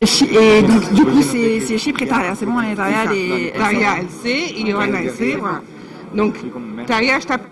Et donc, du coup, c'est chez Prétariat. C'est bon, Prétariat, et Taria, elle sait, et Johanna, elle sait. Voilà. Donc, Taria, je t'appelle.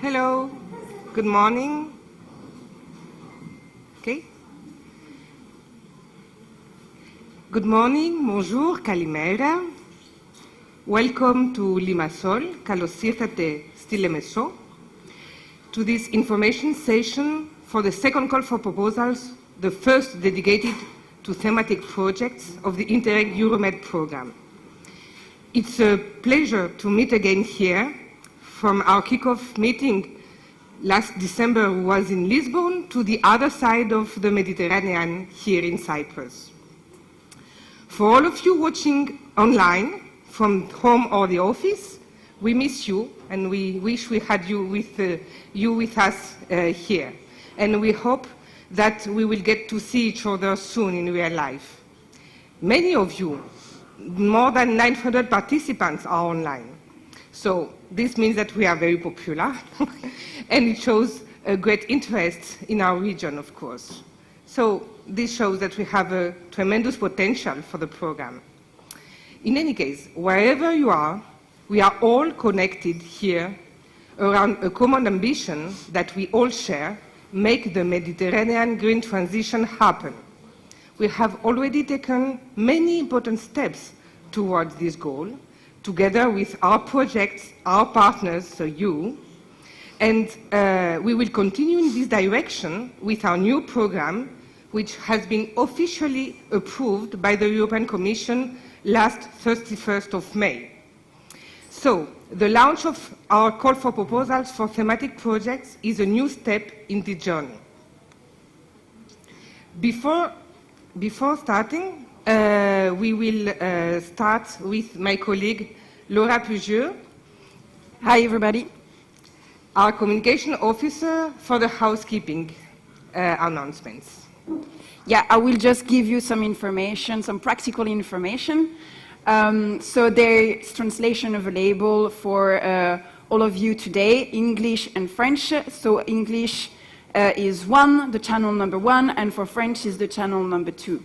Hello, good morning. Okay. Good morning, bonjour, kalimera. Welcome to Limassol, Kalosirtate Stilemeso, to this information session for the second call for proposals, the first dedicated to thematic projects of the Interreg Euromed program. It's a pleasure to meet again here. From our kickoff meeting last December was in Lisbon to the other side of the Mediterranean here in Cyprus. For all of you watching online from home or the office, we miss you and we wish we had you with us here. And we hope that we will get to see each other soon in real life. Many of you, more than 900 participants, are online. So this means that we are very popular, and it shows a great interest in our region, of course. So this shows that we have a tremendous potential for the program. In any case, wherever you are, we are all connected here around a common ambition that we all share, make the Mediterranean green transition happen. We have already taken many important steps towards this goal, together with our projects, our partners, so you, and we will continue in this direction with our new program, which has been officially approved by the European Commission last 31st of May. So, the launch of our call for proposals for thematic projects is a new step in the journey. Before starting, we will start with my colleague, Laura Pugieux. Hi, everybody. Our communication officer for the housekeeping announcements. Yeah, I will just give you some information, some practical information. So there is translation available for all of you today, English and French. So English is the channel number 1, and for French is the channel number 2.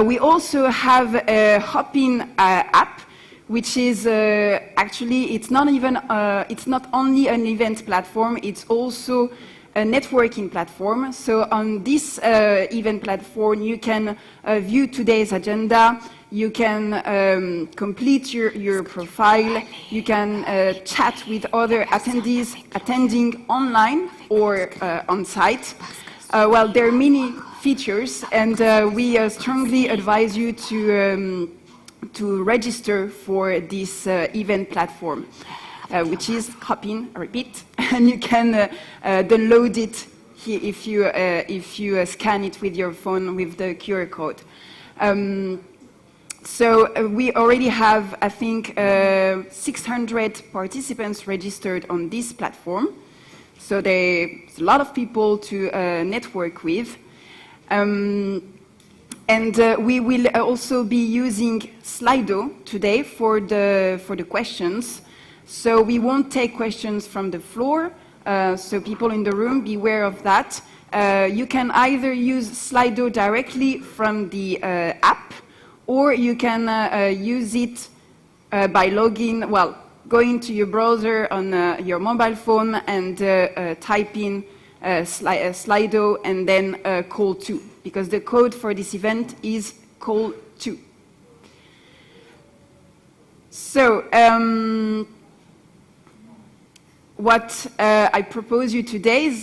We also have a Hopin app, which is actually, it's not only an event platform, it's also a networking platform. So on this event platform, you can view today's agenda, you can complete your profile, you can chat with other attendees attending online or on site. Well, there are many features, and we strongly advise you to register for this event platform, which is Hopin, I repeat, and you can download it here if you scan it with your phone with the QR code. So we already have, I think, 600 participants registered on this platform. So there's a lot of people to network with. And we will also be using Slido today for the questions. So we won't take questions from the floor. So people in the room, beware of that. You can either use Slido directly from the app, or you can use it by going to your browser on your mobile phone and type in Slido and then call 2, because the code for this event is call 2. So what I propose you today is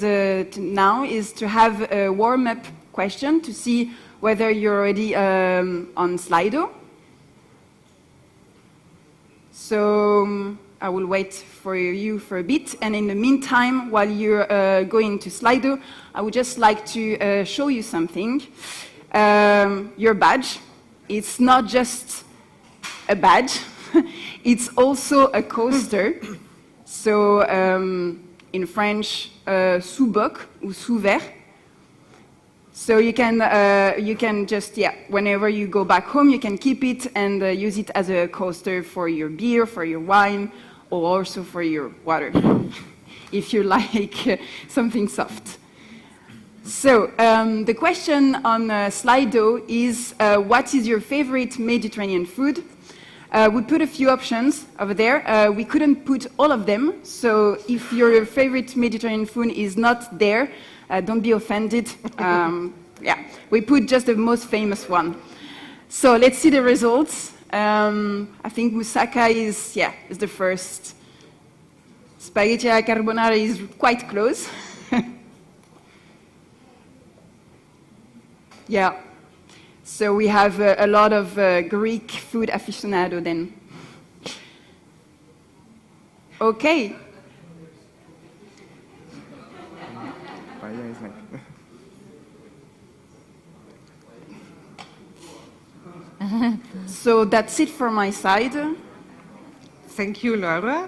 to have a warm-up question to see whether you're already on Slido. So I will wait for you for a bit, and in the meantime, while you're going to Slido, I would just like to show you something. Your badge it's not just a badge, it's also a coaster. So in French, sous-boc ou sous-verre. So you can just, whenever you go back home, you can keep it and use it as a coaster for your beer, for your wine, or also for your water, if you like something soft. So the question on Slido is, what is your favorite Mediterranean food? We put a few options over there. We couldn't put all of them, so if your favorite Mediterranean food is not there, don't be offended. We put just the most famous one. So let's see the results. I think moussaka is the first. Spaghetti alla carbonara is quite close. Yeah. So we have a lot of Greek food aficionado then. Okay. So that's it for my side. Thank you, Laura.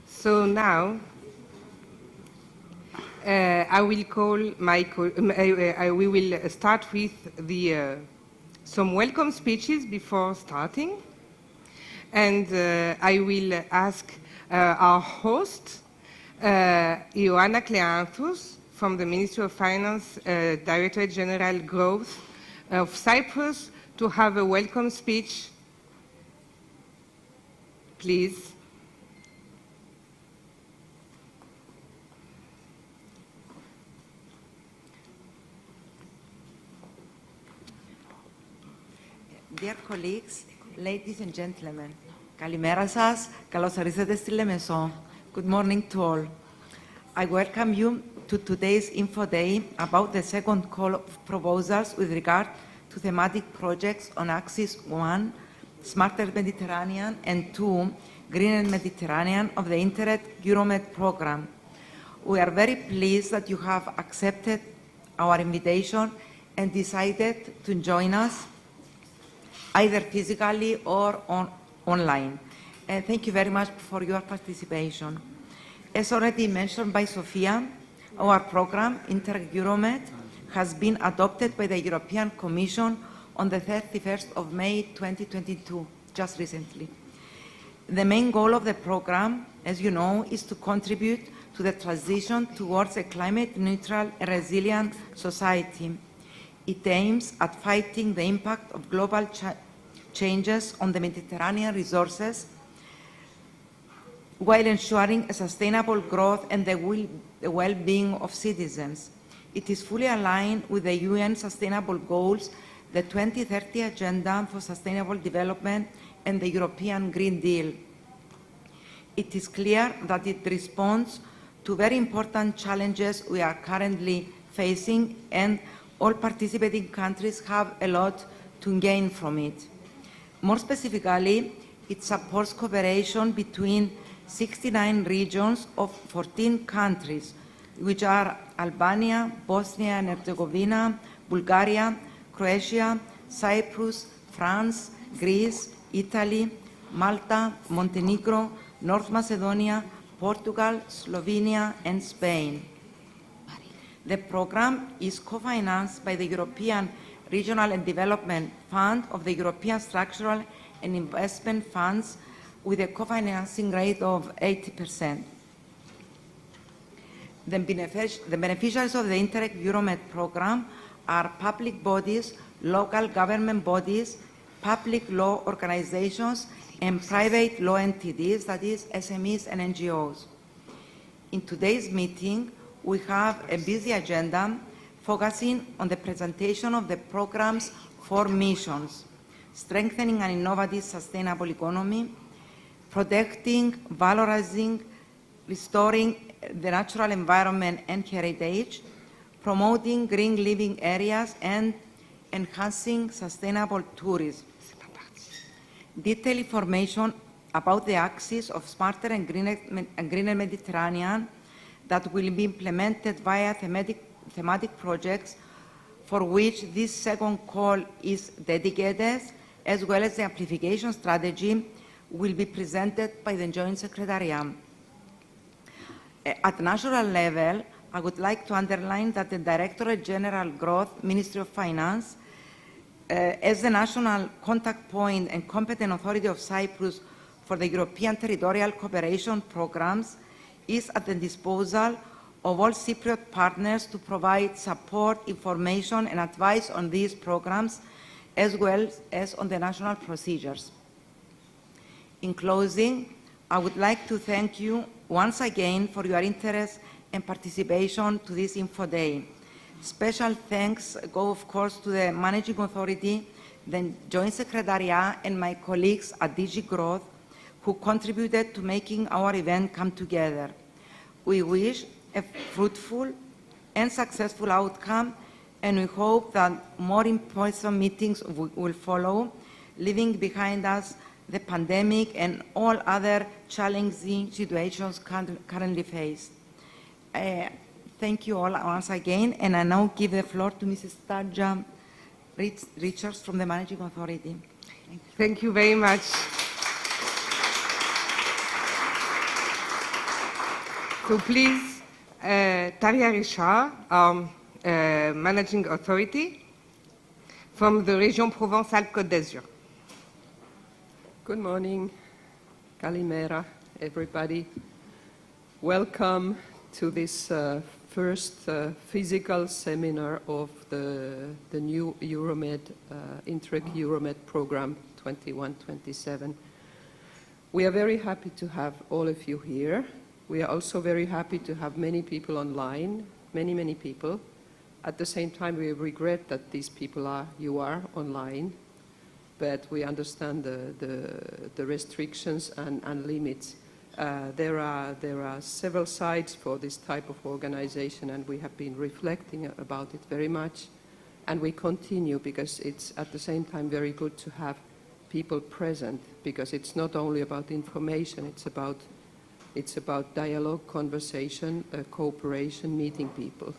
So now, we will start with some welcome speeches before starting. And I will ask our host, Ioanna Kleanthous, from the Ministry of Finance, Directorate General Growth of Cyprus, to have a welcome speech. Please. Dear colleagues, ladies and gentlemen, Kalimera σας, καλώς ορίσατε στη Λεμεσό. Good morning to all. I welcome you to today's Info Day about the second call of proposals with regard to thematic projects on Axis 1, Smarter Mediterranean, and 2, Greener Mediterranean of the Interreg Euromed program. We are very pleased that you have accepted our invitation and decided to join us either physically or online. And thank you very much for your participation. As already mentioned by Sofia, our program, Interreg Euromed, has been adopted by the European Commission on the 31st of May 2022, just recently. The main goal of the program, as you know, is to contribute to the transition towards a climate-neutral and resilient society. It aims at fighting the impact of global changes on the Mediterranean resources while ensuring a sustainable growth and the well-being of citizens. It is fully aligned with the UN Sustainable Goals, the 2030 Agenda for Sustainable Development, and the European Green Deal. It is clear that it responds to very important challenges we are currently facing, and all participating countries have a lot to gain from it. More specifically, it supports cooperation between 69 regions of 14 countries, which are Albania, Bosnia and Herzegovina, Bulgaria, Croatia, Cyprus, France, Greece, Italy, Malta, Montenegro, North Macedonia, Portugal, Slovenia, and Spain. The program is co-financed by the European Regional and Development Fund of the European Structural and Investment Funds with a co-financing rate of 80%. The beneficiaries of the Interreg Euromed program are public bodies, local government bodies, public law organizations, and private law entities, that is, SMEs and NGOs. In today's meeting, we have a busy agenda focusing on the presentation of the program's 4 missions: strengthening an innovative, sustainable economy, protecting, valorizing, restoring the natural environment and heritage, promoting green living areas, and enhancing sustainable tourism. Detailed information about the axis of Smarter and Greener Mediterranean that will be implemented via thematic thematic projects for which this second call is dedicated, as well as the amplification strategy, will be presented by the Joint Secretariat. At national level, I would like to underline that the Directorate General Growth, Ministry of Finance, as the national contact point and competent authority of Cyprus for the European Territorial Cooperation Programs, is at the disposal of all Cypriot partners to provide support, information, and advice on these programs, as well as on the national procedures. In closing, I would like to thank you once again for your interest and participation to this Info Day. Special thanks go, of course, to the Managing Authority, the Joint Secretariat, and my colleagues at DG Growth, who contributed to making our event come together. We wish a fruitful and successful outcome, and we hope that more in-person meetings will follow, leaving behind us the pandemic and all other challenging situations currently faced. Thank you all once again, and I now give the floor to Mrs. Tarja Richards from the Managing Authority. Thank you very much. So please, Tarja Richard, our Managing Authority from the Région Provence-Alpes-Côte d'Azur. Good morning, Kalimera, everybody. Welcome to this first physical seminar of the new Euromed, Interreg Euromed program 21-27. We are very happy to have all of you here. We are also very happy to have many people online, many people. At the same time, we regret that these people you are online, but we understand the restrictions and limits. There are several sides for this type of organization, and we have been reflecting about it very much. And we continue because it's at the same time very good to have people present, because it's not only about information, it's about dialogue, conversation, cooperation, meeting people.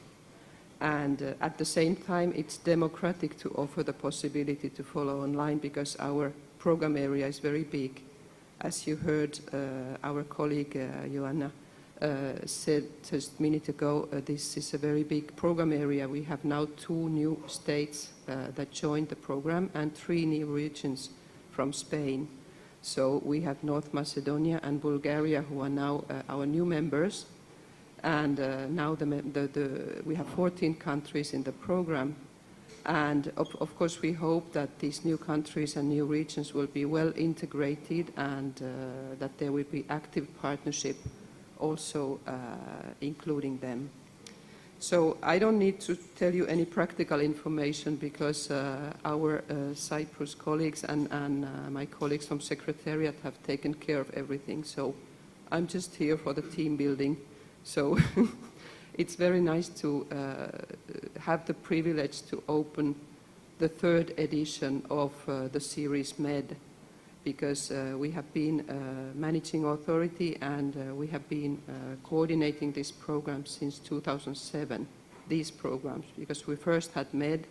And at the same time, it's democratic to offer the possibility to follow online, because our program area is very big. As you heard our colleague Joanna said just a minute ago, this is a very big program area. We have now 2 new states that joined the program and 3 new regions from Spain. So we have North Macedonia and Bulgaria, who are now our new members. And now we have 14 countries in the program. And of course, we hope that these new countries and new regions will be well integrated, and that there will be active partnership also including them. So I don't need to tell you any practical information, because our Cyprus colleagues and my colleagues from Secretariat have taken care of everything. So I'm just here for the team building. So it's very nice to have the privilege to open the 3rd edition of the series MED, because we have been managing authority, and we have been coordinating this program since 2007, these programs, because we first had MED,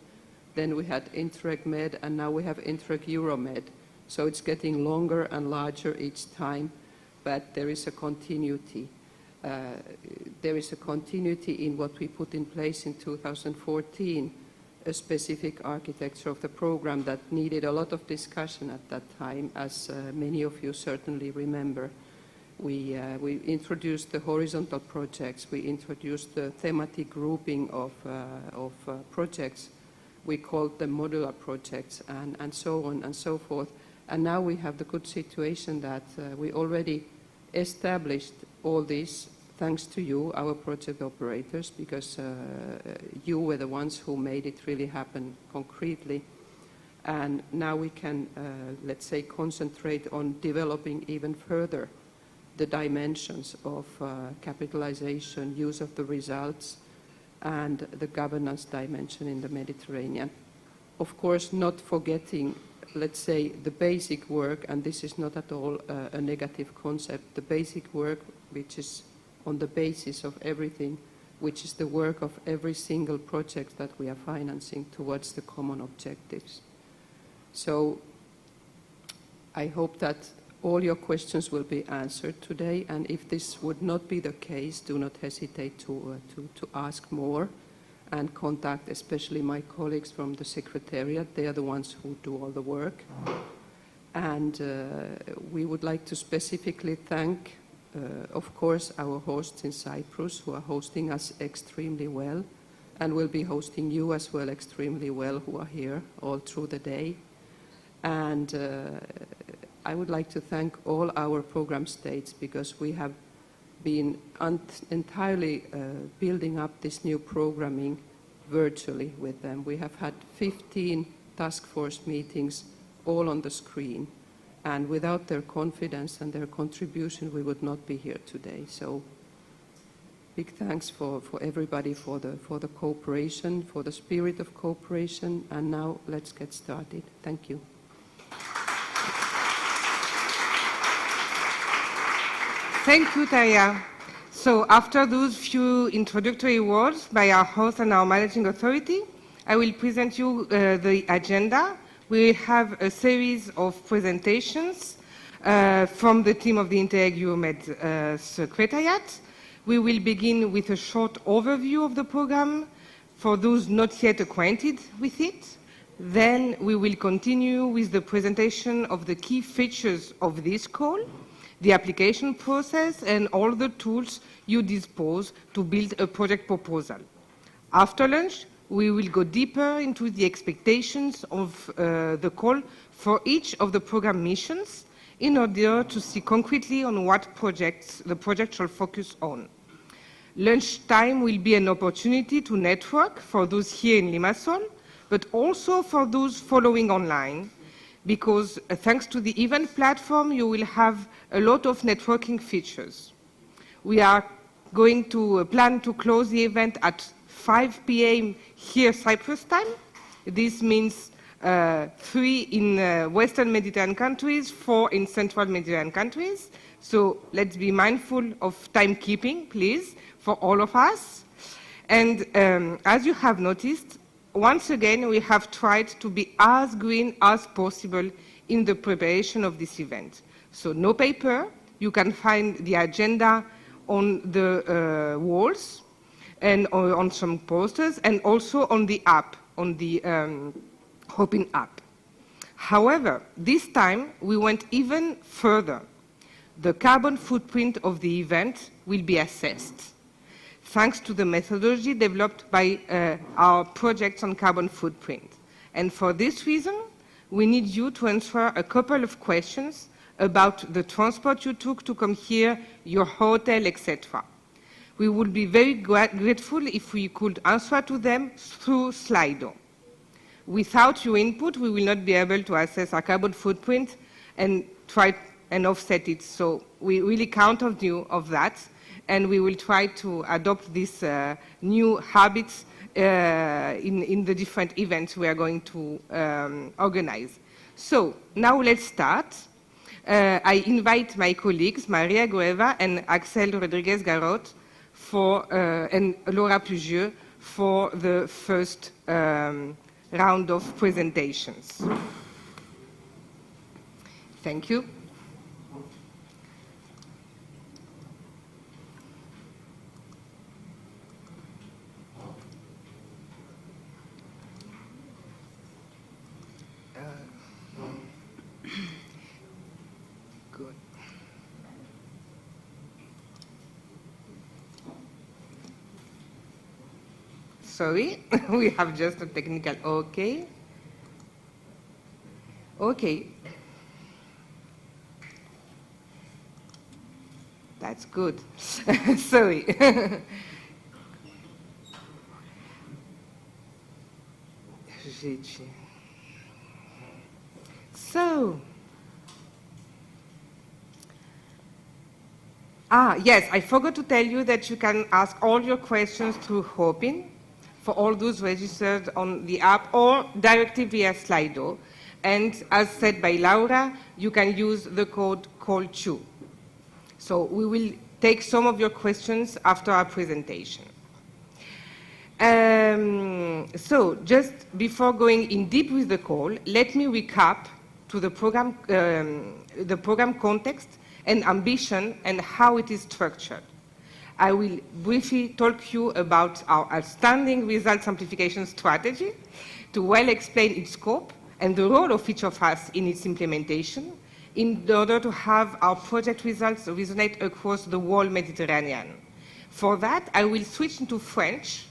then we had Interreg MED, and now we have Interreg Euromed. So it's getting longer and larger each time, but there is a continuity. There is a continuity in what we put in place in 2014, a specific architecture of the program that needed a lot of discussion at that time, as many of you certainly remember. We introduced the horizontal projects, we introduced the thematic grouping of projects, we called them modular projects, and so on and so forth. And now we have the good situation that we already established all this thanks to you, our project operators, because you were the ones who made it really happen concretely. And now we can, let's say, concentrate on developing even further the dimensions of capitalization, use of the results, and the governance dimension in the Mediterranean. Of course, not forgetting, let's say, the basic work, and this is not at all a negative concept, the basic work which is on the basis of everything, which is the work of every single project that we are financing towards the common objectives. So I hope that all your questions will be answered today, and if this would not be the case, do not hesitate to ask more and contact especially my colleagues from the Secretariat. They are the ones who do all the work. And we would like to specifically thank, of course, our hosts in Cyprus, who are hosting us extremely well and will be hosting you as well extremely well, who are here all through the day. And I would like to thank all our program states, because we have been entirely building up this new programming virtually with them. We have had 15 task force meetings all on the screen, and without their confidence and their contribution, we would not be here today. So big thanks for everybody for the cooperation, for the spirit of cooperation, and now let's get started. Thank you. Thank you, Taya. So after those few introductory words by our host and our managing authority, I will present you the agenda. We have a series of presentations from the team of the Interreg Secretariat. We will begin with a short overview of the program for those not yet acquainted with it. Then we will continue with the presentation of the key features of this call, the application process, and all the tools you dispose to build a project proposal. After lunch, we will go deeper into the expectations of the call for each of the program missions in order to see concretely on what projects the project shall focus on. Lunchtime will be an opportunity to network for those here in Limassol, but also for those following online, because thanks to the event platform, you will have a lot of networking features. We are going to plan to close the event at 5 p.m. here Cyprus time. This means 3 in Western Mediterranean countries, 4 in Central Mediterranean countries. So let's be mindful of timekeeping, please, for all of us. And as you have noticed, once again, we have tried to be as green as possible in the preparation of this event. So no paper, you can find the agenda on the walls and on some posters, and also on the app, on the Hopin app. However, this time we went even further. The carbon footprint of the event will be assessed, thanks to the methodology developed by our projects on carbon footprint. And for this reason, we need you to answer a couple of questions about the transport you took to come here, your hotel, etc. We would be very grateful if we could answer to them through Slido. Without your input, we will not be able to assess our carbon footprint and try and offset it. So we really count on you of that, and we will try to adopt these new habits in the different events we are going to organize. So now let's start. I invite my colleagues, Maria Gueva and Axel Rodriguez-Garot, and Laura Plugieux for the first round of presentations. Thank you. Good. Sorry, we have just a technical, okay. Okay. That's good. Sorry. So, yes, I forgot to tell you that you can ask all your questions through Hopin for all those registered on the app or directly via Slido. And as said by Laura, you can use the code CALL2. So we will take some of your questions after our presentation. So just before going in deep with the call, let me recap to the program context and ambition and how it is structured. I will briefly talk you about our outstanding result simplification strategy to well explain its scope and the role of each of us in its implementation in order to have our project results resonate across the whole Mediterranean. For that, I will switch into French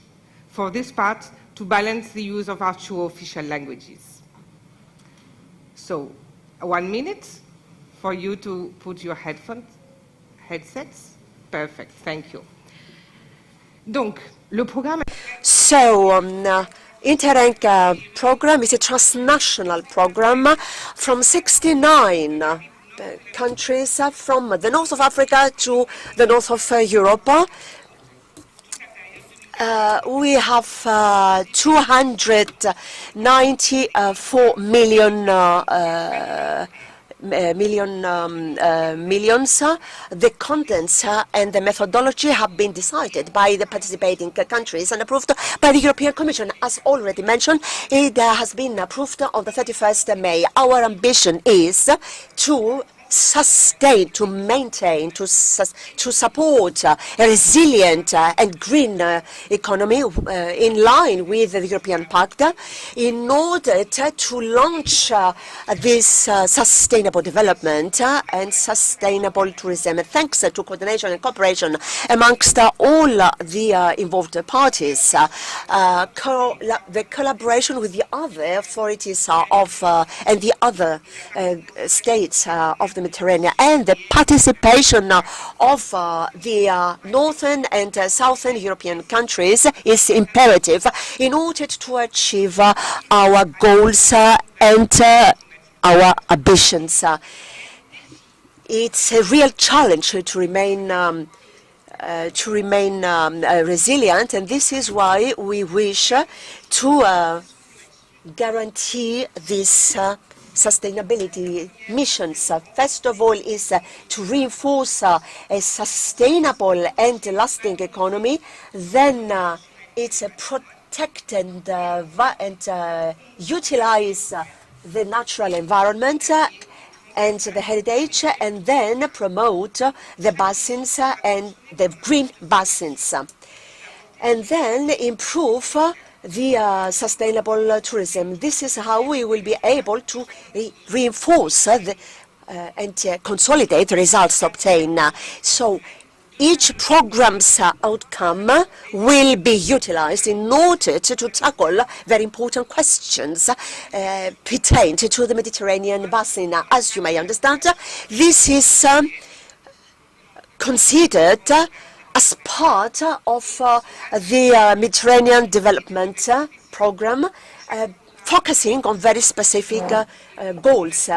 for this part to balance the use of our two official languages. So, 1 minute for you to put your headsets. Perfect, thank you. Donc, le programme... So, Interreg program is a transnational program from 69 countries from the north of Africa to the north of Europe. We have 294 millions. The contents and the methodology have been decided by the participating countries and approved by the European Commission. As already mentioned, it has been approved on the 31st May. Our ambition is to sustain, to maintain, to support a resilient and green economy in line with the European Pact in order to launch this sustainable development and sustainable tourism. Thanks to coordination and cooperation amongst all the involved parties, the collaboration with the other authorities and the other states of the Mediterranean and the participation of the northern and southern European countries is imperative in order to achieve our goals and our ambitions. It's a real challenge to remain resilient, and this is why we wish to guarantee this sustainability missions. First of all is to reinforce a sustainable and lasting economy. Then it's protect and utilize the natural environment and the heritage, and then promote the basins and the green basins, and then improve the sustainable tourism. This is how we will be able to reinforce and consolidate the results obtained. So each program's outcome will be utilized in order to tackle very important questions pertaining to the Mediterranean basin. As you may understand, this is considered as part of the Mediterranean Development Program, focusing on very specific goals.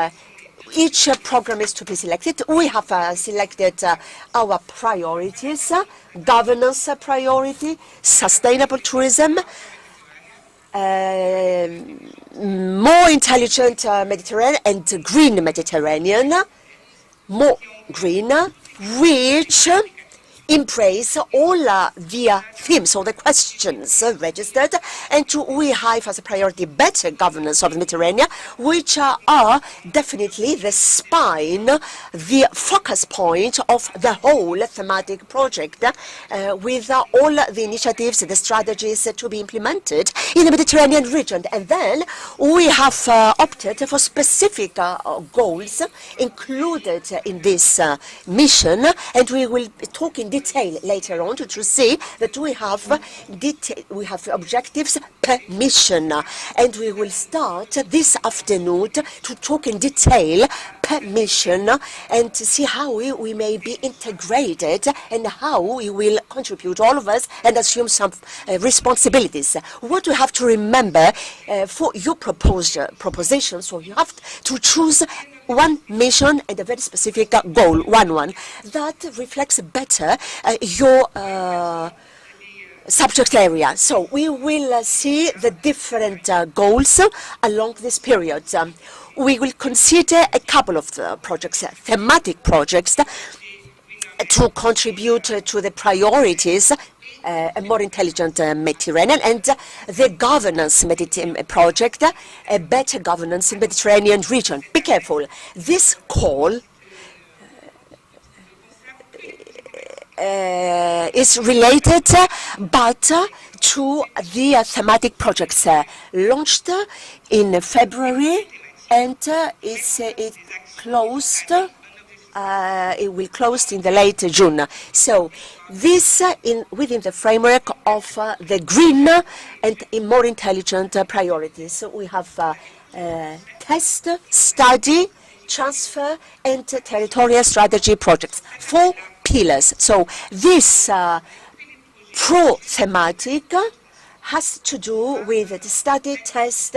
Each program is to be selected. We have selected our priorities: governance priority, sustainable tourism, more intelligent Mediterranean and green Mediterranean, more green, which embrace all the themes or the questions registered, and we have as a priority better governance of the Mediterranean, which are definitely the spine, the focus point of the whole thematic project, with all the initiatives, the strategies to be implemented in the Mediterranean region. And then we have opted for specific goals included in this mission, and we will talk in detail later on to see that we have objectives per mission, and we will start this afternoon to talk in detail per mission and to see how we may be integrated and how we will contribute, all of us, and assume some responsibilities. What you have to remember for your proposition, so you have to choose one mission and a very specific goal, one that reflects better your subject area. So we will see the different goals along this period. We will consider a couple of the projects, thematic projects, to contribute to the priorities a more intelligent Mediterranean, and the governance project, a better governance in Mediterranean region. Be careful. This call is related, but to the thematic projects launched in February, and it closed. It will close in the late June. So this within the framework of the green and more intelligent priorities. So we have test, study, transfer, and territorial strategy projects. 4 pillars. So this pro-thematic has to do with the study, test,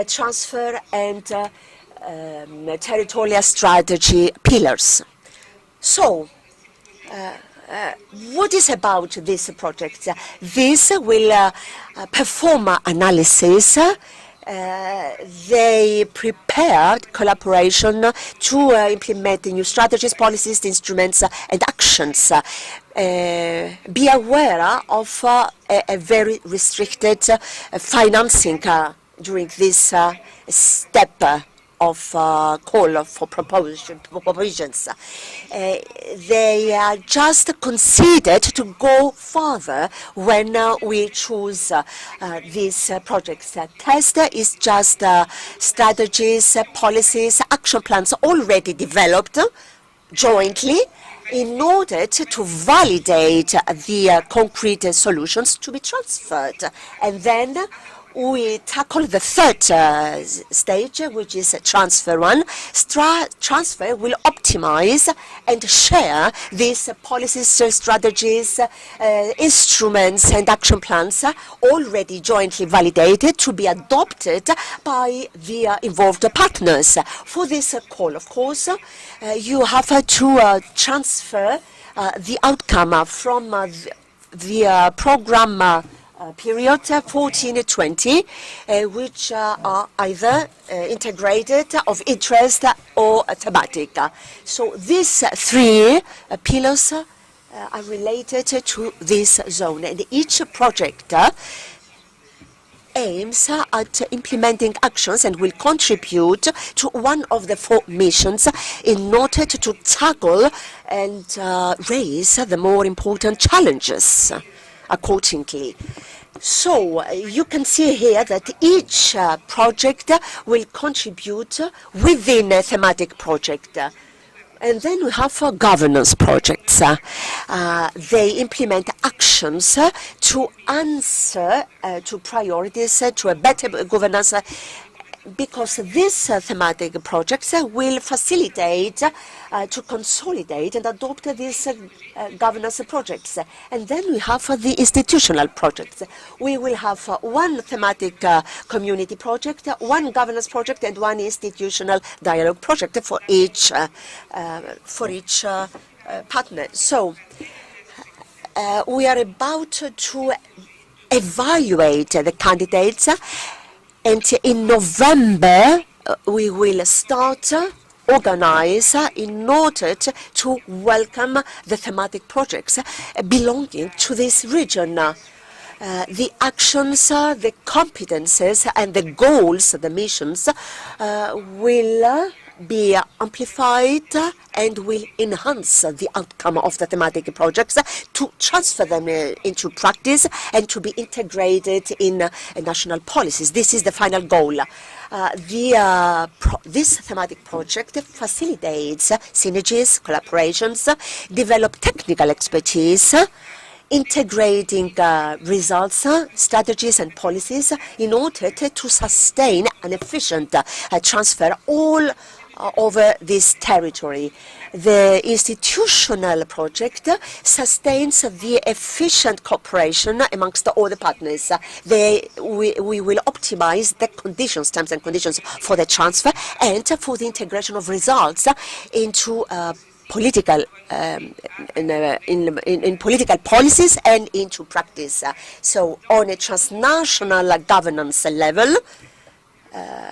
transfer, and territorial strategy pillars. So, what is about this project? This will perform analysis. They prepared collaboration to implement new strategies, policies, instruments, and actions. Be aware of a very restricted financing during this step of call for propositions. They just considered to go further when we choose these projects. Test is just strategies, policies, action plans already developed jointly in order to validate the concrete solutions to be transferred. And then we tackle the third stage, which is transfer one. Transfer will optimize and share these policies, strategies, instruments, and action plans already jointly validated to be adopted by the involved partners. For this call, of course, you have to transfer the outcome from the program period 14-20, which are either integrated, of interest, or thematic. So these 3 pillars are related to this zone, and each project aims at implementing actions and will contribute to one of the 4 missions in order to tackle and raise the more important challenges accordingly. So you can see here that each project will contribute within a thematic project. And then we have governance projects. They implement actions to answer to priorities, to a better governance, because these thematic projects will facilitate to consolidate and adopt these governance projects. And then we have the institutional projects. We will have 1 thematic community project, 1 governance project, and 1 institutional dialogue project for each partner. So we are about to evaluate the candidates. And in November, we will start organize in order to welcome the thematic projects belonging to this region. The actions, the competences, and the goals, the missions will be amplified and will enhance the outcome of the thematic projects to transfer them into practice and to be integrated in national policies. This is the final goal. This thematic project facilitates synergies, collaborations, develop technical expertise, integrating results, strategies, and policies in order to sustain an efficient transfer all over this territory. The institutional project sustains the efficient cooperation amongst all the partners. We will optimize the conditions, terms and conditions for the transfer and for the integration of results into political in political policies and into practice. So on a transnational governance level,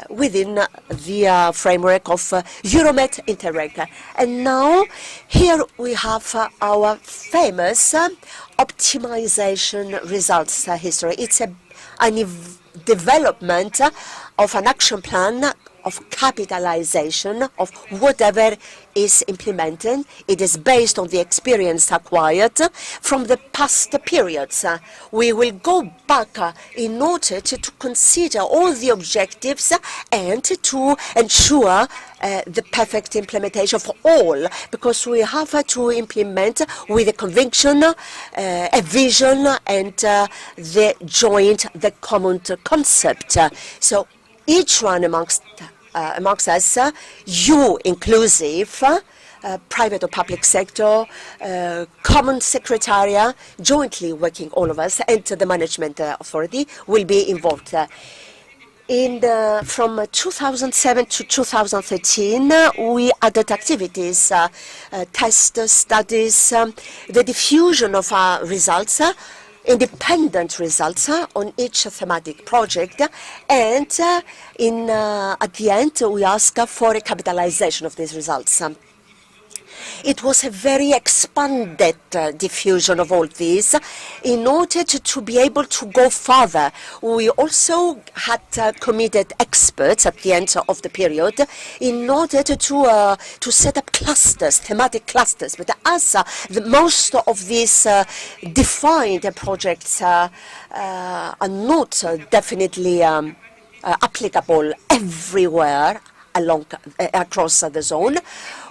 within the framework of Euromed Interreg. And now here we have our famous optimization results history. It's a development of an action plan of capitalization of whatever is implemented. It is based on the experience acquired from the past periods. We will go back in order to consider all the objectives and to ensure the perfect implementation for all, because we have to implement with a conviction, a vision, and the common concept. So each one amongst us, you inclusive, private or public sector, common secretariat, jointly working all of us, and the management authority will be involved. From 2007 to 2013, we added activities, test studies, the diffusion of our results, independent results on each thematic project, and at the end we ask for a capitalization of these results. It was a very expanded diffusion of all these in order to be able to go further. We also had committed experts at the end of the period in order to set up clusters, thematic clusters. But as most of these defined projects are not definitely applicable everywhere across the zone,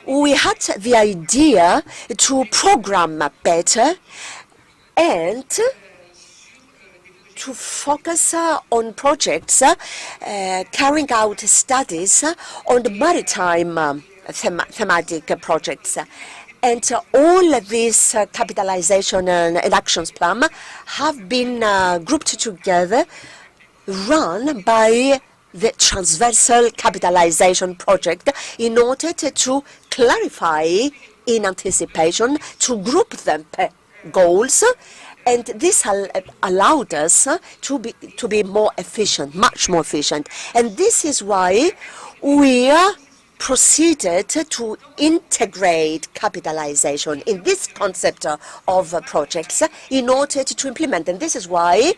we had the idea to program better and to focus on projects carrying out studies on the maritime thematic projects. And all these capitalization and actions plan have been grouped together, run by the transversal capitalization project in order to clarify in anticipation, to group them per goals, and this allowed us to be more efficient, much more efficient. And this is why we proceeded to integrate capitalization in this concept of projects in order to implement. And this is why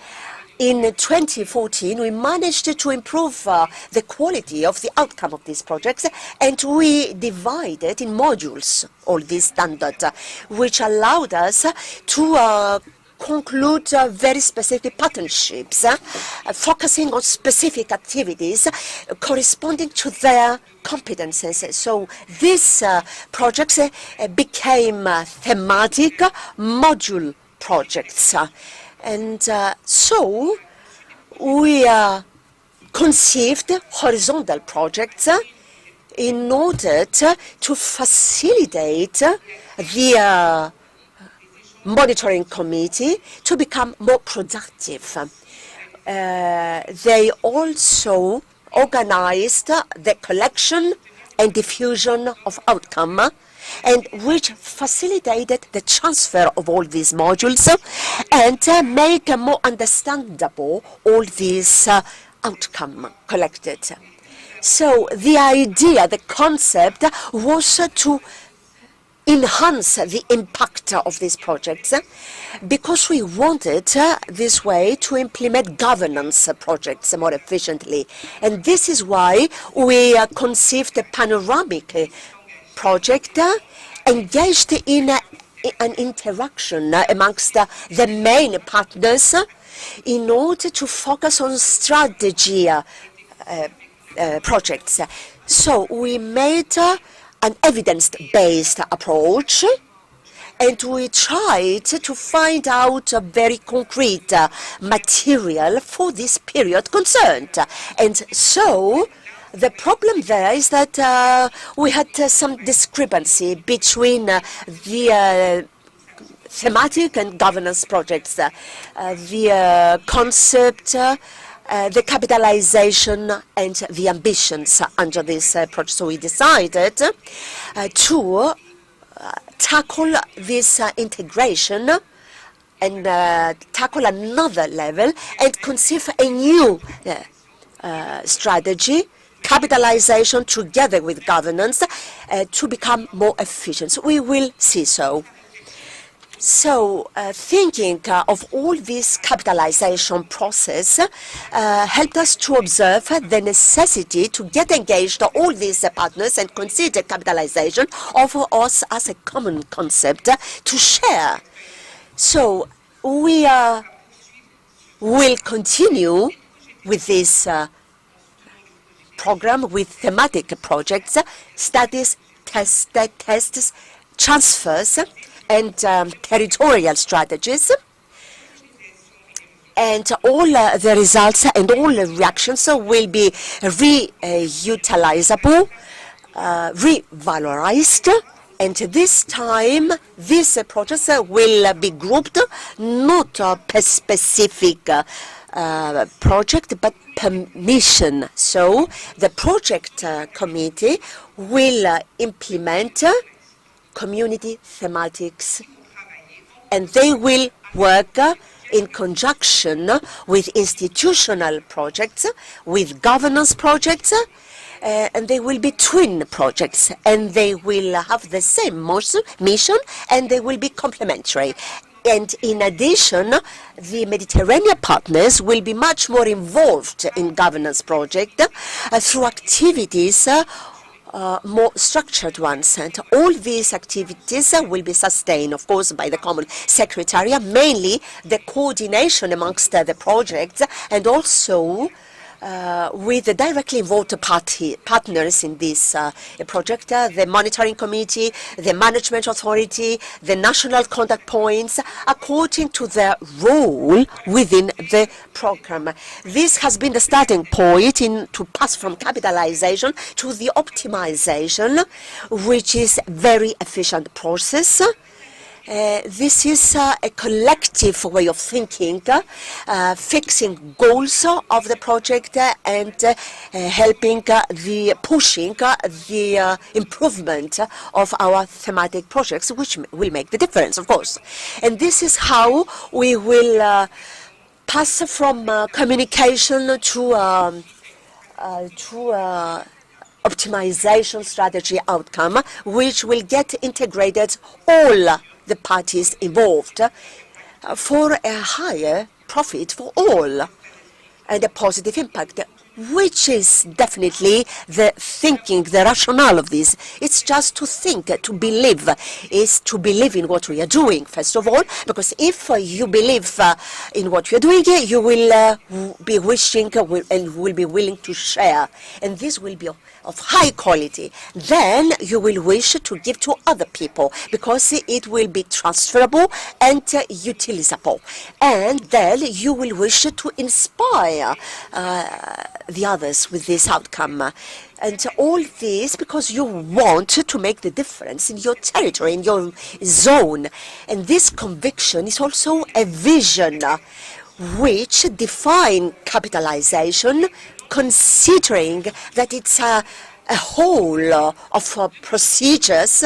in 2014, we managed to improve the quality of the outcome of these projects, and we divided in modules all these standards, which allowed us to conclude very specific partnerships, focusing on specific activities corresponding to their competences. So these projects became thematic module projects. And so we conceived horizontal projects in order to facilitate the monitoring committee to become more productive. They also organized the collection and diffusion of outcome, and which facilitated the transfer of all these modules and make more understandable all these outcome collected. So the idea, the concept was to enhance the impact of these projects, because we wanted this way to implement governance projects more efficiently. And this is why we conceived a panoramic project engaged in an interaction amongst the main partners in order to focus on strategy projects. So we made an evidence-based approach, and we tried to find out a very concrete material for this period concerned. And so the problem there is that we had some discrepancy between the thematic and governance projects, the concept, the capitalization, and the ambitions under this project. So we decided to tackle this integration and tackle another level and conceive a new strategy, capitalization together with governance to become more efficient. So we will see so. So thinking of all this capitalization process helped us to observe the necessity to get engaged all these partners and consider capitalization of us as a common concept to share. So we will continue with this program with thematic projects, studies, tests, transfers, and territorial strategies. And all the results and all the reactions will be reutilizable, revalorized, and this time these projects will be grouped not per specific project but per mission. So the project committee will implement community thematics, and they will work in conjunction with institutional projects, with governance projects, and they will be twin projects, and they will have the same mission, and they will be complementary. And in addition, the Mediterranean partners will be much more involved in governance projects through activities more structured ones, and all these activities will be sustained, of course, by the Common Secretariat, mainly the coordination amongst the projects, and also with the directly involved partners in this project, the monitoring committee, the management authority, the national contact points, according to their role within the program. This has been the starting point to pass from capitalization to the optimization, which is a very efficient process. This is a collective way of thinking, fixing goals of the project and helping pushing the improvement of our thematic projects, which will make the difference, of course. And this is how we will pass from communication to optimization strategy outcome, which will get integrated all the parties involved for a higher profit for all and a positive impact, which is definitely the thinking, the rationale of this. It's just to think, to believe, is to believe in what we are doing, first of all, because if you believe in what you're doing, you will be wishing and will be willing to share, and this will be of high quality. Then you will wish to give to other people because it will be transferable and utilizable, and then you will wish to inspire the others with this outcome. And all this because you want to make the difference in your territory, in your zone. And this conviction is also a vision which defines capitalization, considering that it's a whole of procedures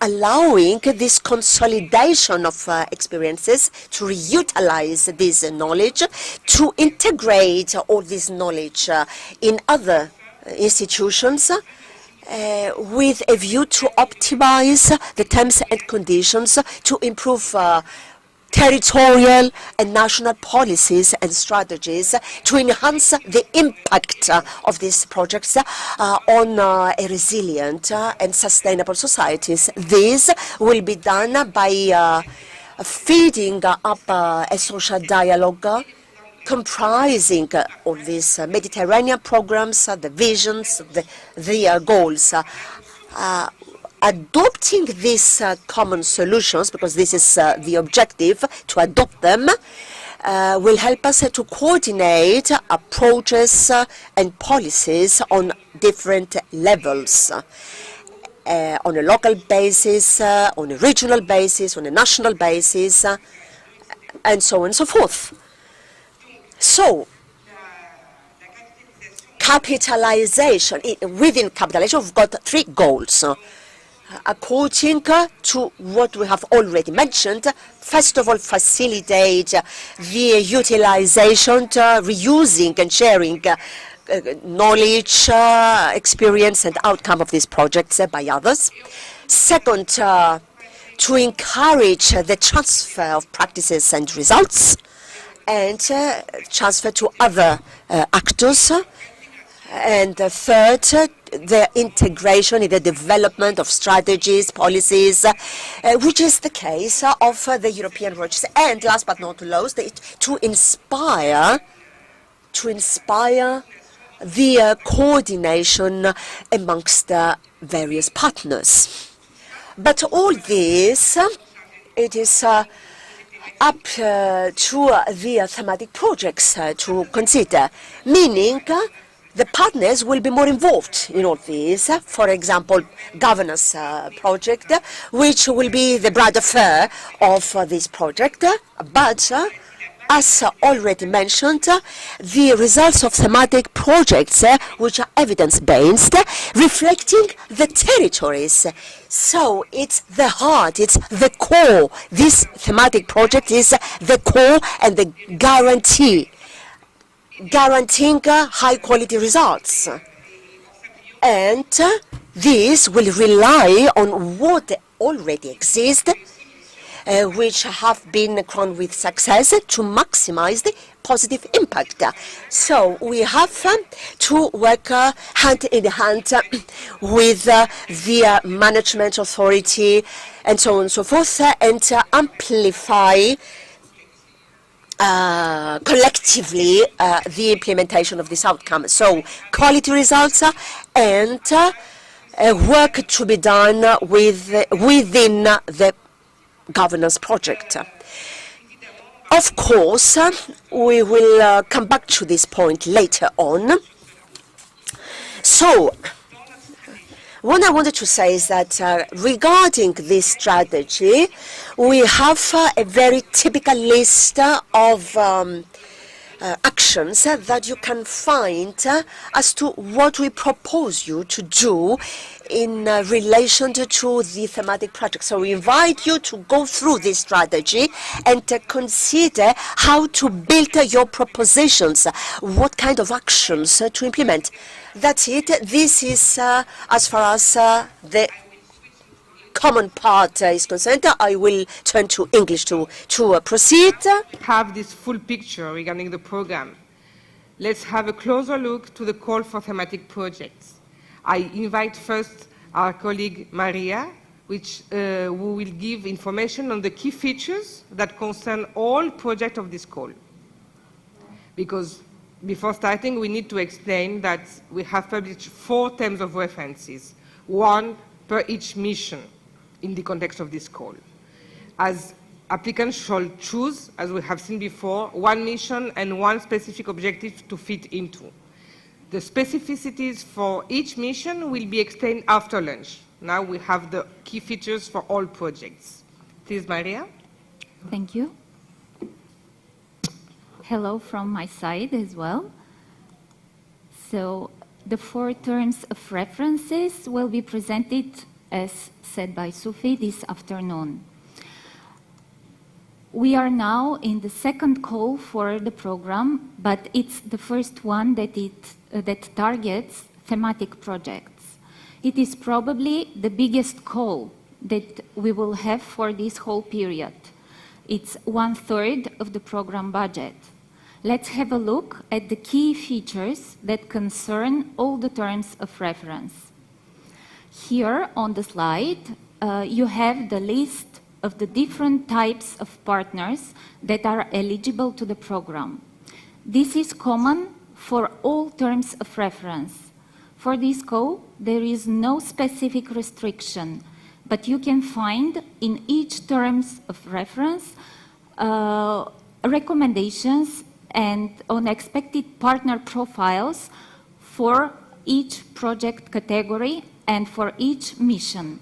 allowing this consolidation of experiences, to reutilize this knowledge, to integrate all this knowledge in other institutions with a view to optimize the terms and conditions to improve territorial and national policies and strategies to enhance the impact of these projects on a resilient and sustainable societies. This will be done by feeding up a social dialogue comprising all these Mediterranean programs, the visions, the goals. Adopting these common solutions, because this is the objective, to adopt them, will help us to coordinate approaches and policies on different levels, on a local basis, on a regional basis, on a national basis, and so on and so forth. So, capitalization, within capitalization, we've got 3 goals. according to what we have already mentioned, first of all, facilitate the utilization, reusing and sharing knowledge, experience and outcome of these projects by others. Second, to encourage the transfer of practices and results and transfer to other actors. And third, the integration in the development of strategies, policies, which is the case of the European projects. And last but not least, to inspire the coordination amongst the various partners. But all this, it is up to the thematic projects to consider, meaning the partners will be more involved in all this. For example, governance project, which will be the bride affair of this project. But as already mentioned, the results of thematic projects, which are evidence-based, reflecting the territories. So it's the heart, it's the core. This thematic project is the core and the guaranteeing high-quality results. And this will rely on what already exists, which have been crowned with success to maximize the positive impact. So we have to work hand in hand with the management authority and so on and so forth, and amplify collectively the implementation of this outcome. So quality results and work to be done within the governance project. Of course, we will come back to this point later on. So, what I wanted to say is that regarding this strategy, we have a very typical list of actions that you can find as to what we propose you to do in relation to the thematic project. So we invite you to go through this strategy and consider how to build your propositions, what kind of actions to implement. That's it. This is as far as the common part is concerned. I will turn to English to proceed. Have this full picture regarding the program. Let's have a closer look to the call for thematic projects. I invite first our colleague Maria, who will give information on the key features that concern all projects of this call. Because before starting, we need to explain that we have published 4 terms of references, 1 per each mission in the context of this call. As applicants shall choose, as we have seen before, 1 mission and 1 specific objective to fit into. The specificities for each mission will be explained after lunch. Now we have the key features for all projects. Please, Maria. Thank you. Hello from my side as well. So the 4 terms of references will be presented, as said by Sophie, this afternoon. We are now in the second call for the program, but it's the first one that targets thematic projects. It is probably the biggest call that we will have for this whole period. It's 1/3 of the program budget. Let's have a look at the key features that concern all the terms of reference. Here on the slide, you have the list of the different types of partners that are eligible to the program. This is common for all terms of reference. For this call, there is no specific restriction, but you can find in each terms of reference recommendations and on expected partner profiles for each project category and for each mission.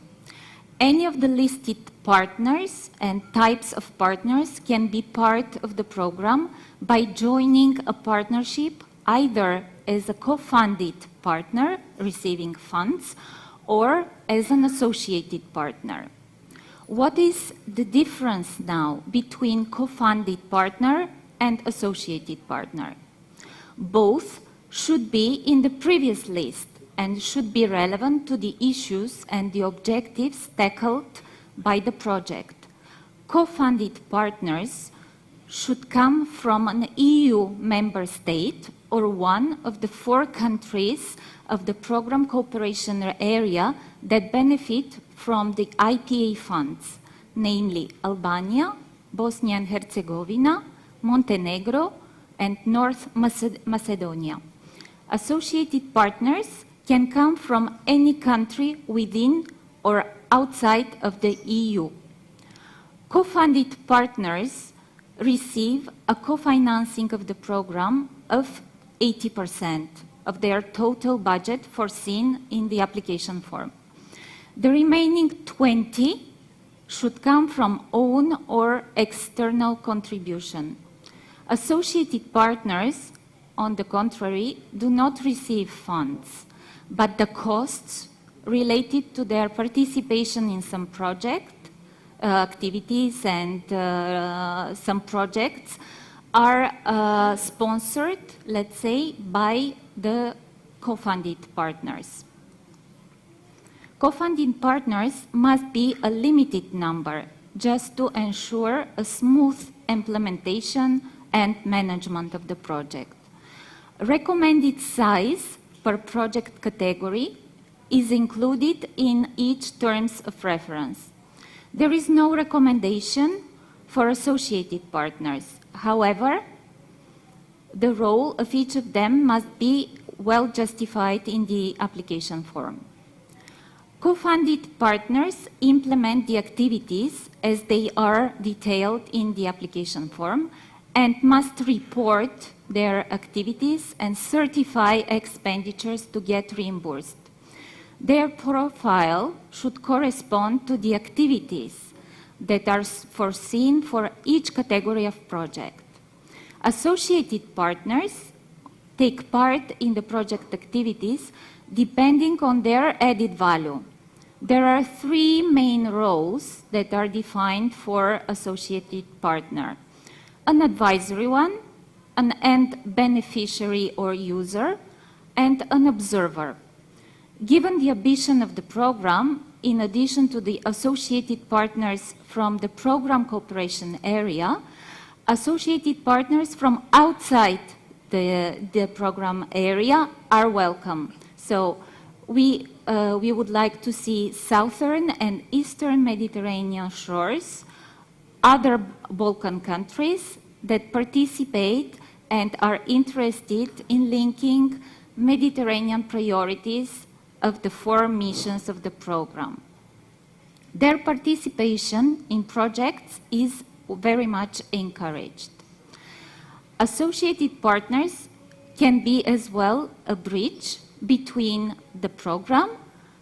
Any of the listed partners and types of partners can be part of the program by joining a partnership either as a co-funded partner receiving funds or as an associated partner. What is the difference now between co-funded partner and associated partner? Both should be in the previous list and should be relevant to the issues and the objectives tackled by the project. Co-funded partners should come from an EU member state or one of the 4 countries of the program cooperation area that benefit from the IPA funds, namely Albania, Bosnia and Herzegovina, Montenegro, and North Macedonia. Associated partners can come from any country within or outside of the EU. Co-funded partners receive a co-financing of the program of 80% of their total budget foreseen in the application form. The remaining 20 should come from own or external contribution. Associated partners, on the contrary, do not receive funds, but the costs related to their participation in some project activities and some projects are sponsored, let's say, by the co-funded partners. Co-funded partners must be a limited number just to ensure a smooth implementation and management of the project. Recommended size per project category is included in each terms of reference. There is no recommendation for associated partners. However, the role of each of them must be well justified in the application form. Co-funded partners implement the activities as they are detailed in the application form and must report their activities and certify expenditures to get reimbursed. Their profile should correspond to the activities that are foreseen for each category of project. Associated partners take part in the project activities depending on their added value. There are 3 main roles that are defined for associated partner: an advisory one, an end beneficiary or user, and an observer. Given the ambition of the program, in addition to the associated partners from the program cooperation area, associated partners from outside the program area are welcome. So we would like to see southern and eastern Mediterranean shores, other Balkan countries that participate and are interested in linking Mediterranean priorities of the 4 missions of the program. Their participation in projects is very much encouraged. Associated partners can be as well a bridge between the program,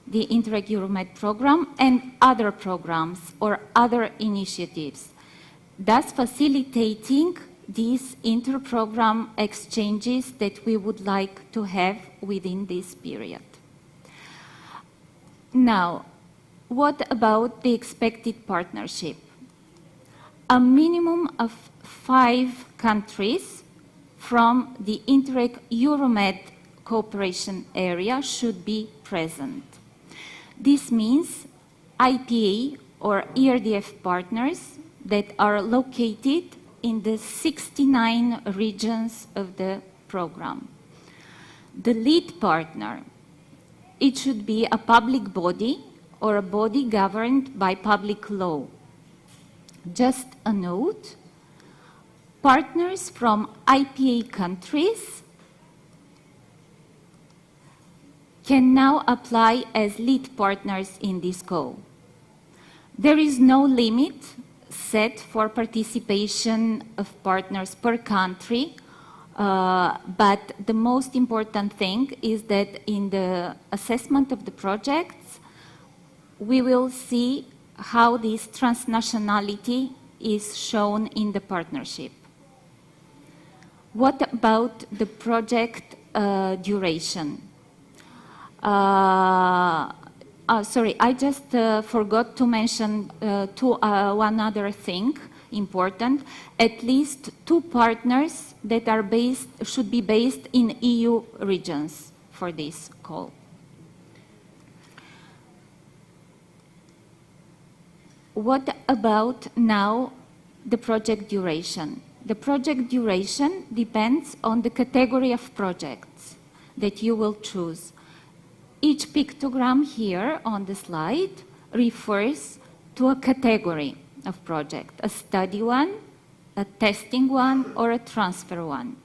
the Interreg-Euromed program, and other programs or other initiatives, thus facilitating these inter-program exchanges that we would like to have within this period. Now, what about the expected partnership? A minimum of 5 countries from the Interreg-Euromed cooperation area should be present. This means IPA or ERDF partners that are located in the 69 regions of the program. The lead partner, it should be a public body or a body governed by public law. Just a note, partners from IPA countries can now apply as lead partners in this goal. There is no limit set for participation of partners per country, but the most important thing is that in the assessment of the projects, we will see how this transnationality is shown in the partnership. What about the project duration? Sorry, I just forgot to mention one other thing important. At least 2 partners that are should be based in EU regions for this call. What about now the project duration? The project duration depends on the category of projects that you will choose. Each pictogram here on the slide refers to a category of project, a study one, a testing one, or a transfer one.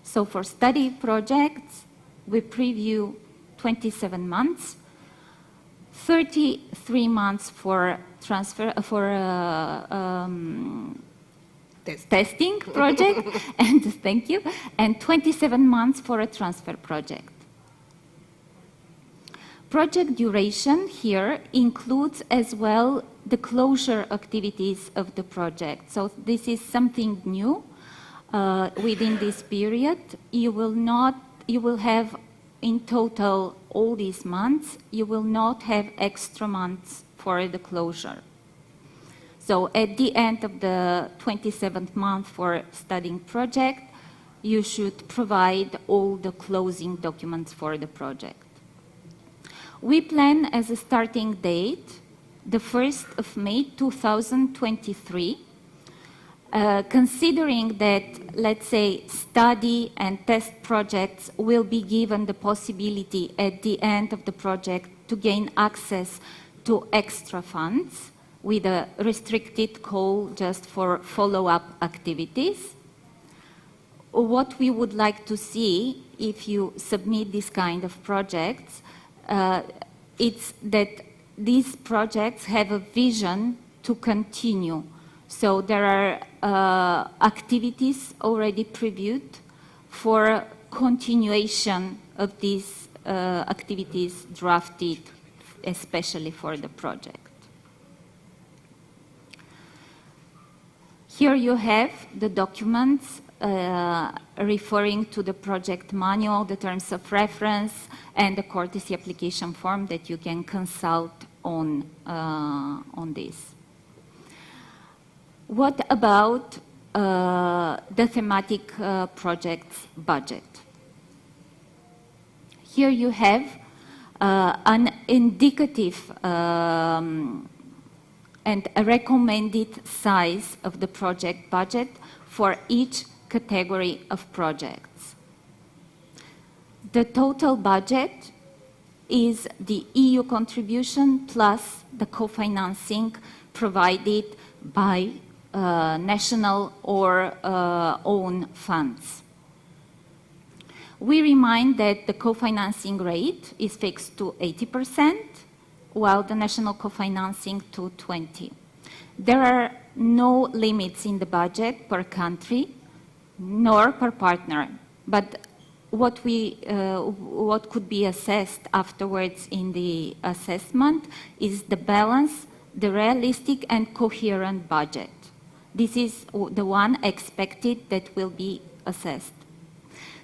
So for study projects, we preview 27 months, 33 months for transfer testing project, and thank you, and 27 months for a transfer project. Project duration here includes as well the closure activities of the project. So this is something new within this period. You will have in total all these months, you will not have extra months for the closure. So at the end of the 27th month for studying project, you should provide all the closing documents for the project. We plan as a starting date the 1st of May 2023, considering that, let's say, study and test projects will be given the possibility at the end of the project to gain access to extra funds with a restricted call just for follow-up activities. What we would like to see if you submit this kind of projects, it's that these projects have a vision to continue. So there are activities already previewed for continuation of these activities drafted especially for the project. Here you have the documents referring to the project manual, the terms of reference, and the courtesy application form that you can consult on this. What about the thematic project's budget? Here you have an indicative and a recommended size of the project budget for each category of projects. The total budget is the EU contribution plus the co-financing provided by national or own funds. We remind that the co-financing rate is fixed to 80%, while the national co-financing to 20%. There are no limits in the budget per country, nor per partner, but what could be assessed afterwards in the assessment is the balance, the realistic and coherent budget. This is the one expected that will be assessed.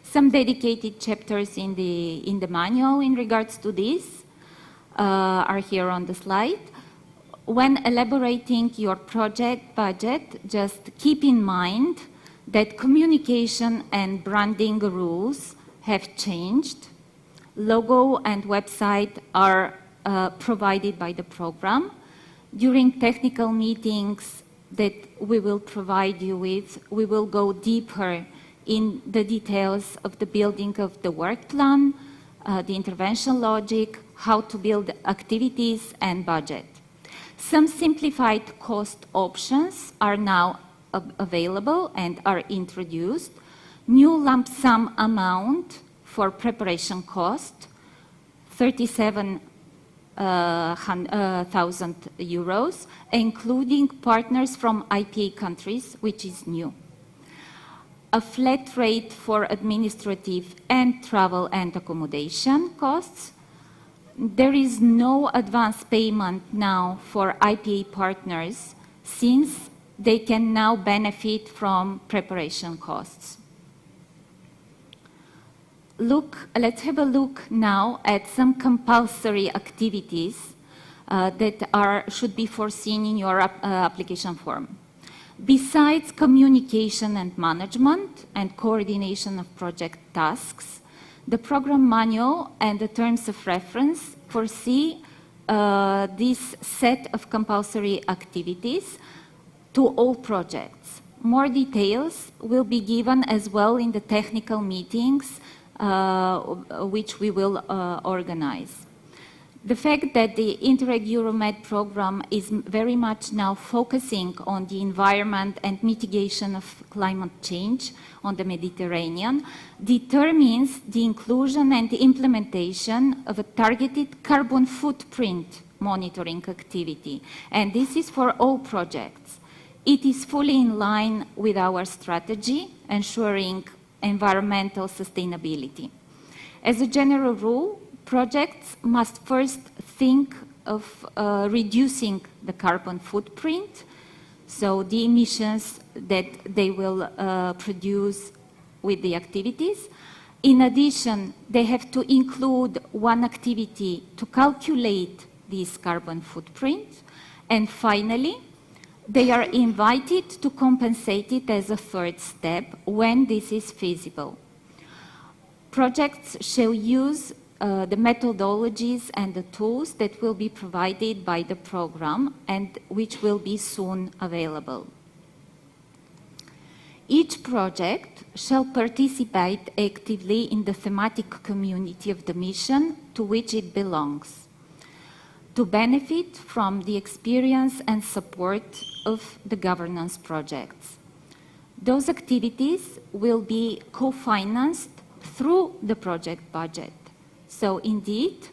Some dedicated chapters in the manual in regards to this are here on the slide. When elaborating your project budget, just keep in mind that communication and branding rules have changed. Logo and website are provided by the program. During technical meetings that we will provide you with, we will go deeper in the details of the building of the work plan, the intervention logic, how to build activities and budget. Some simplified cost options are now available and are introduced. New lump sum amount for preparation cost, 37,000 euros, including partners from IPA countries, which is new. A flat rate for administrative and travel and accommodation costs. There is no advance payment now for IPA partners since they can now benefit from preparation costs. let's have a look now at some compulsory activities that should be foreseen in your application form. Besides communication and management and coordination of project tasks, the program manual and the terms of reference foresee this set of compulsory activities to all projects. More details will be given as well in the technical meetings which we will organize. The fact that the Interreg Euromed program is very much now focusing on the environment and mitigation of climate change on the Mediterranean determines the inclusion and the implementation of a targeted carbon footprint monitoring activity. And this is for all projects. It is fully in line with our strategy, ensuring environmental sustainability. As a general rule, projects must first think of reducing the carbon footprint, so the emissions that they will produce with the activities. In addition, they have to include one activity to calculate this carbon footprint. And finally, they are invited to compensate it as a third step when this is feasible. Projects shall use the methodologies and the tools that will be provided by the program and which will be soon available. Each project shall participate actively in the thematic community of the mission to which it belongs, to benefit from the experience and support of the governance projects. Those activities will be co-financed through the project budget. So indeed,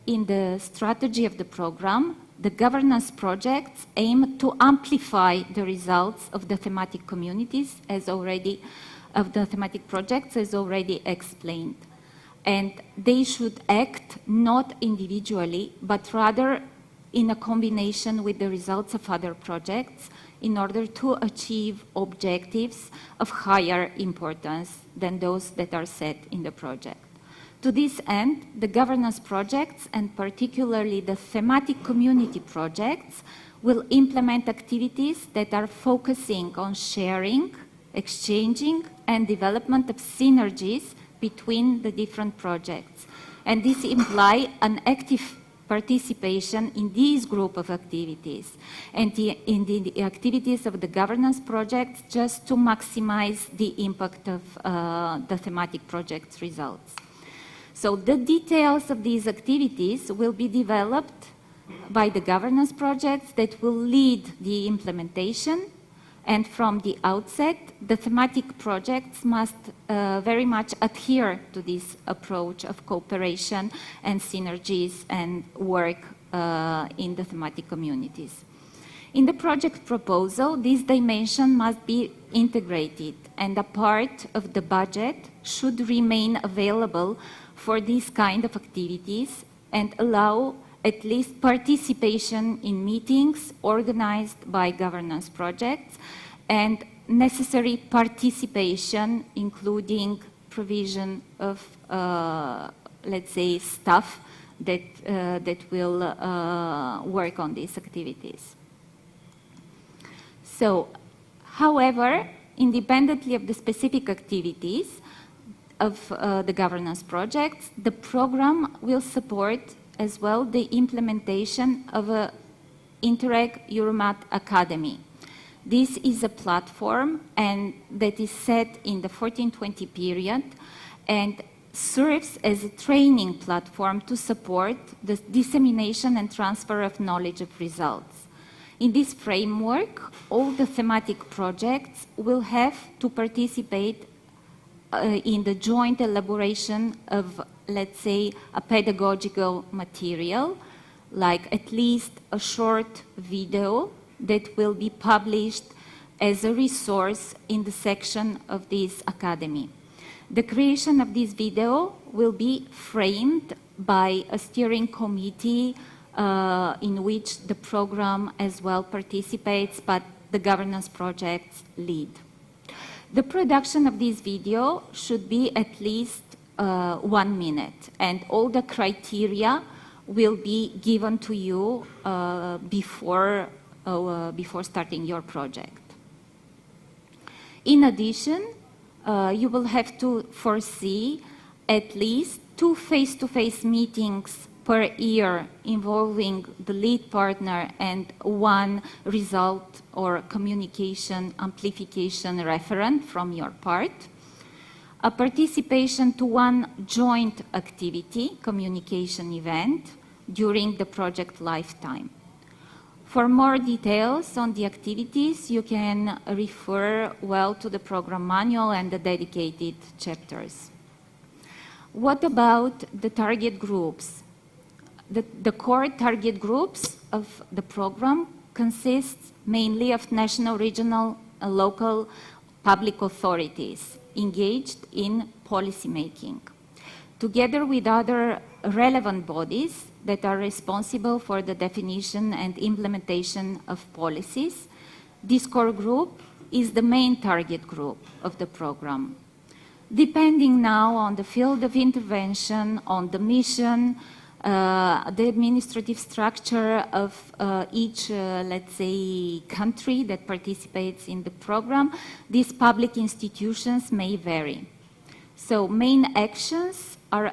in the strategy of the program, the governance projects aim to amplify the results of the thematic communities of the thematic projects as already explained. And they should act not individually, but rather in a combination with the results of other projects in order to achieve objectives of higher importance than those that are set in the project. To this end, the governance projects, and particularly the thematic community projects, will implement activities that are focusing on sharing, exchanging, and development of synergies between the different projects. And this implies an active participation in this group of activities and in the activities of the governance projects just to maximize the impact of the thematic project's results. So the details of these activities will be developed by the governance projects that will lead the implementation, and from the outset, the thematic projects must very much adhere to this approach of cooperation and synergies and work in the thematic communities. In the project proposal, this dimension must be integrated, and a part of the budget should remain available for these kind of activities and allow at least participation in meetings organized by governance projects and necessary participation, including provision of, let's say, staff that will work on these activities. So, however, independently of the specific activities of the governance projects, the program will support as well the implementation of a Interreg Euromed Academy. This is a platform and that is set in the 14-20 period and serves as a training platform to support the dissemination and transfer of knowledge of results. In this framework, all the thematic projects will have to participate in the joint elaboration of, let's say, a pedagogical material, like at least a short video that will be published as a resource in the section of this academy. The creation of this video will be framed by a steering committee in which the program as well participates, but the governance projects lead. The production of this video should be at least 1 minute, and all the criteria will be given to you before starting your project. In addition, you will have to foresee at least 2 face-to-face meetings per year involving the lead partner and 1 result or communication amplification referent from your part. A participation to 1 joint activity, communication event, during the project lifetime. For more details on the activities, you can refer well to the program manual and the dedicated chapters. What about the target groups? The core target groups of the program consists mainly of national, regional, and local public authorities engaged in policy making, together with other relevant bodies that are responsible for the definition and implementation of policies. This core group is the main target group of the program. Depending now on the field of intervention, on the mission, the administrative structure of each, let's say, country that participates in the program, these public institutions may vary. So main actions are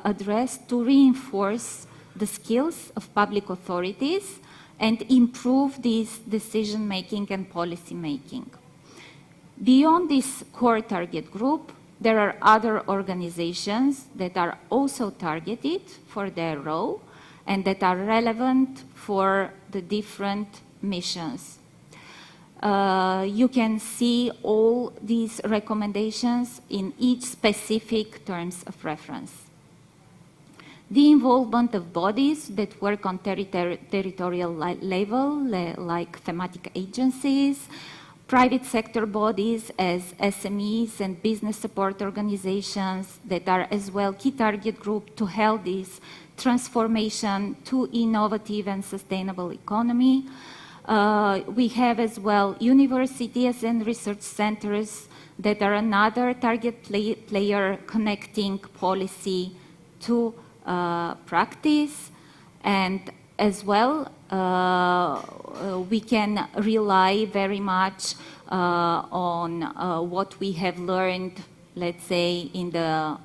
addressed to reinforce the skills of public authorities and improve this decision-making and policy-making. Beyond this core target group, there are other organizations that are also targeted for their role and that are relevant for the different missions. You can see all these recommendations in each specific terms of reference. The involvement of bodies that work on territorial level, like thematic agencies, private sector bodies as SMEs and business support organizations that are as well key target group to help this transformation to innovative and sustainable economy. We have as well universities and research centers that are another target player connecting policy to practice, and as well we can rely very much on what we have learned, let's say, in the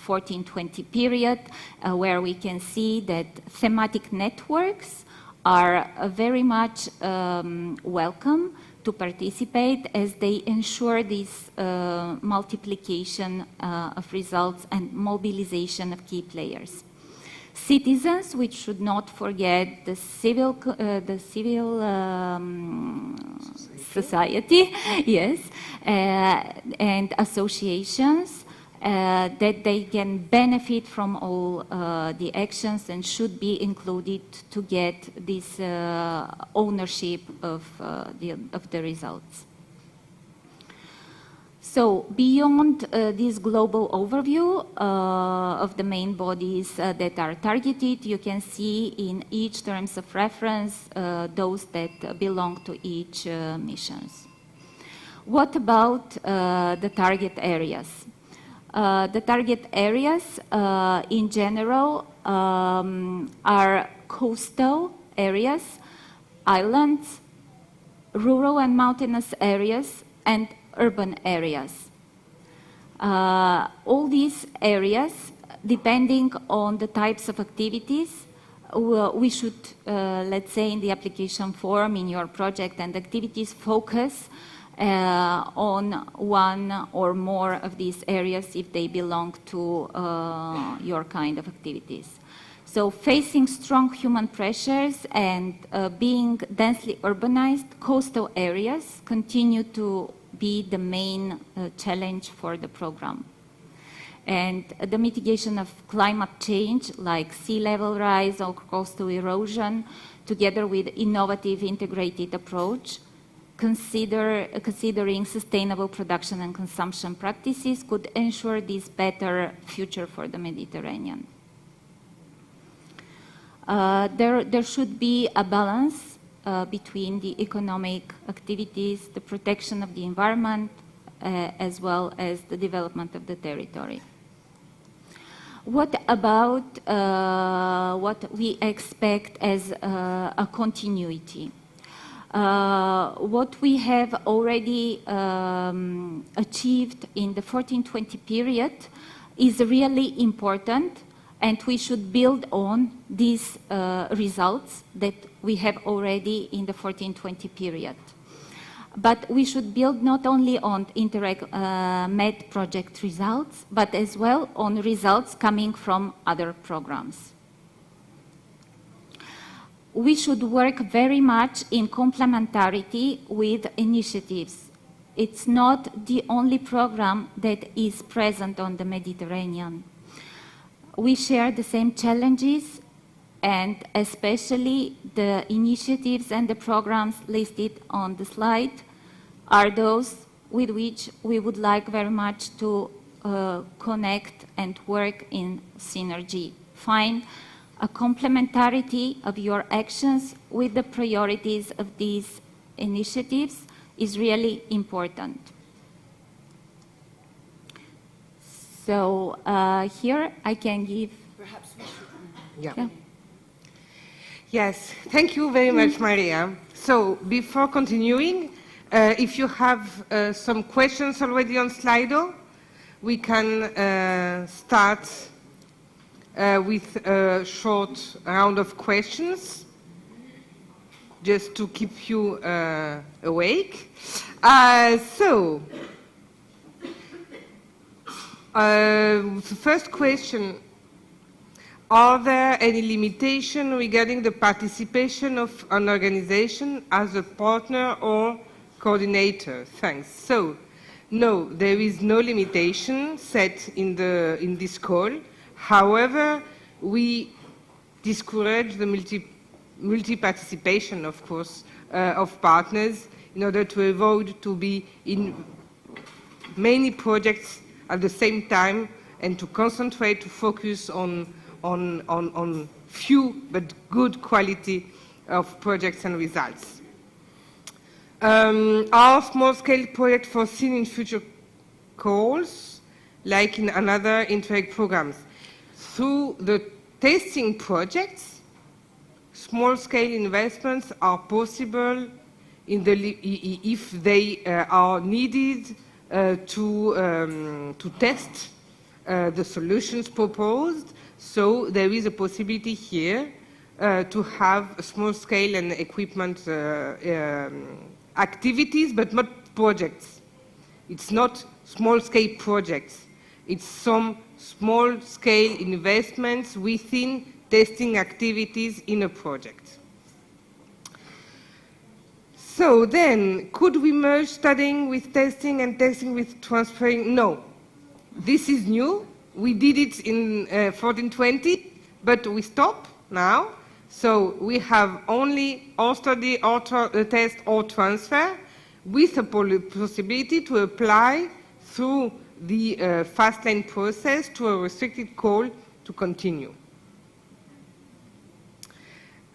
14-20 period, where we can see that thematic networks are very much welcome to participate, as they ensure this multiplication of results and mobilization of key players. Citizens, we should not forget the civil society, yes, and associations that they can benefit from all the actions and should be included to get this ownership of the results. So beyond this global overview of the main bodies that are targeted, you can see in each terms of reference those that belong to each missions. What about the target areas? The target areas in general are coastal areas, islands, rural and mountainous areas, and urban areas. All these areas, depending on the types of activities, we should, let's say in the application form in your project and activities, focus on one or more of these areas if they belong to your kind of activities. So facing strong human pressures and being densely urbanized, coastal areas continue to be the main challenge for the program. And the mitigation of climate change, like sea level rise or coastal erosion, together with innovative integrated approach, considering sustainable production and consumption practices, could ensure this better future for the Mediterranean. There should be a balance between the economic activities, the protection of the environment, as well as the development of the territory. What about what we expect as a continuity? What we have already achieved in the 14-20 period is really important, and we should build on these results that we have already in the 14-20 period. But we should build not only on Interreg Med project results, but as well on results coming from other programs. We should work very much in complementarity with initiatives. It's not the only program that is present on the Mediterranean. We share the same challenges, and especially the initiatives and the programs listed on the slide are those with which we would like very much to connect and work in synergy. Find a complementarity of your actions with the priorities of these initiatives is really important. So here I can give... Perhaps we should... Yeah. Yeah. Yes, thank you very much, Maria. So before continuing, if you have some questions already on Slido, we can start with a short round of questions, just to keep you awake. The first question: are there any limitations regarding the participation of an organization as a partner or coordinator? Thanks. So, no, there is no limitation set in this call. However, we discourage the multi-participation, of course, of partners in order to avoid to be in many projects at the same time and to concentrate, to focus on few but good quality of projects and results. Are small-scale projects foreseen in future calls, like in another Interreg programs? Through the testing projects, small-scale investments are possible if they are needed to test the solutions proposed. So there is a possibility here to have small-scale and equipment activities, but not projects. It's not small-scale projects. It's some small-scale investments within testing activities in a project. So then, could we merge studying with testing and testing with transferring? No. This is new. We did it in 14-20, but we stop now. So we have only or study or test or transfer with a possibility to apply through the fast lane process to a restricted call to continue.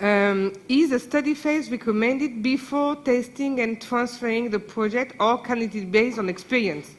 Is a study phase recommended before testing and transferring the project, or can it be based on experience?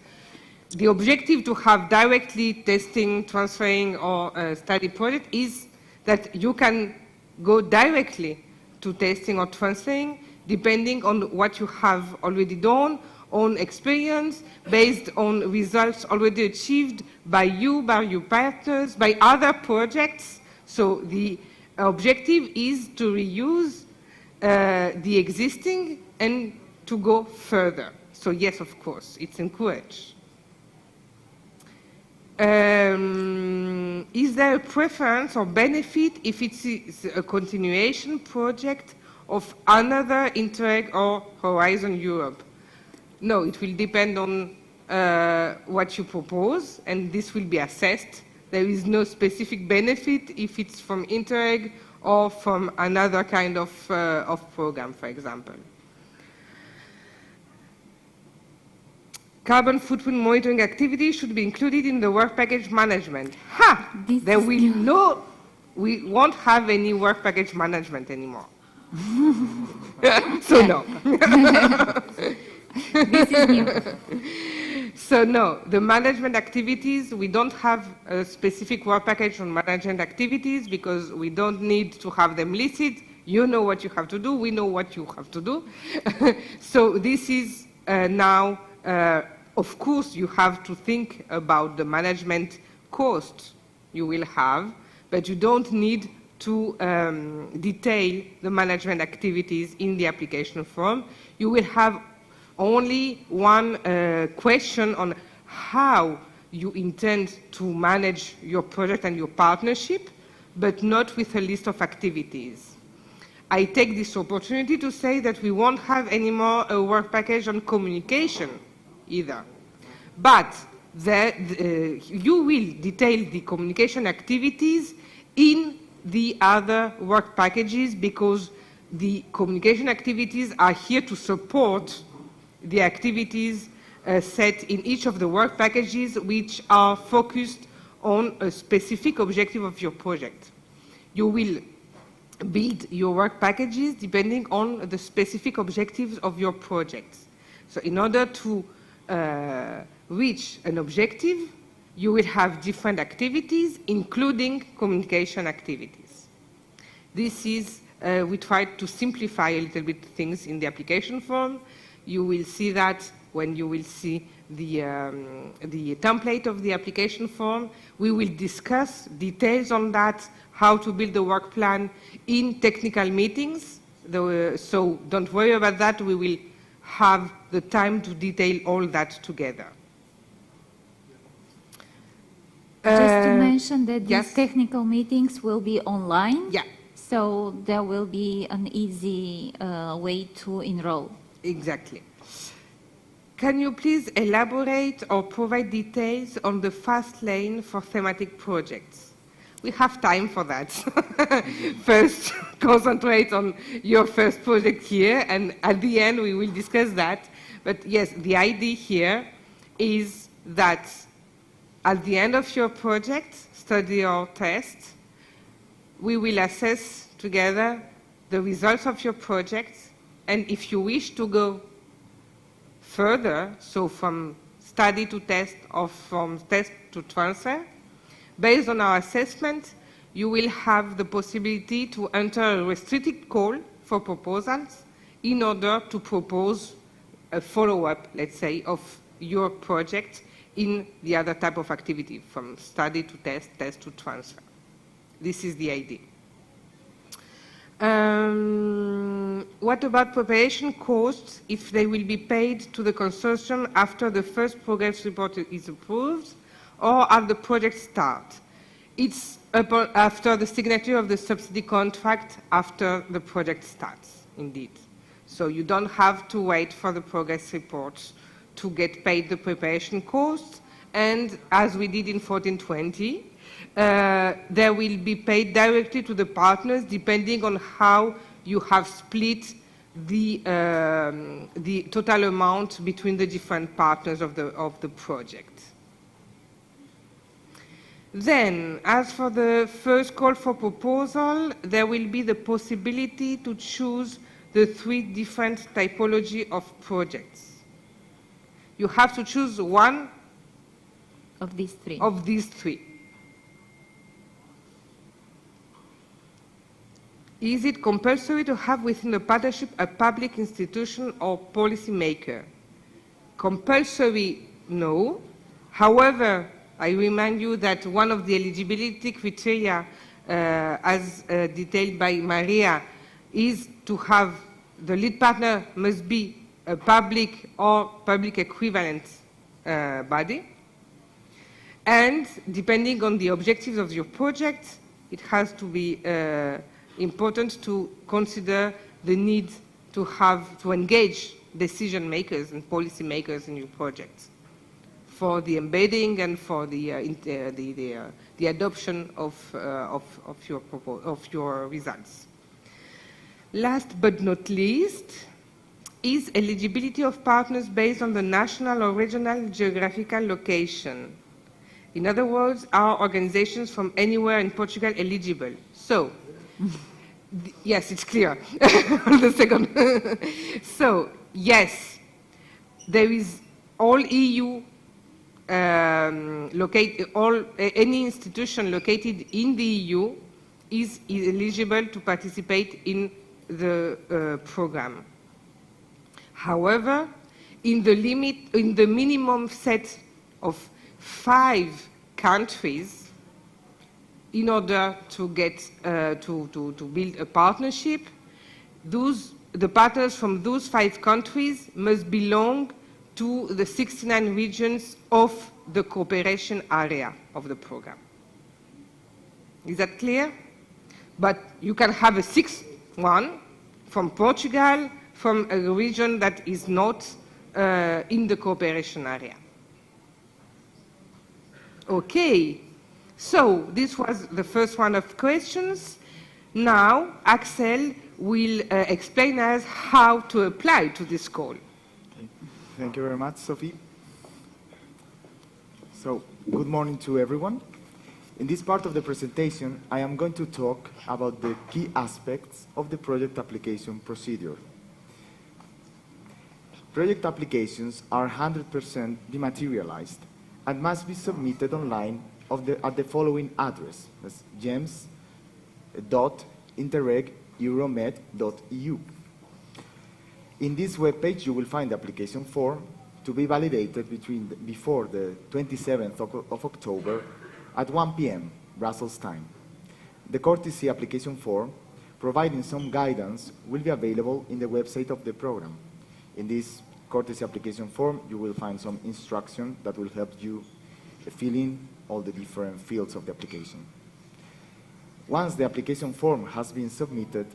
The objective to have directly testing, transferring, or study project is that you can go directly to testing or transferring depending on what you have already done, on experience, based on results already achieved by you, by your partners, by other projects. So the objective is to reuse the existing and to go further. So yes, of course, it's encouraged. Is there a preference or benefit if it is a continuation project of another Interreg or Horizon Europe? No, it will depend on what you propose, and this will be assessed. There is no specific benefit if it's from Interreg or from another kind of program, for example. Carbon footprint monitoring activity should be included in the work package management. We won't have any work package management anymore. So no. This is new. So no, the management activities, we don't have a specific work package on management activities because we don't need to have them listed. You know what you have to do, we know what you have to do. So this is now, of course, you have to think about the management costs you will have, but you don't need to detail the management activities in the application form. You will have only one question on how you intend to manage your project and your partnership, but not with a list of activities. I take this opportunity to say that we won't have anymore a work package on communication either. But you will detail the communication activities in the other work packages because the communication activities are here to support the activities set in each of the work packages which are focused on a specific objective of your project. You will build your work packages depending on the specific objectives of your project. So in order to reach an objective, you will have different activities, including communication activities. This is, we tried to simplify a little bit things in the application form. You will see that when you will see the template of the application form. We will discuss details on that, how to build the work plan in technical meetings. So don't worry about that. We will have the time to detail all that together. Just to mention that these yes. technical meetings will be online. Yeah. So there will be an easy way to enroll. Exactly. Can you please elaborate or provide details on the fast lane for thematic projects? We have time for that. First, concentrate on your first project here, and at the end we will discuss that. But yes, the idea here is that at the end of your project, study or test, we will assess together the results of your project, and if you wish to go further, so from study to test or from test to transfer, based on our assessment, you will have the possibility to enter a restricted call for proposals in order to propose a follow-up, let's say, of your project in the other type of activity, from study to test, test to transfer. This is the idea. What about preparation costs if they will be paid to the consortium after the first progress report is approved or at the project start? It's after the signature of the subsidy contract after the project starts, indeed. So you don't have to wait for the progress reports to get paid the preparation costs, and as we did in 1420, they will be paid directly to the partners depending on how you have split the total amount between the different partners of the project. Then, as for the first call for proposal, there will be the possibility to choose the 3 different typology of projects. You have to choose one Of these 3. Of these 3. Is it compulsory to have within the partnership a public institution or policy maker? Compulsory, no. However, I remind you that one of the eligibility criteria, as detailed by Maria, is to have the lead partner must be a public or public equivalent body. And depending on the objectives of your project, it has to be important to consider the need to engage decision makers and policy makers in your project for the embedding and for the adoption of your results. Last but not least, is eligibility of partners based on the national or regional geographical location? In other words, are organizations from anywhere in Portugal eligible? So, yes, it's clear. The second. So, yes, there is all EU any institution located in the EU is eligible to participate in the program. However, in the minimum set of 5 countries, in order to get to build a partnership, the partners from those 5 countries must belong to the 69 regions of the cooperation area of the program. Is that clear? But you can have a 6th one from Portugal, from a region that is not in the cooperation area. Okay, so this was the first one of questions. Now, Axel will explain us how to apply to this call. Thank you very much, Sophie. So, good morning to everyone. In this part of the presentation, I am going to talk about the key aspects of the project application procedure. Project applications are 100% dematerialized and must be submitted online at the following address, that's gems.interreg-euromed.eu. In this webpage, you will find the application form to be validated before the 27th of October at 1 p.m. Brussels time. The courtesy application form, providing some guidance, will be available in the website of the program. In this courtesy application form, you will find some instruction that will help you fill in all the different fields of the application. Once the application form has been submitted,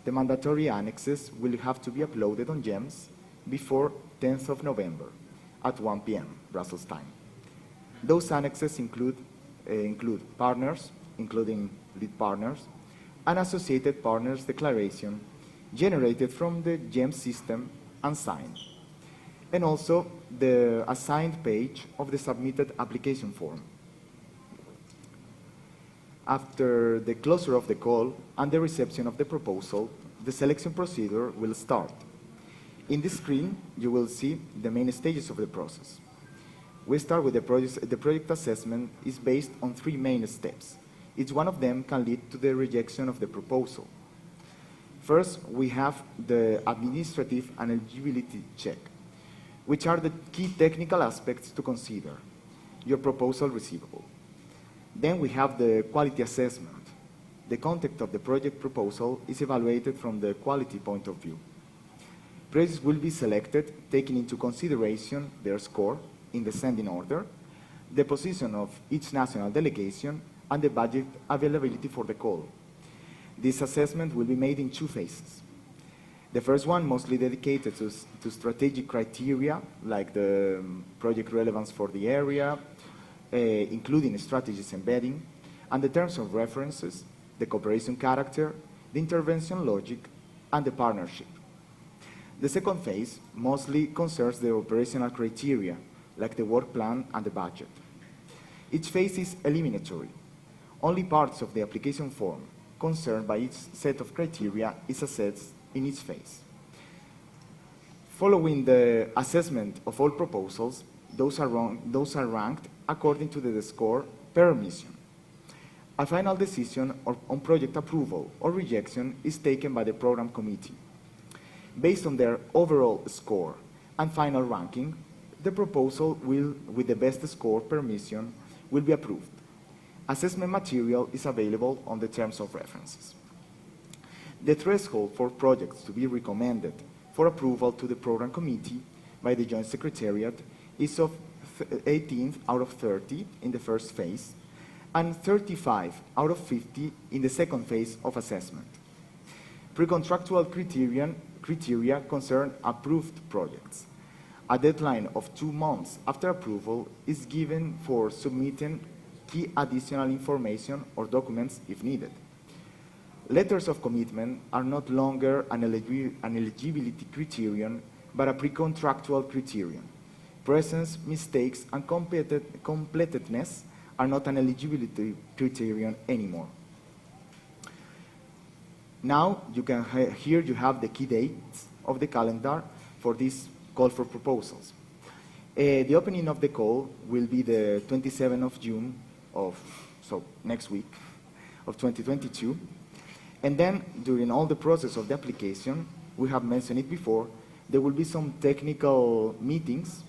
the mandatory annexes will have to be uploaded on GEMS before 10th of November at 1 p.m. Brussels time. Those annexes include partners, including lead partners, and associated partners declaration generated from the GEMS system and signed, and also the assigned page of the submitted application form. After the closure of the call and the reception of the proposal, the selection procedure will start. In this screen, you will see the main stages of the process. We start with the project assessment is based on 3 main steps. Each one of them can lead to the rejection of the proposal. First, we have the administrative and eligibility check, which are the key technical aspects to consider. Your proposal receivable. Then we have the quality assessment. The content of the project proposal is evaluated from the quality point of view. Projects will be selected, taking into consideration their score in descending order, the position of each national delegation, and the budget availability for the call. This assessment will be made in 2 phases. The first one mostly dedicated to strategic criteria, like the project relevance for the area, including strategies embedding, and the terms of references, the cooperation character, the intervention logic, and the partnership. The second phase mostly concerns the operational criteria, like the work plan and the budget. Each phase is eliminatory. Only parts of the application form concerned by each set of criteria is assessed in each phase. Following the assessment of all proposals, those are ranked according to the score per mission. A final decision on project approval or rejection is taken by the program committee. Based on their overall score and final ranking, the proposal with the best score per mission will be approved. Assessment material is available on the terms of references. The threshold for projects to be recommended for approval to the program committee by the Joint Secretariat is of 18 out of 30 in the first phase and 35 out of 50 in the second phase of assessment. Pre-contractual criteria concern approved projects. A deadline of 2 months after approval is given for submitting key additional information or documents if needed. Letters of commitment are not longer an eligibility criterion, but a pre-contractual criterion. Presence, mistakes, and completedness are not an eligibility criterion anymore. Now, here you have the key dates of the calendar for this call for proposals. The opening of the call will be the 27th of June so next week of 2022. And then during all the process of the application, we have mentioned it before, there will be some technical meetings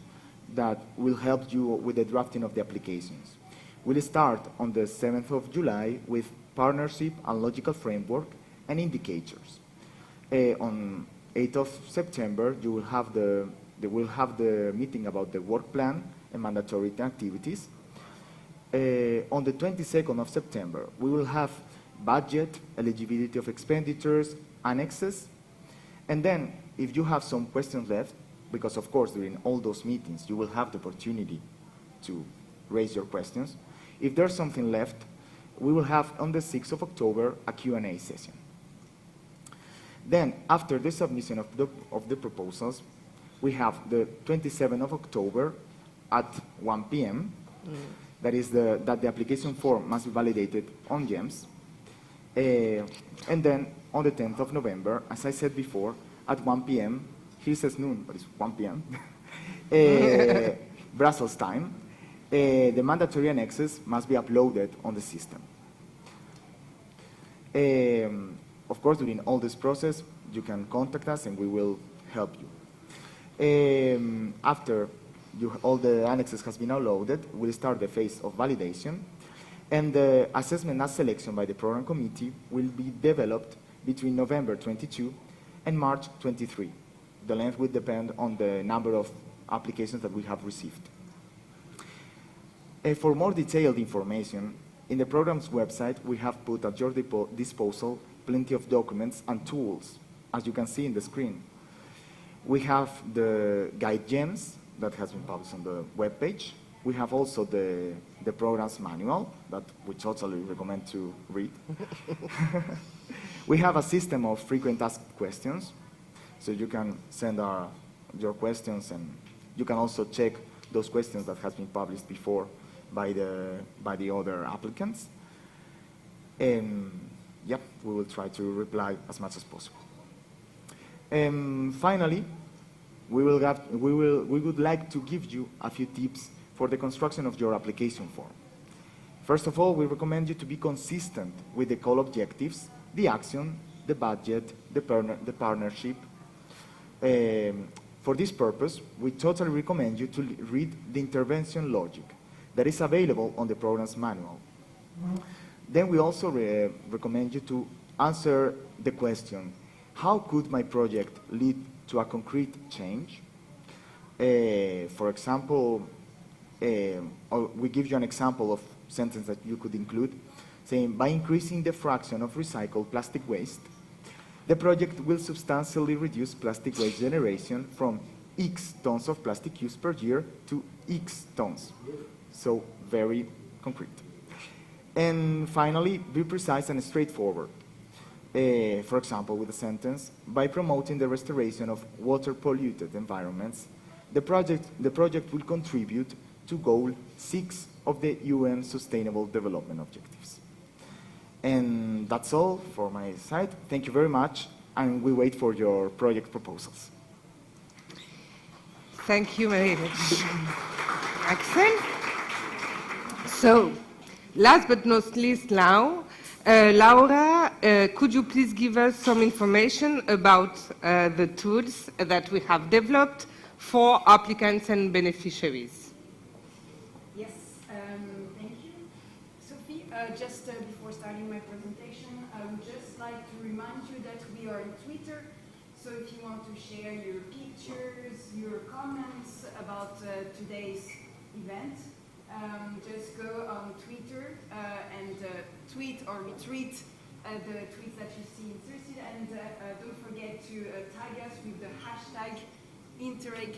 that will help you with the drafting of the applications. We'll start on the 7th of July with partnership and logical framework and indicators. On 8th of September, they will have the meeting about the work plan and mandatory activities. On the 22nd of September, we will have budget, eligibility of expenditures, annexes, and then if you have some questions left, because of course during all those meetings you will have the opportunity to raise your questions, if there's something left, we will have on the 6th of October a Q&A session. Then after the submission of the proposals, we have the 27th of October at 1 p.m. That is that the application form must be validated on GEMS. And then on the 10th of November, as I said before, at 1 p.m., here says noon, but it's 1 p.m., Brussels time, the mandatory annexes must be uploaded on the system. Of course, during all this process, you can contact us and we will help you. After all the annexes has been uploaded, we'll start the phase of validation, and the assessment and selection by the program committee will be developed between November 22 and March 23. The length will depend on the number of applications that we have received. For more detailed information, in the program's website, we have put at your disposal plenty of documents and tools, as you can see in the screen. We have the guide GEMS that has been published on the webpage. We have also the program's manual that we totally recommend to read. We have a system of frequent asked questions, so you can send your questions, and you can also check those questions that has been published before by the other applicants. Yep, we will try to reply as much as possible. Finally, we would like to give you a few tips for the construction of your application form. First of all, we recommend you to be consistent with the call objectives, the action, the budget, the partnership. For this purpose, we totally recommend you to read the intervention logic that is available on the program's manual. Then we also recommend you to answer the question, how could my project lead to a concrete change? For example, we give you an example of sentence that you could include, saying, by increasing the fraction of recycled plastic waste, the project will substantially reduce plastic waste generation from X tons of plastic use per year to X tons. So very concrete. And finally, be precise and straightforward. For example, with a sentence, by promoting the restoration of water polluted environments, the project will contribute to Goal 6 of the UN Sustainable Development Objectives. And that's all for my side. Thank you very much, and we wait for your project proposals. Thank you very much, Axel. So, last but not least now, Laura, could you please give us some information about the tools that we have developed for applicants and beneficiaries? Yes, thank you, Sophie. Just before starting my presentation, I would just like to remind you that we are on Twitter, so if you want to share your pictures, your comments about today's event, just go on Twitter and tweet or retweet the tweets that you see inserted, and don't forget to tag us with the hashtag Interreg.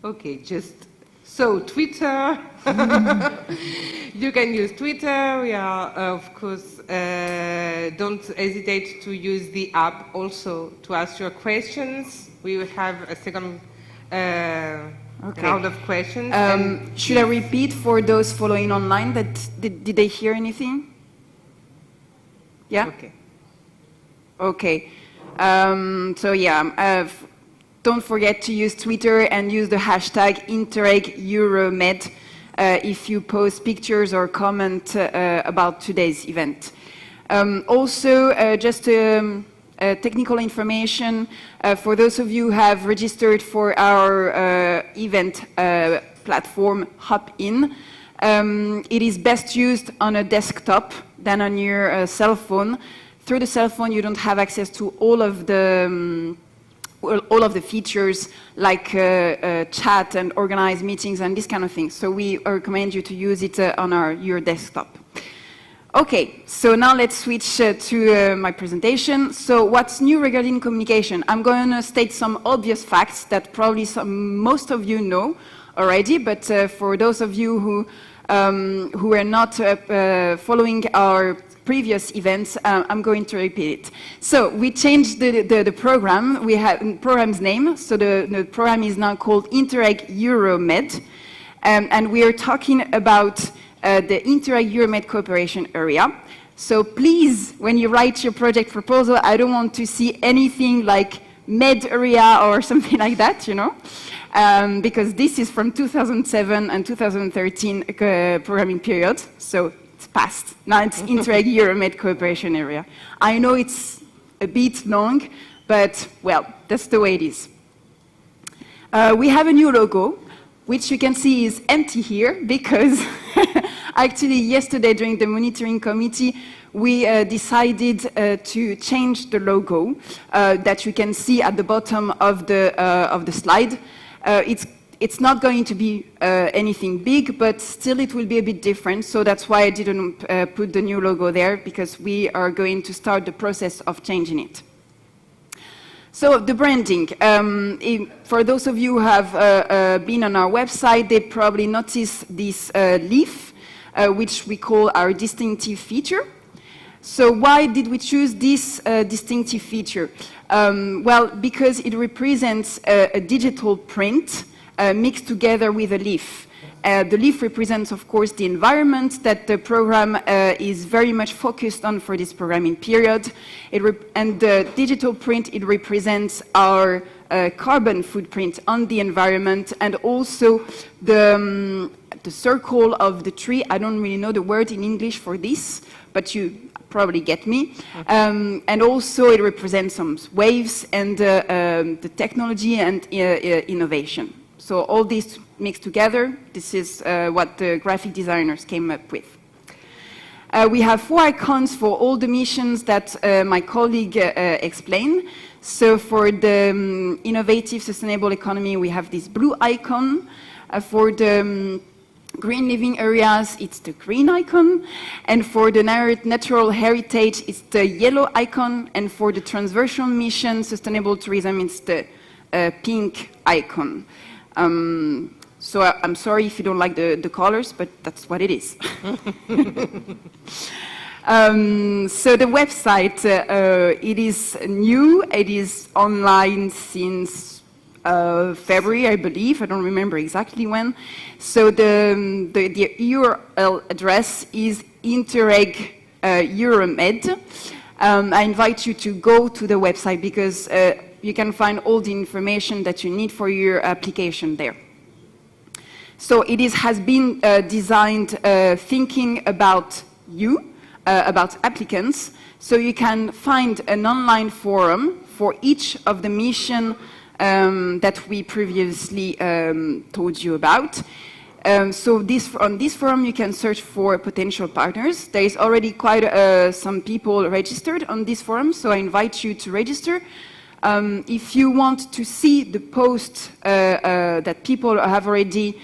Okay, just So Twitter, you can use Twitter. We are, of course, don't hesitate to use the app also to ask your questions. We will have a second round of questions. Should I repeat for those following online that did they hear anything? Yeah? Okay. Okay. So yeah, don't forget to use Twitter and use the hashtag InterregEuromed if you post pictures or comment about today's event. Also, just technical information for those of you who have registered for our event platform Hop-In. It is best used on a desktop than on your cell phone. Through the cell phone, you don't have access to all of the features like chat and organize meetings and this kind of thing. So we recommend you to use it on your desktop. Okay, so now let's switch to my presentation. So what's new regarding communication? I'm going to state some obvious facts that probably most of you know already, but for those of you who are not following our previous events, I'm going to repeat it. So we changed the program. We have program's name. So the program is now called InterregEuromed, and we are talking about the Interreg-Euromed cooperation area. So please, when you write your project proposal, I don't want to see anything like Med area or something like that, you know, because this is from 2007 and 2013 programming period. So it's past. Now it's Interreg-Euromed cooperation area. I know it's a bit long, but well, that's the way it is. We have a new logo, which you can see is empty here because actually yesterday during the monitoring committee, we decided to change the logo that you can see at the bottom of the slide. It's not going to be anything big, but still it will be a bit different. So that's why I didn't put the new logo there, because we are going to start the process of changing it. So the branding, for those of you who have been on our website, they probably noticed this leaf, which we call our distinctive feature. So why did we choose this distinctive feature? Well, because it represents a digital print mixed together with a leaf. The leaf represents, of course, the environment that the program is very much focused on for this programming period. And the digital print, it represents our carbon footprint on the environment, and also the circle of the tree. I don't really know the word in English for this, but you probably get me. And also it represents some waves and the technology and innovation. So all these mixed together, this is what the graphic designers came up with. We have 4 icons for all the missions that my colleague explained. So for the innovative sustainable economy, we have this blue icon. For the green living areas, it's the green icon. And for the natural heritage, it's the yellow icon. And for the transversal mission, sustainable tourism, it's the pink icon. So I'm sorry if you don't like the colors, but that's what it is. So the website, it is new. It is online since February, I believe. I don't remember exactly when. So the URL address is InterregEuromed. I invite you to go to the website because you can find all the information that you need for your application there. So it has been designed thinking about you, about applicants. So you can find an online forum for each of the mission that we previously told you about. So on this forum, you can search for potential partners. There is already quite some people registered on this forum, so I invite you to register. If you want to see the posts that people have already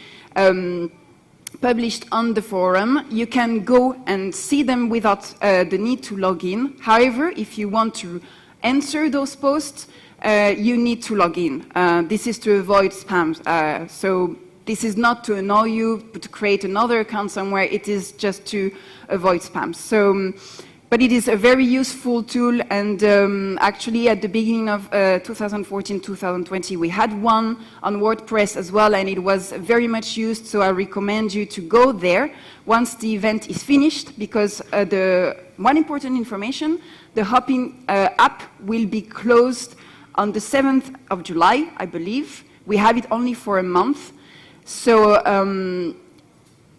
published on the forum, you can go and see them without the need to log in. However, if you want to answer those posts, you need to log in. This is to avoid spam. So this is not to annoy you, to create another account somewhere. It is just to avoid spam. So, but it is a very useful tool, and actually at the beginning of 2014-2020 we had one on WordPress as well, and it was very much used, so I recommend you to go there once the event is finished, because the one important information, the Hopin app will be closed on the 7th of July, I believe. We have it only for a month, so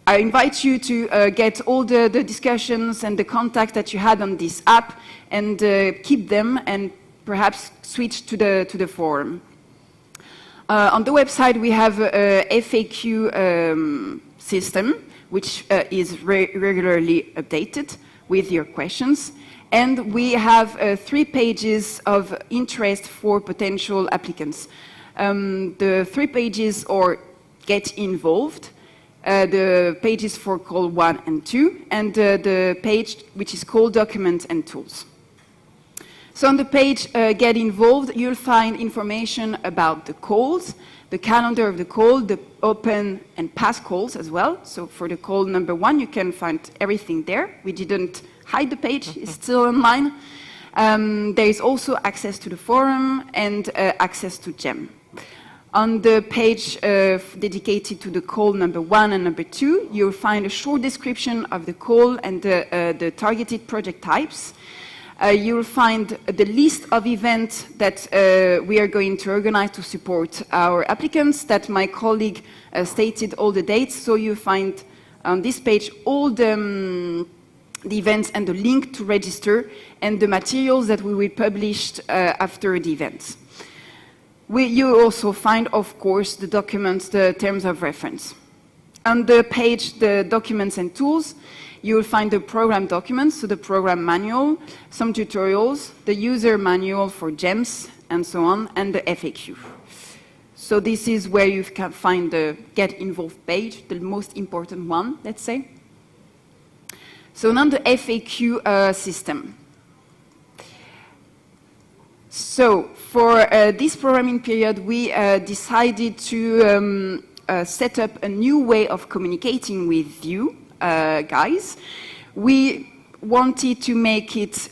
I invite you to get all the discussions and the contact that you had on this app and keep them, and perhaps switch to the forum. On the website we have a FAQ system which is regularly updated with your questions, and we have 3 pages of interest for potential applicants. The 3 pages are Get Involved, the pages for call 1 and 2, and the page which is called Documents and Tools. So on the page Get Involved, you'll find information about the calls, the calendar of the call, the open and past calls as well. So for the call number 1, you can find everything there. We didn't hide the page, it's still online. There is also access to the forum and access to GEM. On the page dedicated to the call number 1 and number 2, you'll find a short description of the call and the targeted project types. You'll find the list of events that we are going to organize to support our applicants, that my colleague stated all the dates. So you find on this page all the events and the link to register and the materials that we will publish after the events. You also find, of course, the documents, the terms of reference. On the page, the documents and tools, you will find the program documents, so the program manual, some tutorials, the user manual for GEMS, and so on, and the FAQ. So this is where you can find the Get Involved page, the most important one, let's say. So now the FAQ system. So for this programming period, we decided to set up a new way of communicating with you guys. We wanted to make it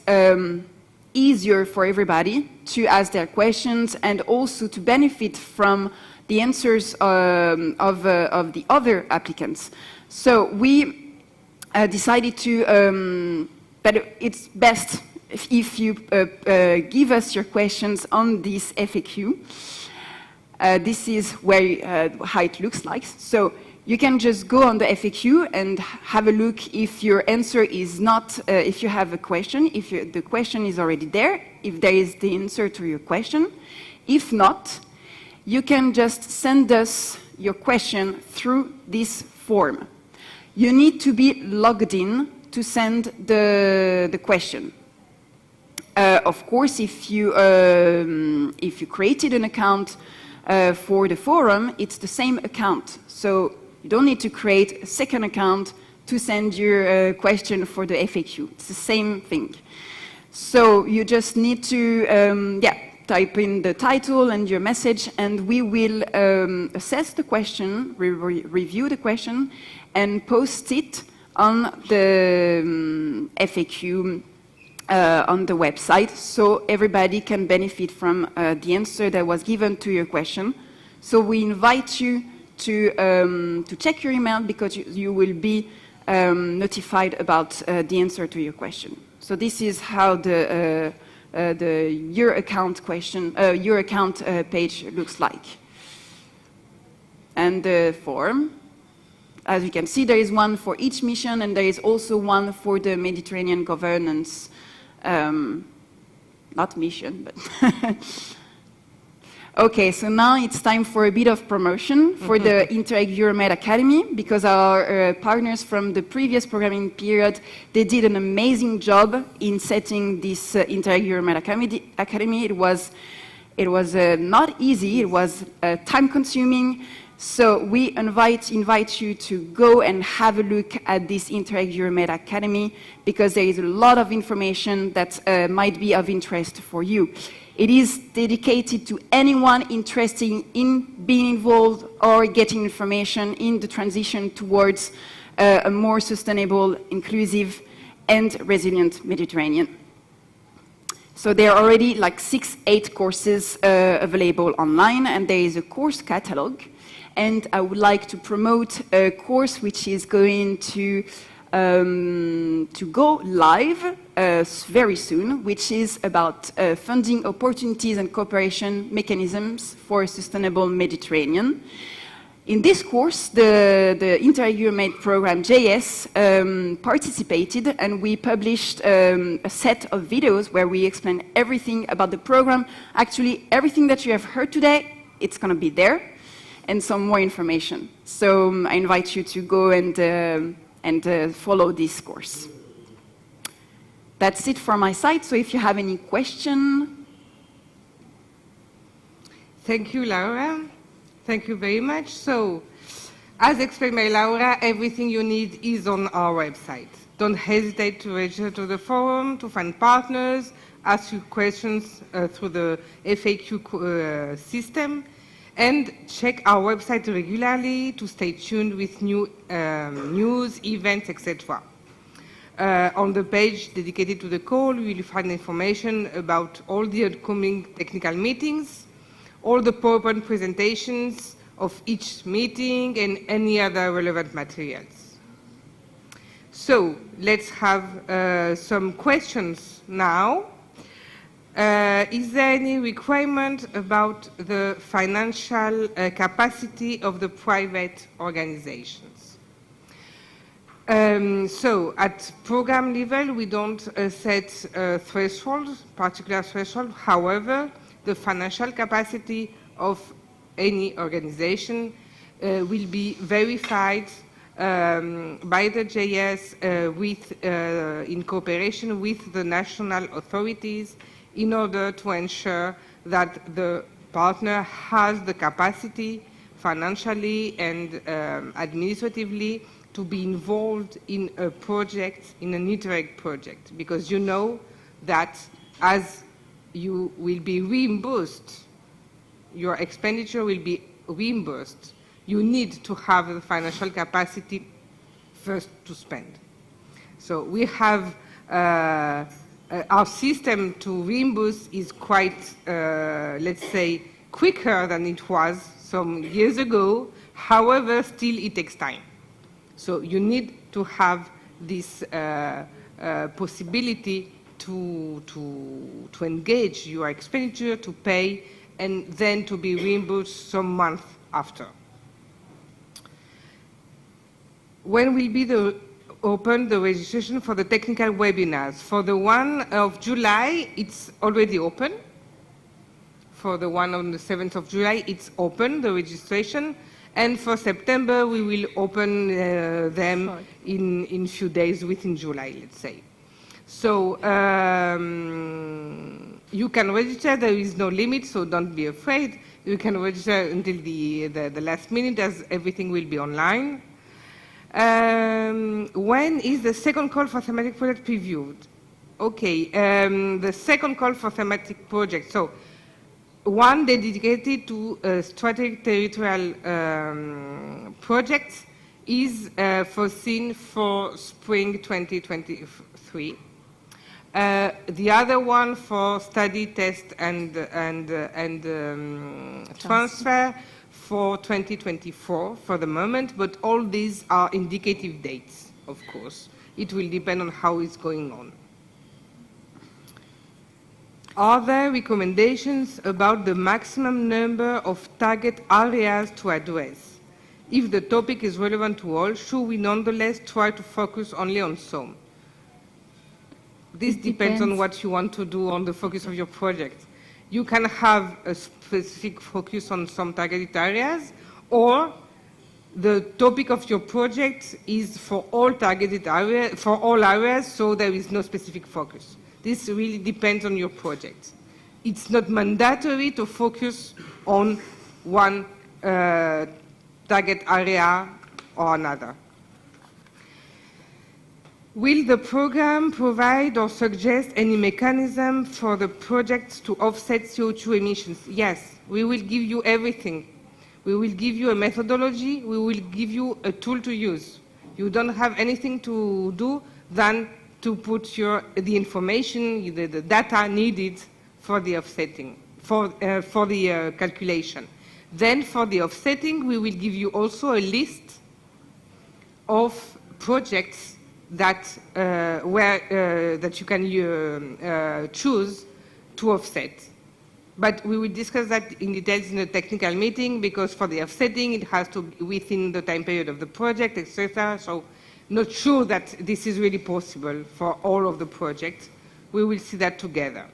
easier for everybody to ask their questions and also to benefit from the answers of the other applicants. So we decided to, that it's best if you give us your questions on this FAQ. This is where how it looks like. So you can just go on the FAQ and have a look if your answer is not, if you have a question, if the question is already there, if there is the answer to your question. If not, you can just send us your question through this form. You need to be logged in to send the question. Of course, if you created an account for the forum, it's the same account. So you don't need to create a second account to send your question for the FAQ. It's the same thing. So you just need to type in the title and your message, and we will assess the question, review the question, and post it on the FAQ on the website, so everybody can benefit from the answer that was given to your question. So we invite you to check your email, because you will be notified about the answer to your question. So this is how the your account page looks like. And the form, as you can see, there is one for each mission, and there is also one for the Mediterranean governance. Not mission, but okay, so now it's time for a bit of promotion for the Interreg Euromed Academy, because our partners from the previous programming period, they did an amazing job in setting this Interreg Euromed Academy. It was not easy, it was time-consuming. So we invite you to go and have a look at this Interreg Euromed Academy, because there is a lot of information that might be of interest for you. It is dedicated to anyone interested in being involved or getting information in the transition towards a more sustainable, inclusive, and resilient Mediterranean. So there are already like 6-8 courses available online, and there is a course catalog. And I would like to promote a course which is going to go live very soon, which is about funding opportunities and cooperation mechanisms for a sustainable Mediterranean. In this course, the Inter-Euromed program JS participated, and we published a set of videos where we explain everything about the program. Actually, everything that you have heard today, it's going to be there, and some more information. So I invite you to go and follow this course. That's it from my side. So if you have any question. Thank you, Laura. Thank you very much. So, as explained by Laura, everything you need is on our website. Don't hesitate to register to the forum, to find partners, ask you questions through the FAQ system, and check our website regularly to stay tuned with new news, events, etc. On the page dedicated to the call, you will find information about all the upcoming technical meetings, all the PowerPoint presentations of each meeting, and any other relevant materials. So let's have some questions now. Is there any requirement about the financial capacity of the private organizations? So at program level, we don't set a threshold, particular threshold. However, the financial capacity of any organization will be verified by the JS in cooperation with the national authorities in order to ensure that the partner has the capacity financially and administratively to be involved in a project, in an Interreg project, because you know that as you will be reimbursed, your expenditure will be reimbursed, you need to have the financial capacity first to spend. So we have, our system to reimburse is quite, let's say, quicker than it was some years ago. However, still it takes time. So you need to have this possibility to engage your expenditure, to pay, and then to be reimbursed some month after. When will be open the registration for the technical webinars? For the one of July, it's already open. For the one on the 7th of July, it's open, the registration. And for September, we will open them in few days within July, let's say. So you can register, there is no limit, so don't be afraid. You can register until the last minute, as everything will be online. When is the second call for thematic project previewed? Okay, the second call for thematic project. So one dedicated to strategic territorial projects is foreseen for spring 2023. The other one for study, test, and transfer for 2024 for the moment, but all these are indicative dates, of course. It will depend on how it's going on. Are there recommendations about the maximum number of target areas to address? If the topic is relevant to all, should we nonetheless try to focus only on some? This depends on what you want to do on the focus of your project. You can have a specific focus on some targeted areas, or the topic of your project is for all targeted areas, for all areas, so there is no specific focus. This really depends on your project. It's not mandatory to focus on one target area or another. Will the program provide or suggest any mechanism for the projects to offset CO2 emissions? Yes, we will give you everything. We will give you a methodology. We will give you a tool to use. You don't have anything to do than to put the information, the data needed for the offsetting, for the calculation. Then for the offsetting, we will give you also a list of projects that, that you can choose to offset. But we will discuss that in details in a technical meeting, because for the offsetting, it has to be within the time period of the project, etc. So not sure that this is really possible for all of the projects. We will see that together.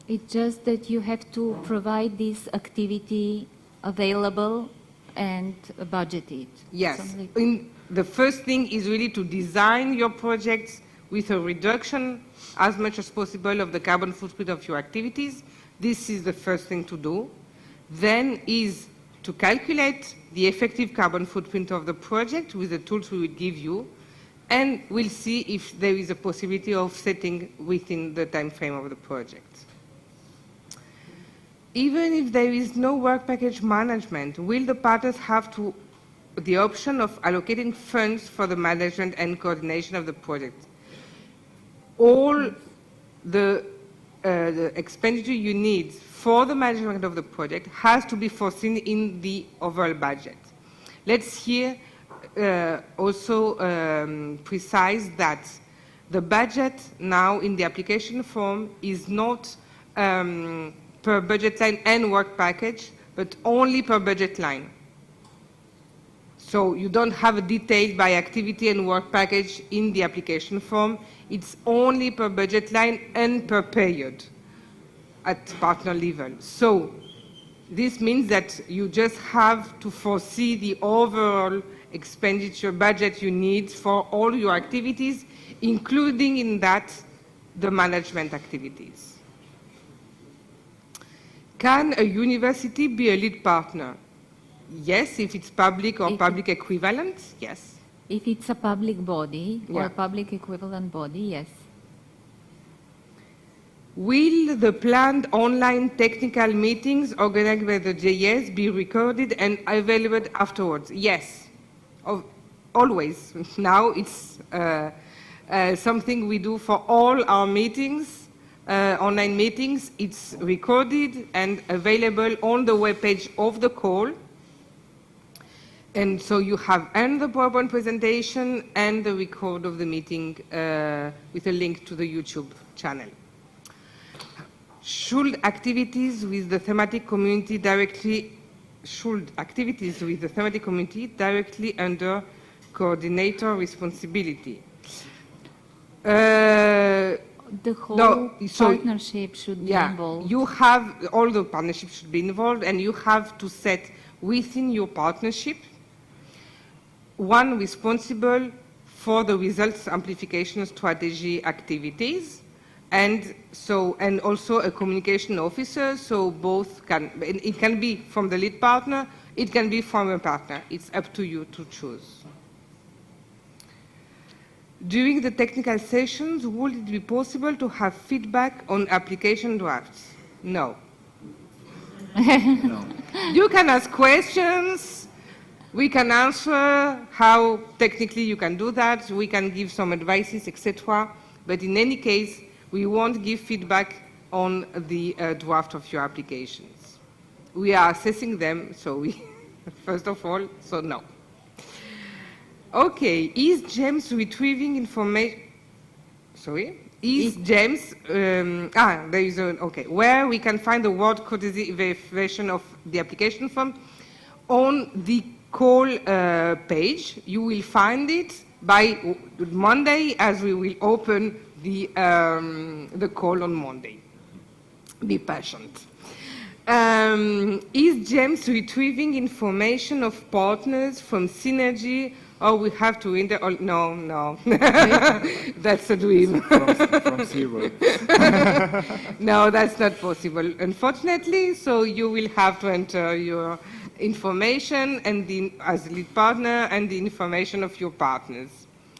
It's just that you have to provide this activity available and budgeted. Yes. The first thing is really to design your projects with a reduction as much as possible of the carbon footprint of your activities. This is the first thing to do. Then is to calculate the effective carbon footprint of the project with the tools we will give you, and we'll see if there is a possibility of setting within the time frame of the project. Even if there is no work package management, will the partners have the option of allocating funds for the management and coordination of the project? All the expenditure you need for the management of the project has to be foreseen in the overall budget. Let's here also precise that the budget now in the application form is not per budget line and work package, but only per budget line. So you don't have a detail by activity and work package in the application form. It's only per budget line and per period at partner level. So this means that you just have to foresee the overall expenditure budget you need for all your activities, including in that the management activities. Can a university be a lead partner? Yes, if it's public or public equivalent, yes. If it's a public body or Yeah. a public equivalent body, yes. Will the planned online technical meetings organized by the JS be recorded and available afterwards? Yes, always. Now it's something we do for all our meetings, online meetings. It's recorded and available on the webpage of the call. And so you have the PowerPoint presentation and the record of the meeting with a link to the YouTube channel. Should activities with the thematic community directly under coordinator responsibility? The whole partnership should be involved. All the partnerships should be involved, and you have to set within your partnership one responsible for the results amplification strategy activities, and also a communication officer, so both it can be from the lead partner, it can be from a partner. It's up to you to choose. During the technical sessions, would it be possible to have feedback on application drafts? No. No. You can ask questions. We can answer how technically you can do that. We can give some advices, etc. But in any case, we won't give feedback on the draft of your applications. We are assessing them, so we, first of all, so no. Okay, is GEMS retrieving information? Sorry? Is GEMS, there is where we can find the word courtesy version of the application form. On the call page, you will find it by Monday, as we will open the call on Monday. Be patient. Is GEMS retrieving information of partners from Synergy, or we have to no. That's a dream. From zero. No, that's not possible, unfortunately. So you will have to enter your information and as lead partner and the information of your partners.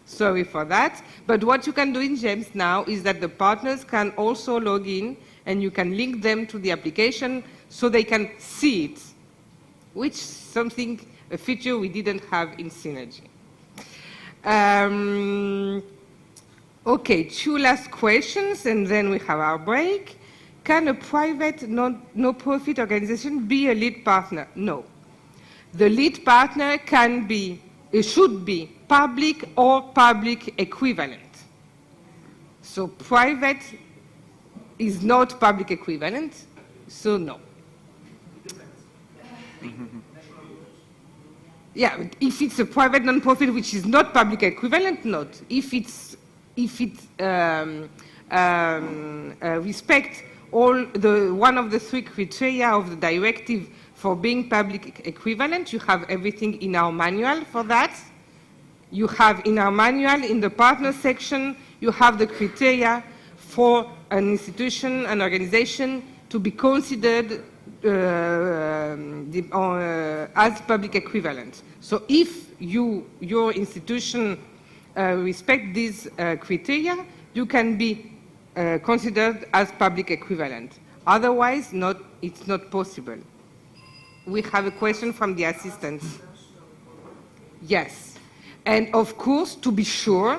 Sorry for that. But what you can do in GEMS now is that the partners can also log in, and you can link them to the application so they can see it. which something, a feature we didn't have in Synergy. Okay, two last questions and then we have our break. Can a private no-profit organization be a lead partner? No. The lead partner can be, it should be public or public equivalent. So private is not public equivalent, so no. Yeah, if it's a private non-profit which is not public equivalent, not. If it respects one of the three criteria of the directive for being public equivalent, you have everything in our manual for that. You have in our manual, in the partner section, you have the criteria for an institution, an organization to be considered as public equivalent. So if your institution respect these criteria, you can be considered as public equivalent. Otherwise, it's not possible. We have a question from the assistants. Yes. And of course, to be sure,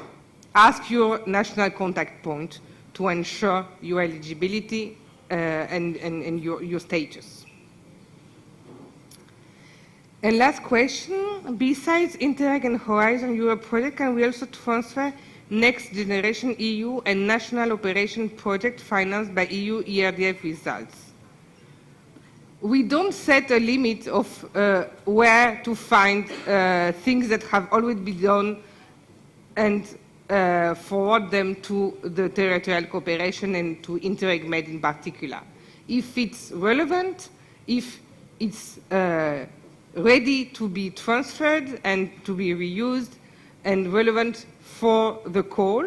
ask your national contact point to ensure your eligibility and your status. And last question, besides Interreg and Horizon Europe project, can we also transfer Next Generation EU and national operation project financed by EU ERDF results? We don't set a limit of where to find things that have already been done and forward them to the territorial cooperation and to Interreg Med in particular. If it's relevant, if it's ready to be transferred and to be reused and relevant for the call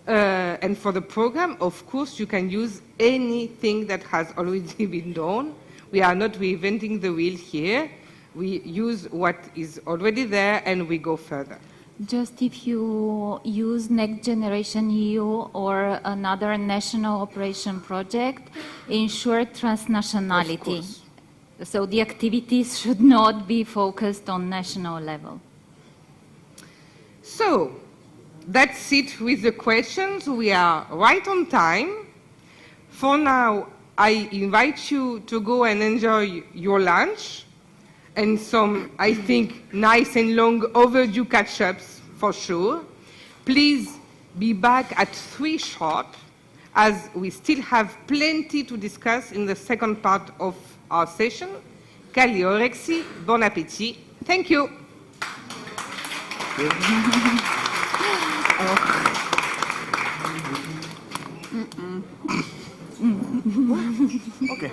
and for the program, of course you can use anything that has already been done. We are not reinventing the wheel here. We use what is already there and we go further. Just if you use Next Generation EU or another national operation project, ensure transnationality. So the activities should not be focused on national level. So that's it with the questions. We are right on time. For now, I invite you to go and enjoy your lunch and some, I think, nice and long overdue catch-ups for sure. Please be back at 3 sharp, as we still have plenty to discuss in the second part of our session. Caliorexie, bon appétit. Thank you. Okay.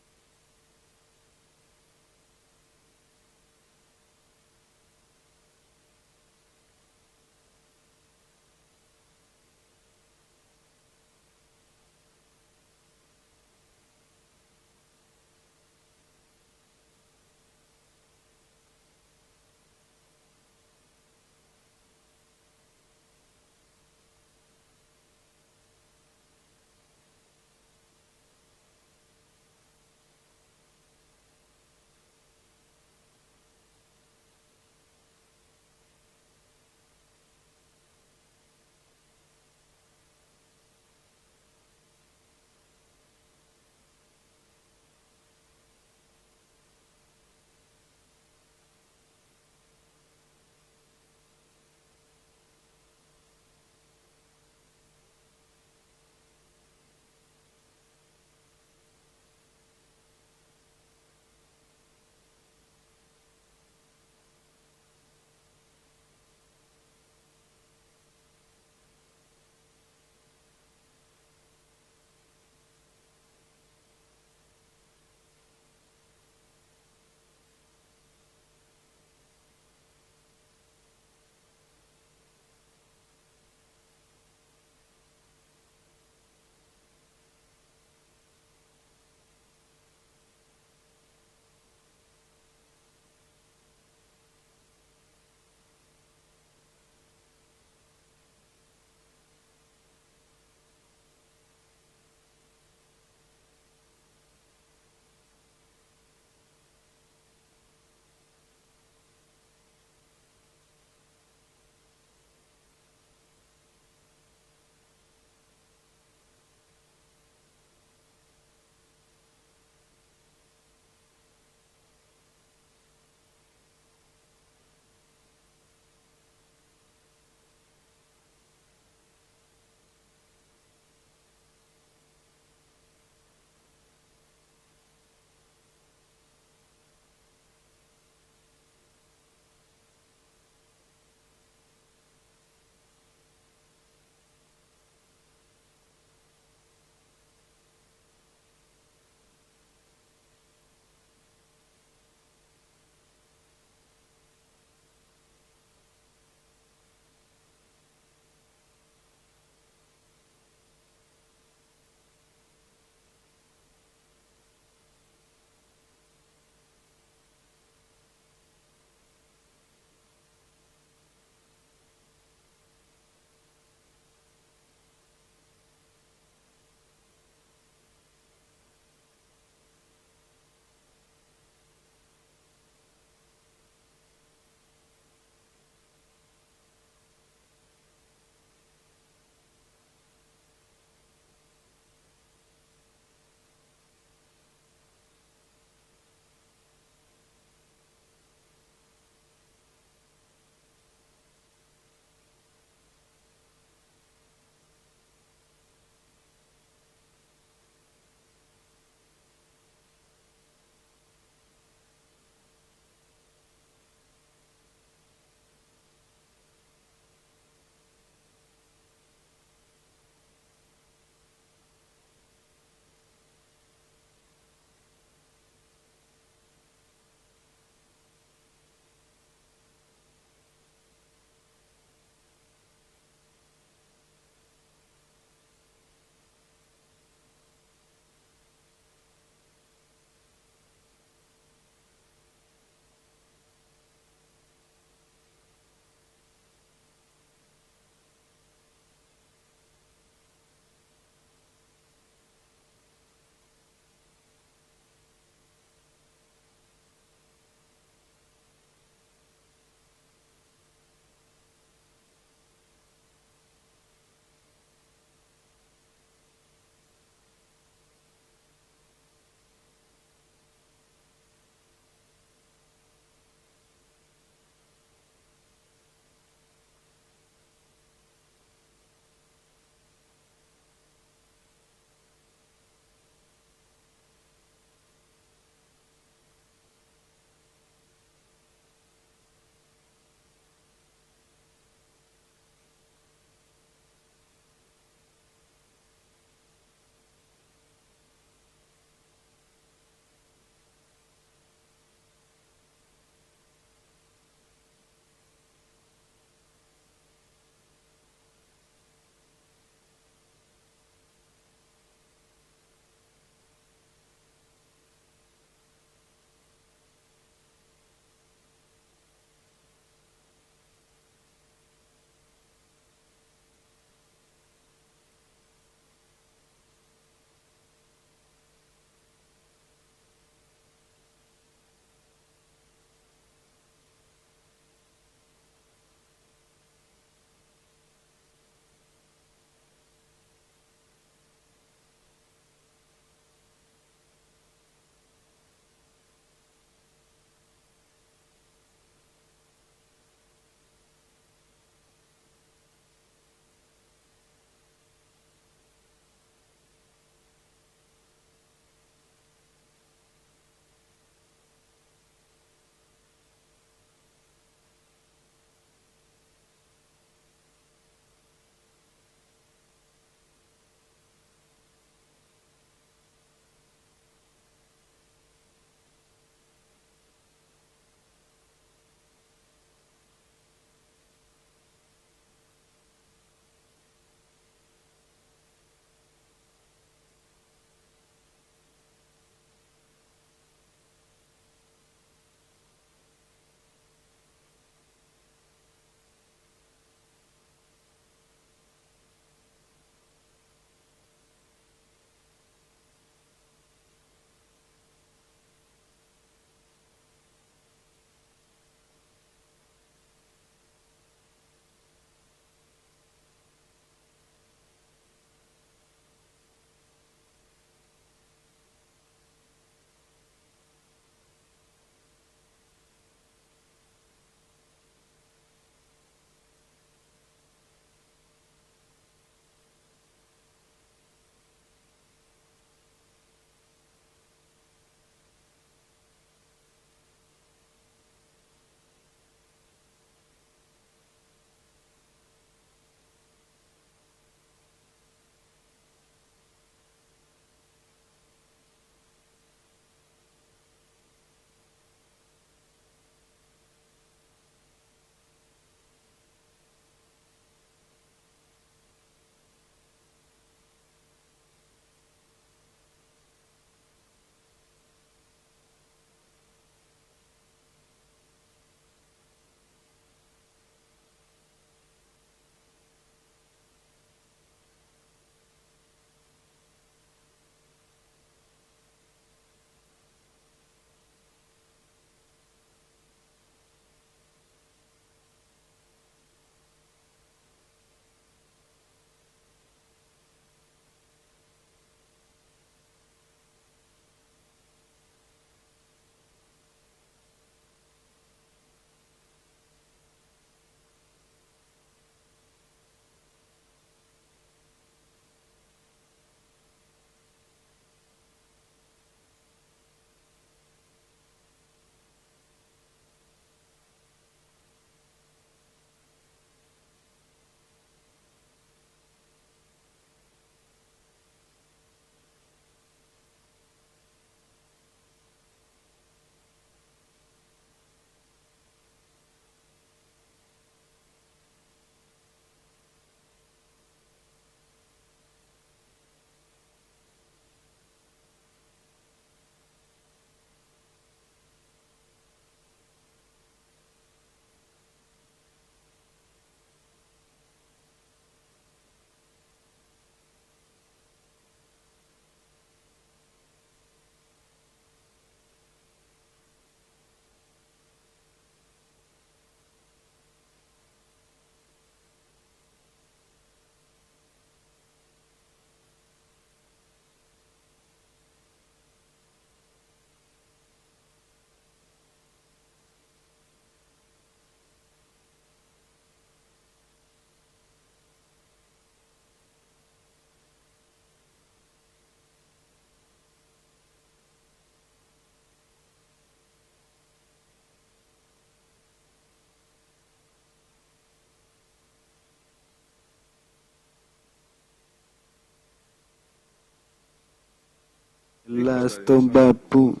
Έλα στον παππού.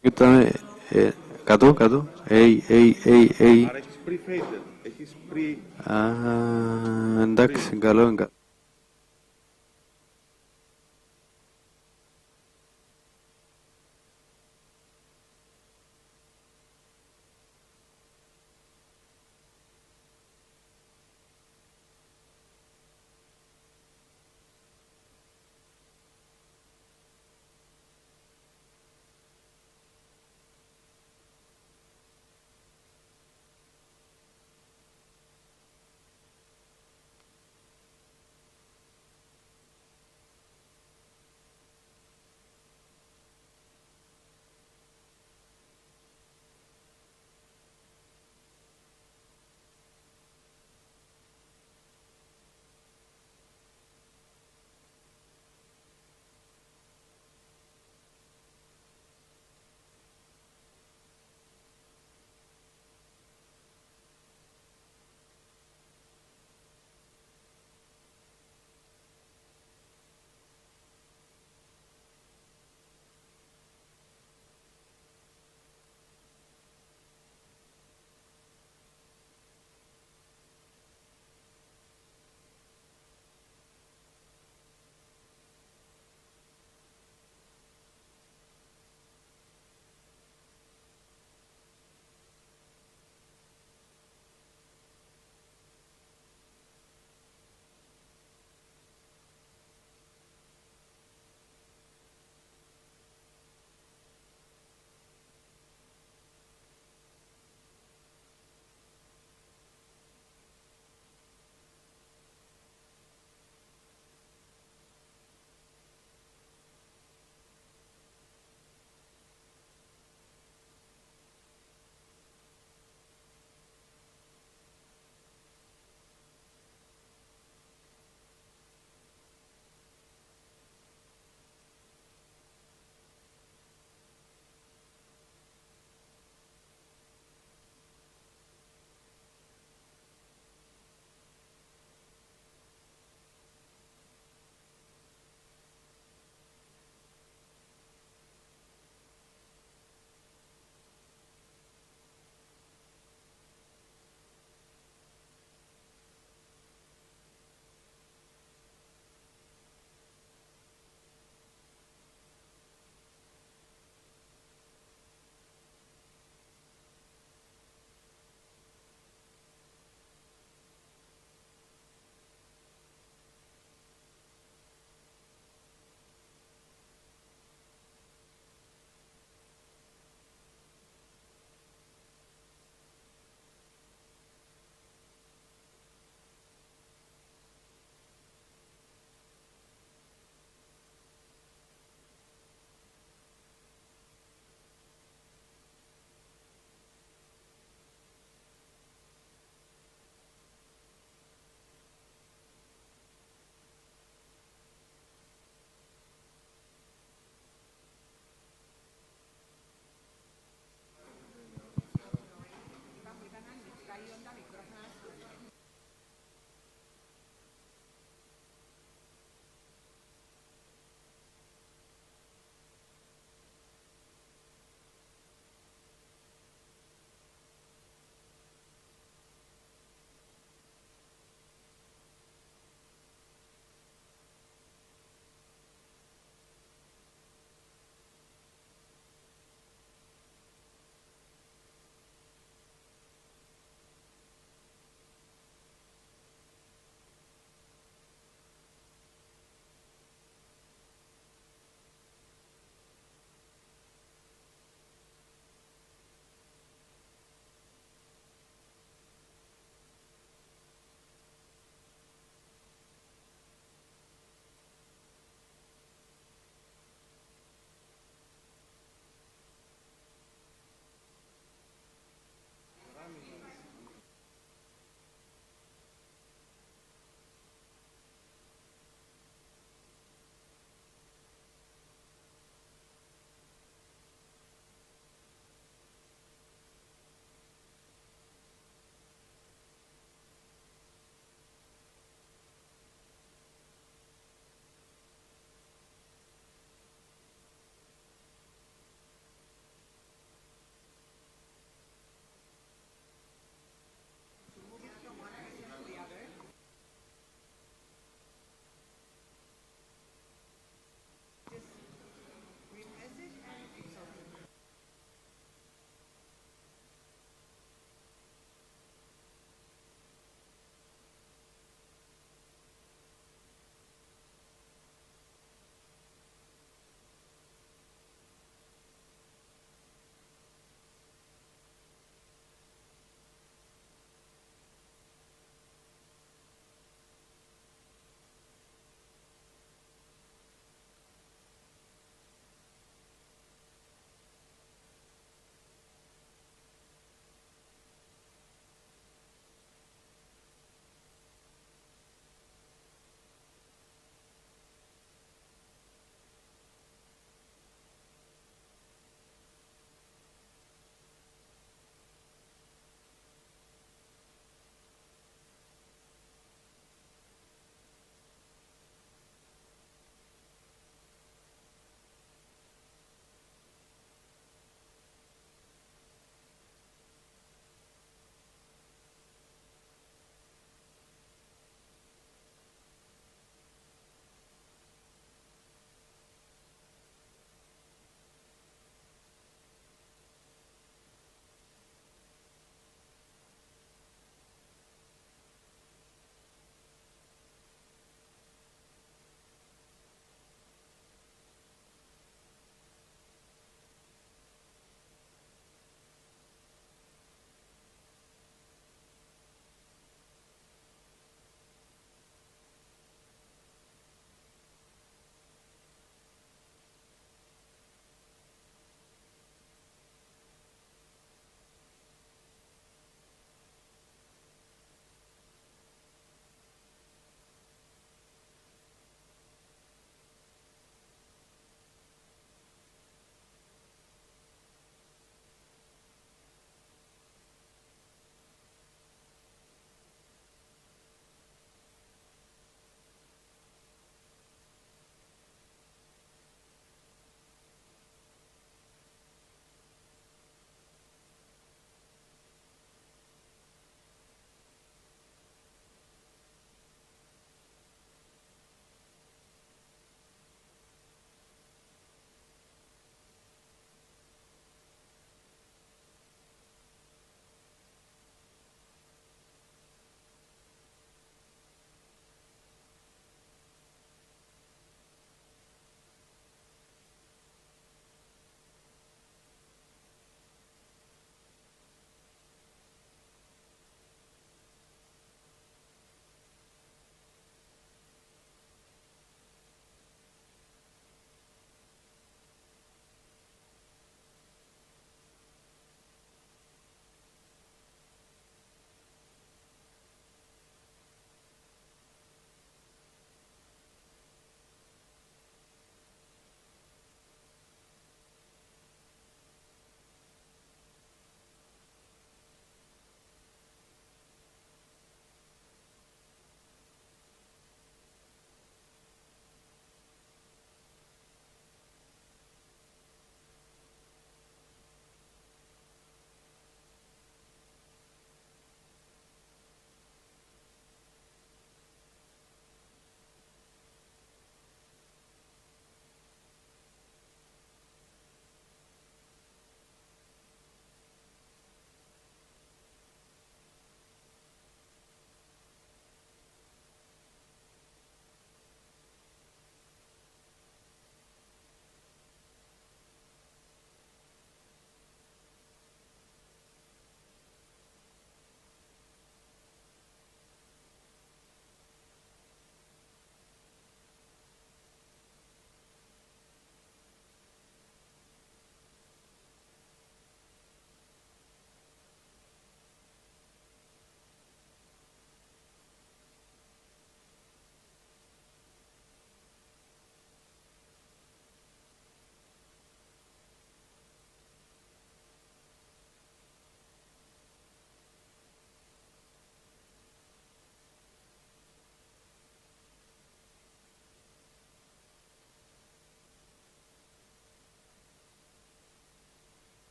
Ήταν κάτω. Άρα έχεις pre-faded, έχεις pre... Εντάξει, καλό.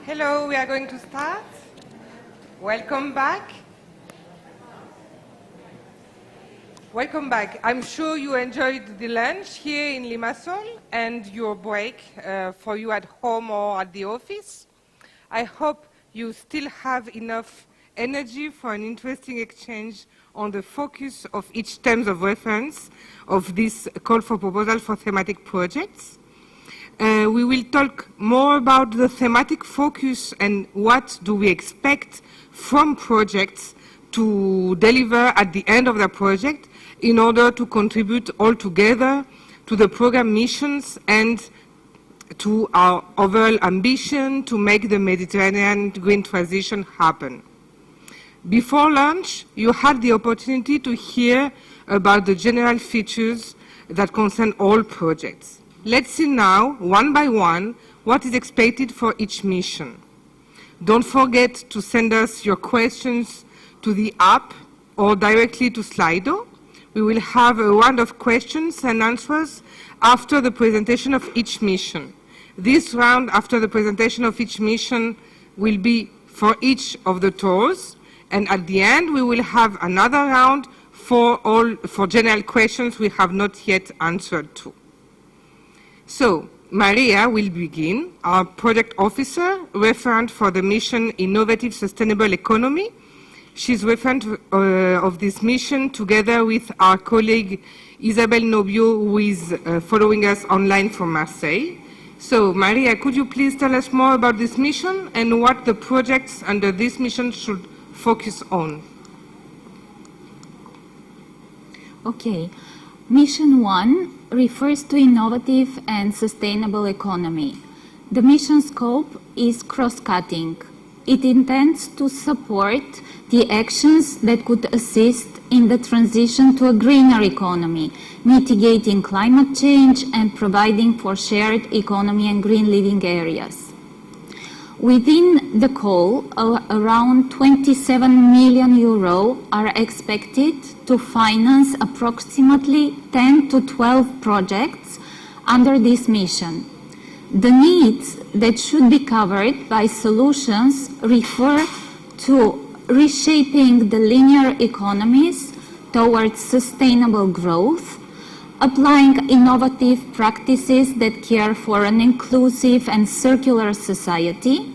Hello, we are going to start. Welcome back. Welcome back. I'm sure you enjoyed the lunch here in Limassol and your break for you at home or at the office. I hope you still have enough energy for an interesting exchange on the focus of each terms of reference of this call for proposal for thematic projects. We will talk more about the thematic focus and what do we expect from projects to deliver at the end of the project in order to contribute all together to the program missions and to our overall ambition to make the Mediterranean green transition happen. Before lunch, you had the opportunity to hear about the general features that concern all projects. Let's see now, one by one, what is expected for each mission. Don't forget to send us your questions to the app or directly to Slido. We will have a round of questions and answers after the presentation of each mission. This round after the presentation of each mission will be for each of the tours, and at the end we will have another round for general questions we have not yet answered to. So, Maria will begin, our project officer, referent for the mission Innovative Sustainable Economy. She's referent of this mission together with our colleague Isabelle Nobio, who is following us online from Marseille. So, Maria, could you please tell us more about this mission and what the projects under this mission should focus on? Okay. Mission 1 refers to innovative and sustainable economy. The mission scope is cross-cutting. It intends to support the actions that could assist in the transition to a greener economy, mitigating climate change and providing for shared economy and green living areas. Within the call, around 27 million euro are expected to finance approximately 10 to 12 projects under this mission. The needs that should be covered by solutions refer to reshaping the linear economies towards sustainable growth, applying innovative practices that care for an inclusive and circular society,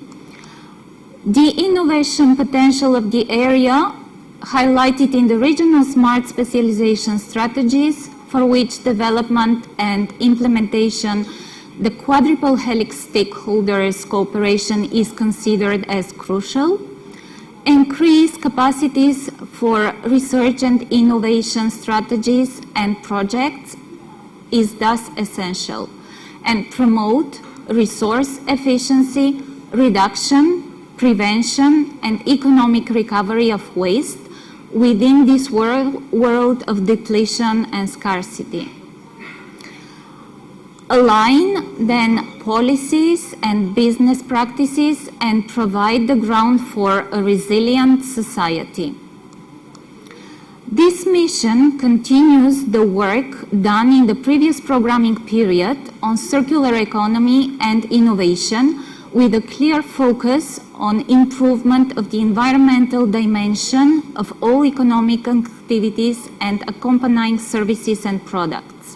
the innovation potential of the area highlighted in the regional smart specialization strategies, for which development and implementation, the quadruple helix stakeholders cooperation is considered as crucial. Increase capacities for research and innovation strategies and projects is thus essential, and promote resource efficiency, reduction, prevention, and economic recovery of waste within this world of depletion and scarcity. Align then policies and business practices and provide the ground for a resilient society. This mission continues the work done in the previous programming period on circular economy and innovation, with a clear focus on improvement of the environmental dimension of all economic activities and accompanying services and products.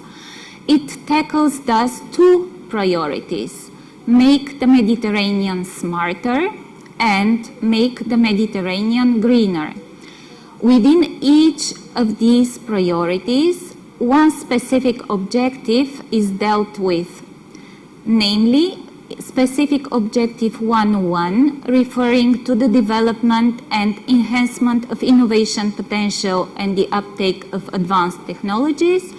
It tackles thus two priorities: make the Mediterranean smarter and make the Mediterranean greener. Within each of these priorities, one specific objective is dealt with, namely specific objective 1.1, referring to the development and enhancement of innovation potential and the uptake of advanced technologies,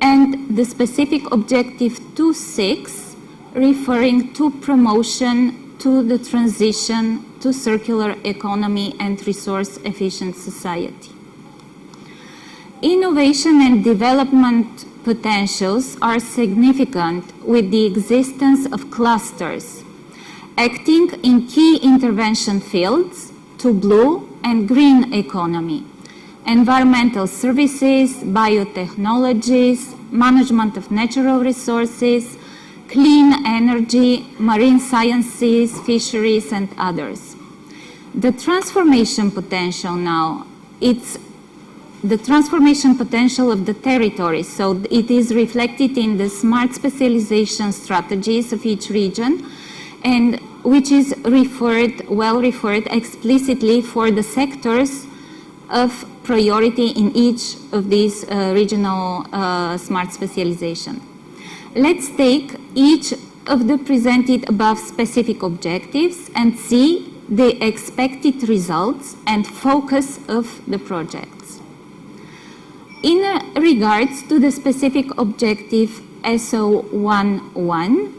and the specific objective 2.6, referring to promotion to the transition to circular economy and resource-efficient society. Innovation and development potentials are significant with the existence of clusters, acting in key intervention fields to blue and green economy, environmental services, biotechnologies, management of natural resources, clean energy, marine sciences, fisheries, and others. The transformation potential now, it's the transformation potential of the territory. So it is reflected in the smart specialization strategies of each region, and which is well referred explicitly for the sectors of priority in each of these regional smart specialization. Let's take each of the presented above specific objectives and see the expected results and focus of the projects. In regards to the specific objective SO11,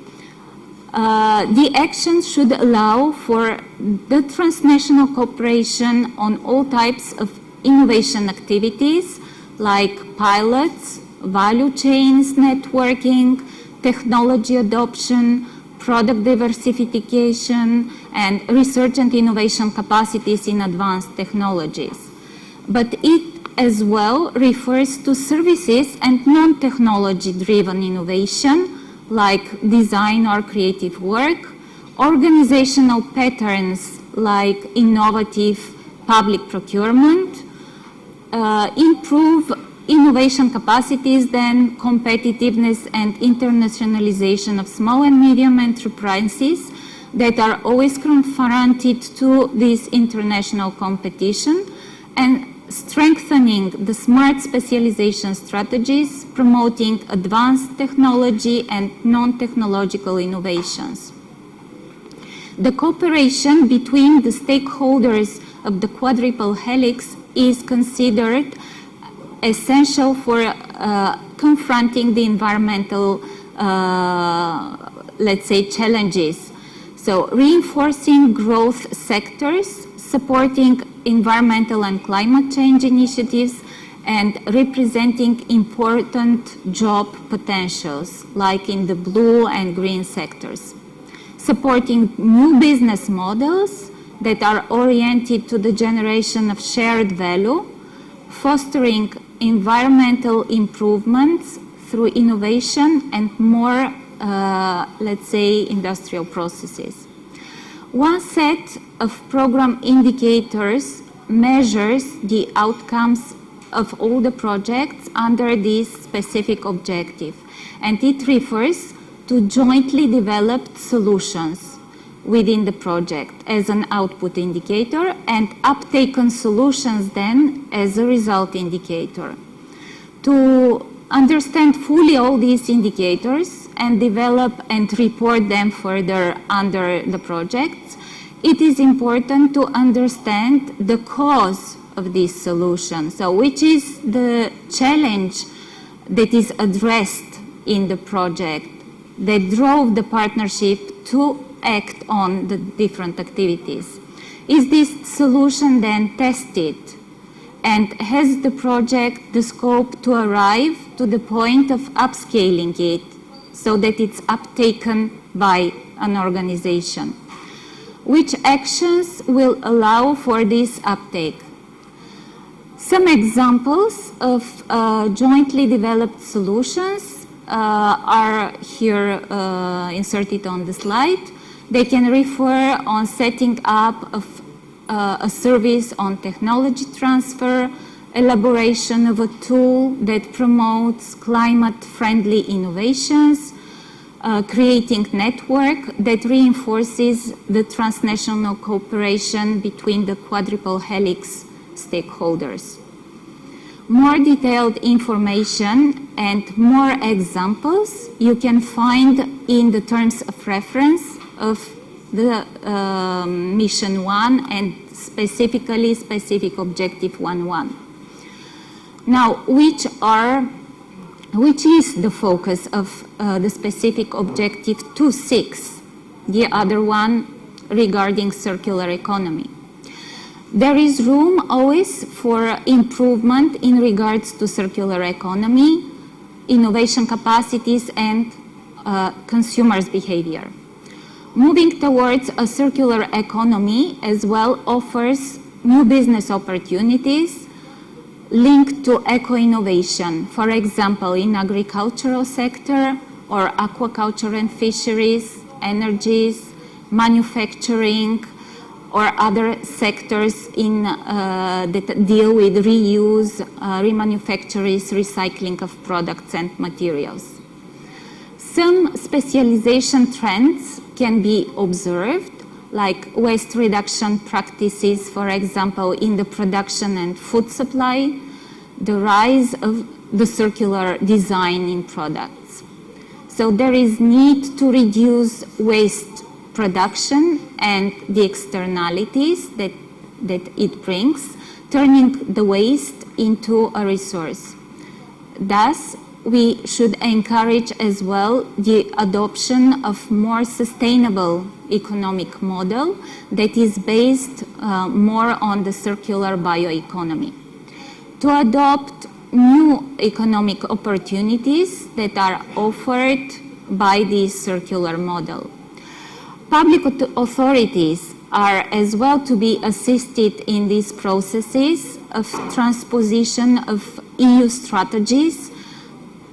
the actions should allow for the transnational cooperation on all types of innovation activities like pilots, value chains, networking, technology adoption, product diversification, and research and innovation capacities in advanced technologies. But it as well refers to services and non-technology driven innovation like design or creative work, organizational patterns like innovative public procurement, improve innovation capacities, then competitiveness and internationalization of small and medium enterprises that are always confronted to this international competition, and strengthening the smart specialization strategies, promoting advanced technology and non-technological innovations. The cooperation between the stakeholders of the quadruple helix is considered essential for confronting the environmental, let's say, challenges. So reinforcing growth sectors, supporting environmental and climate change initiatives, and representing important job potentials, like in the blue and green sectors. Supporting new business models that are oriented to the generation of shared value, fostering environmental improvements through innovation and more, let's say, industrial processes. One set of program indicators measures the outcomes of all the projects under this specific objective, and it refers to jointly developed solutions within the project as an output indicator, and uptake on solutions then as a result indicator. To understand fully all these indicators and develop and report them further under the projects, it is important to understand the cause of this solution. So which is the challenge that is addressed in the project that drove the partnership to act on the different activities? Is this solution then tested? And has the project the scope to arrive to the point of upscaling it so that it's uptaken by an organization? Which actions will allow for this uptake? Some examples of jointly developed solutions are here inserted on the slide. They can refer on setting up of a service on technology transfer, elaboration of a tool that promotes climate-friendly innovations, creating network that reinforces the transnational cooperation between the quadruple helix stakeholders. More detailed information and more examples you can find in the terms of reference of the Mission 1 and specifically Specific Objective 1.1. Now, which is the focus of the Specific Objective 2.6, the other one regarding circular economy? There is room always for improvement in regards to circular economy, innovation capacities, and consumers' behavior. Moving towards a circular economy as well offers new business opportunities linked to eco-innovation, for example, in agricultural sector or aquaculture and fisheries, energies, manufacturing, or other sectors that deal with reuse, remanufacturers, recycling of products and materials. Some specialization trends can be observed, like waste reduction practices, for example, in the production and food supply, the rise of the circular design in products. So there is need to reduce waste production and the externalities that it brings, turning the waste into a resource. Thus, we should encourage as well the adoption of more sustainable economic model that is based more on the circular bioeconomy. To adopt new economic opportunities that are offered by this circular model. Public authorities are as well to be assisted in these processes of transposition of EU strategies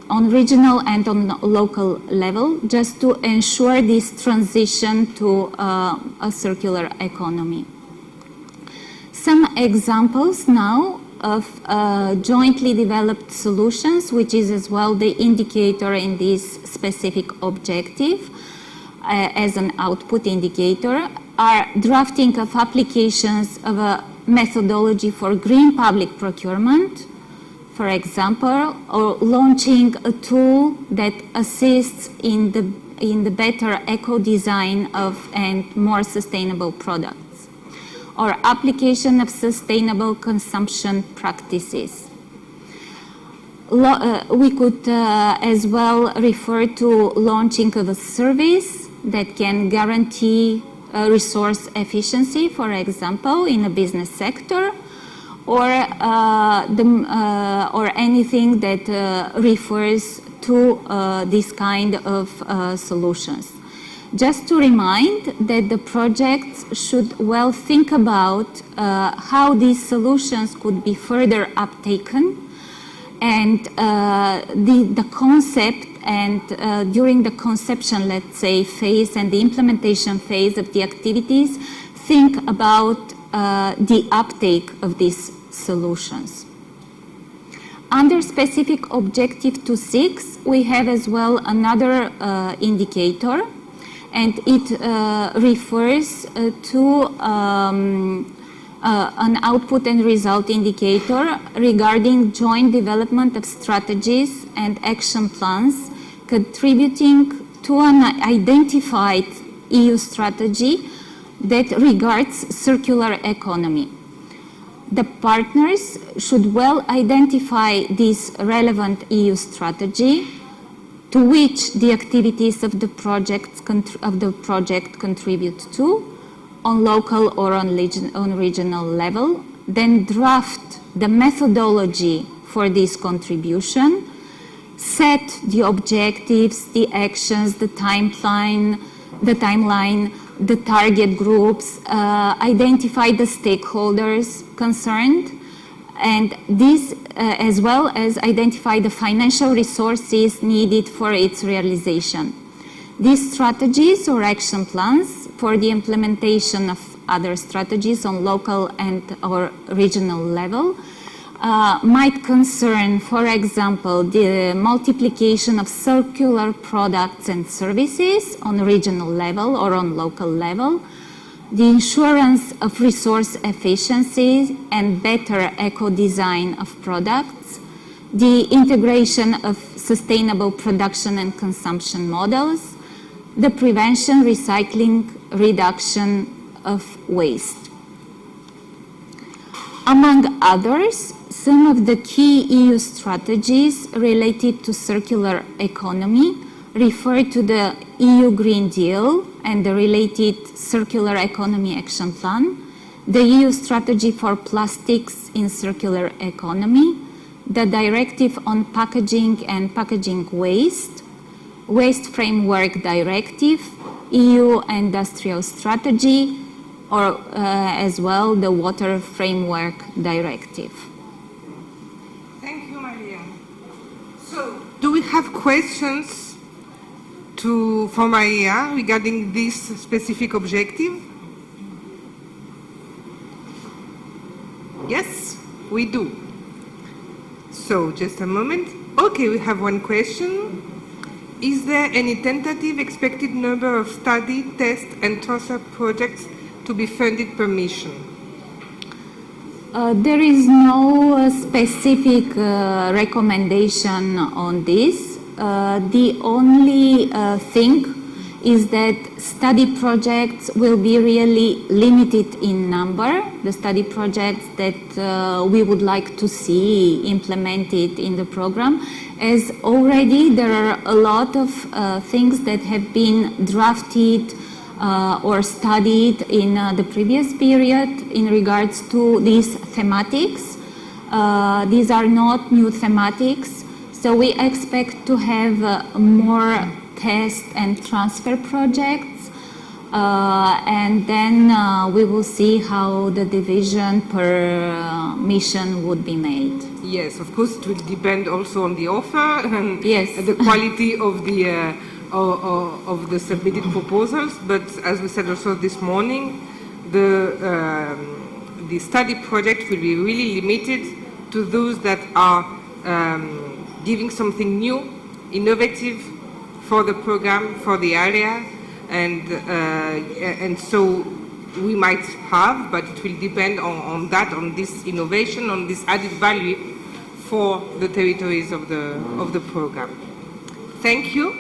on regional and on local level, just to ensure this transition to a circular economy. Some examples now of jointly developed solutions, which is as well the indicator in this specific objective as an output indicator, are drafting of applications of a methodology for green public procurement, for example, or launching a tool that assists in the better eco-design of and more sustainable products, or application of sustainable consumption practices. We could as well refer to launching of a service that can guarantee resource efficiency, for example, in a business sector, or anything that refers to this kind of solutions. Just to remind that the projects should well think about how these solutions could be further uptaken, and the concept and during the conception, let's say, phase and the implementation phase of the activities, think about the uptake of these solutions. Under specific objective 2.6, we have as well another indicator, and it refers to an output and result indicator regarding joint development of strategies and action plans contributing to an identified EU strategy that regards circular economy. The partners should well identify this relevant EU strategy to which the activities of the project contribute to on local or on regional level, then draft the methodology for this contribution, set the objectives, the actions, the timeline, the target groups, identify the stakeholders concerned, and this as well as identify the financial resources needed for its realization. These strategies or action plans for the implementation of other strategies on local and or regional level might concern, for example, the multiplication of circular products and services on regional level or on local level, the insurance of resource efficiency and better eco-design of products, the integration of sustainable production and consumption models, the prevention, recycling, reduction of waste. Among others, some of the key EU strategies related to circular economy refer to the EU Green Deal and the related Circular Economy Action Plan, the EU Strategy for Plastics in Circular Economy, the Directive on Packaging and Packaging Waste, Waste Framework Directive, EU Industrial Strategy, or as well the Water Framework Directive. Thank you, Maria. So, do we have questions for Maria regarding this specific objective? Yes, we do. So, just a moment. Okay, we have one question. Is there any tentative expected number of study, test, and transfer projects to be funded per mission? There is no specific recommendation on this. The only thing is that study projects will be really limited in number, the study projects that we would like to see implemented in the program, as already there are a lot of things that have been drafted or studied in the previous period in regards to these thematics. These are not new thematics, so we expect to have more test and transfer projects, and then we will see how the division per mission would be made. Yes, of course, it will depend also on the offer and Yes. the quality of the submitted proposals. But as we said also this morning, the study project will be really limited to those that are giving something new, innovative for the program, for the area, and so we might have, but it will depend on that, on this innovation, on this added value for the territories of the program. Thank you.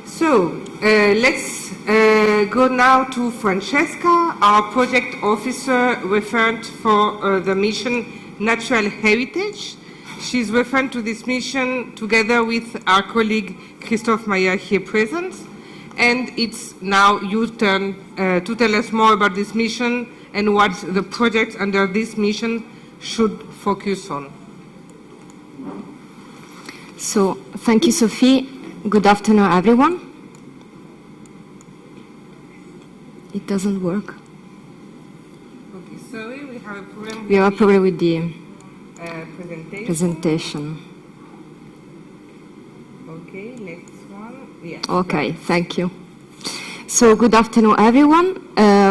So let's go now to Francesca, our project officer referent for the mission Natural Heritage. She's referred to this mission together with our colleague Christophe Meyer here present. And it's now your turn to tell us more about this mission and what the project under this mission should focus on. So, thank you, Sophie. Good afternoon, everyone. It doesn't work. Okay, sorry, we have a problem. We have a problem with the presentation. presentation. Okay, next one. Yes. Okay, thank you. So, good afternoon, everyone.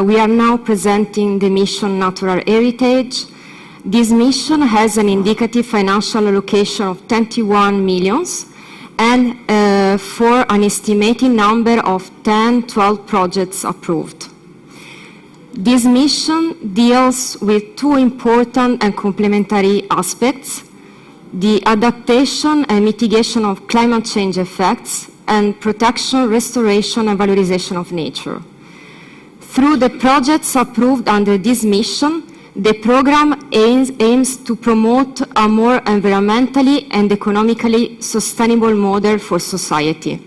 We are now presenting the mission Natural Heritage. This mission has an indicative financial allocation of 21 millions and for an estimated number of 10-12 projects approved. This mission deals with two important and complementary aspects: the adaptation and mitigation of climate change effects and protection, restoration, and valorization of nature. Through the projects approved under this mission, the program aims to promote a more environmentally and economically sustainable model for society.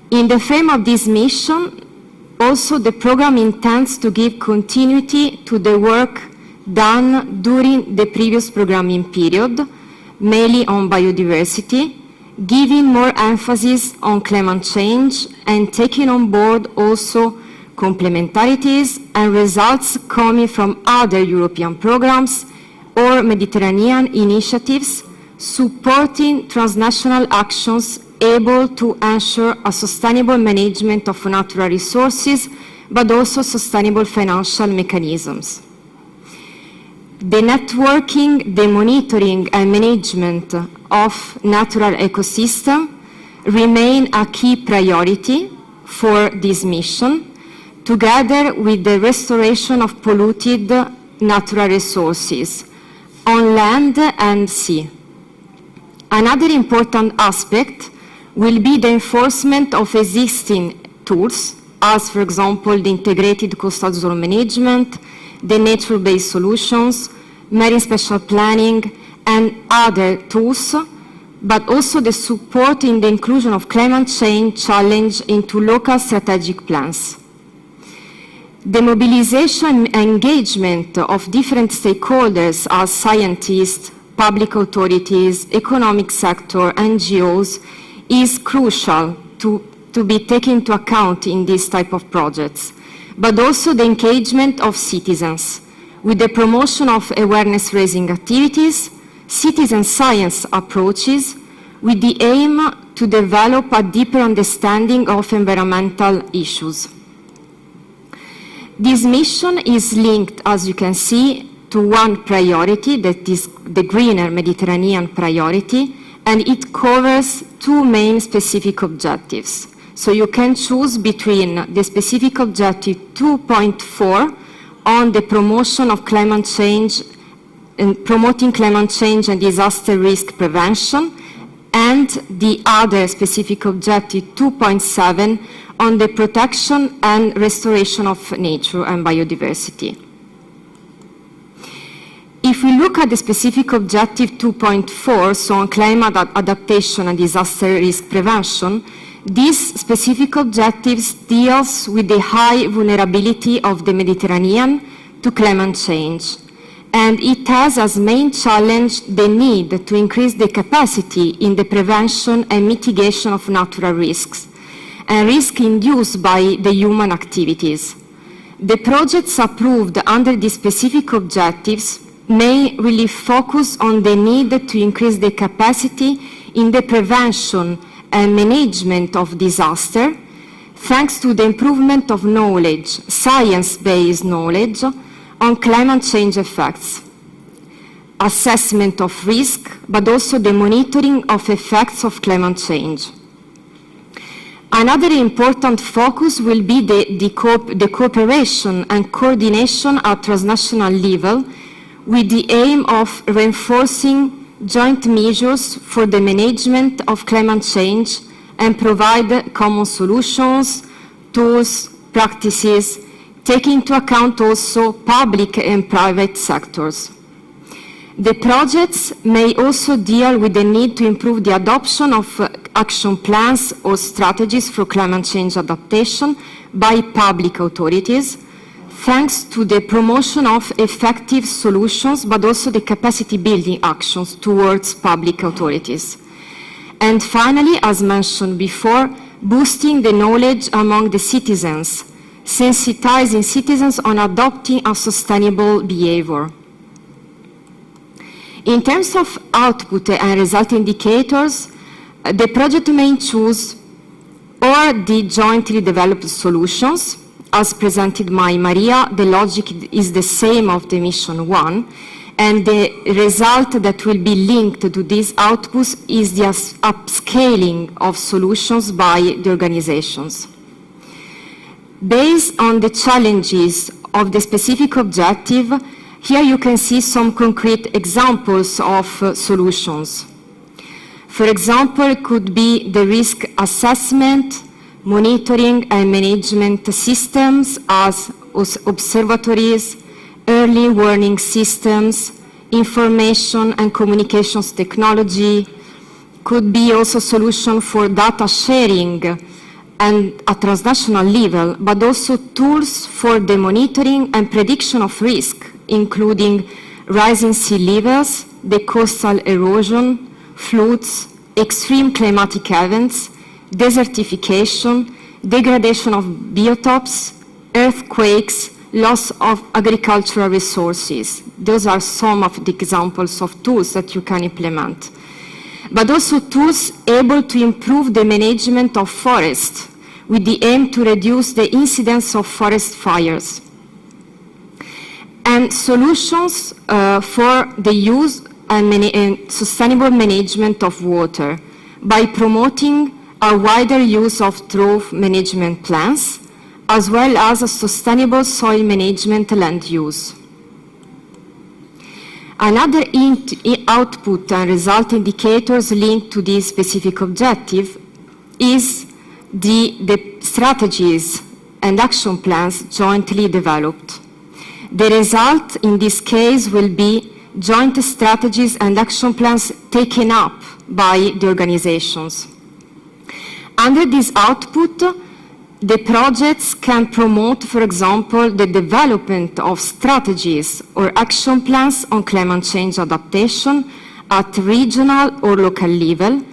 In the frame of this mission, also the program intends to give continuity to the work done during the previous programming period, mainly on biodiversity, giving more emphasis on climate change and taking on board also complementarities and results coming from other European programs or Mediterranean initiatives supporting transnational actions able to ensure a sustainable management of natural resources, but also sustainable financial mechanisms. The networking, the monitoring and management of natural ecosystem remain a key priority for this mission, together with the restoration of polluted natural resources on land and sea. Another important aspect will be the enforcement of existing tools, as for example the integrated coastal zone management, the nature-based solutions, marine spatial planning, and other tools, but also the support in the inclusion of climate change challenge into local strategic plans. The mobilization and engagement of different stakeholders as scientists, public authorities, economic sector, NGOs is crucial to be taken into account in this type of projects, but also the engagement of citizens with the promotion of awareness-raising activities, citizen science approaches, with the aim to develop a deeper understanding of environmental issues. This mission is linked, as you can see, to one priority, that is the greener Mediterranean priority, and it covers two main specific objectives. So you can choose between the specific objective 2.4 on the promotion of climate change and promoting climate change and disaster risk prevention, and the other specific objective 2.7 on the protection and restoration of nature and biodiversity. If we look at the specific objective 2.4, so on climate adaptation and disaster risk prevention, this specific objective deals with the high vulnerability of the Mediterranean to climate change. And it has as main challenge the need to increase the capacity in the prevention and mitigation of natural risks and risk induced by the human activities. The projects approved under the specific objectives may really focus on the need to increase the capacity in the prevention and management of disaster, thanks to the improvement of knowledge, science-based knowledge, on climate change effects, assessment of risk, but also the monitoring of effects of climate change. Another important focus will be the cooperation and coordination at transnational level with the aim of reinforcing joint measures for the management of climate change and provide common solutions, tools, practices, taking into account also public and private sectors. The projects may also deal with the need to improve the adoption of action plans or strategies for climate change adaptation by public authorities, thanks to the promotion of effective solutions, but also the capacity building actions towards public authorities. And finally, as mentioned before, boosting the knowledge among the citizens, sensitizing citizens on adopting a sustainable behavior. In terms of output and result indicators, the project may choose or the jointly developed solutions. As presented by Maria, the logic is the same of the mission 1, and the result that will be linked to these outputs is the upscaling of solutions by the organizations. Based on the challenges of the specific objective, here you can see some concrete examples of solutions. For example, it could be the risk assessment, monitoring and management systems as observatories, early warning systems, information and communications technology, could be also solution for data sharing and at transnational level, but also tools for the monitoring and prediction of risk, including rising sea levels, the coastal erosion, floods, extreme climatic events, desertification, degradation of biotopes, earthquakes, loss of agricultural resources. Those are some of the examples of tools that you can implement. But also tools able to improve the management of forests with the aim to reduce the incidence of forest fires. And solutions for the use and sustainable management of water by promoting a wider use of trough management plans, as well as a sustainable soil management land use. Another output and result indicators linked to this specific objective is the strategies and action plans jointly developed. The result in this case will be joint strategies and action plans taken up by the organizations. Under this output, the projects can promote, for example, the development of strategies or action plans on climate change adaptation at regional or local level,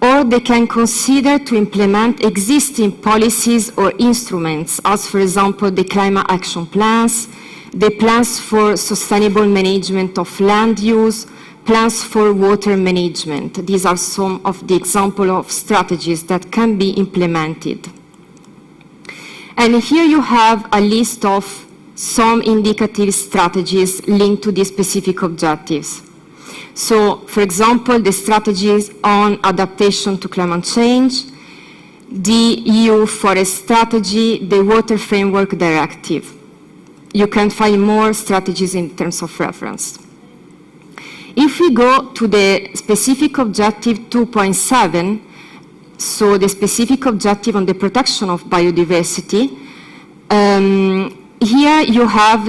or they can consider to implement existing policies or instruments, as for example, the climate action plans, the plans for sustainable management of land use, plans for water management. These are some of the examples of strategies that can be implemented. And here you have a list of some indicative strategies linked to these specific objectives. So, for example, the strategies on adaptation to climate change, the EU Forest Strategy, the Water Framework Directive. You can find more strategies in terms of reference. If we go to the specific objective 2.7, so the specific objective on the protection of biodiversity, here you have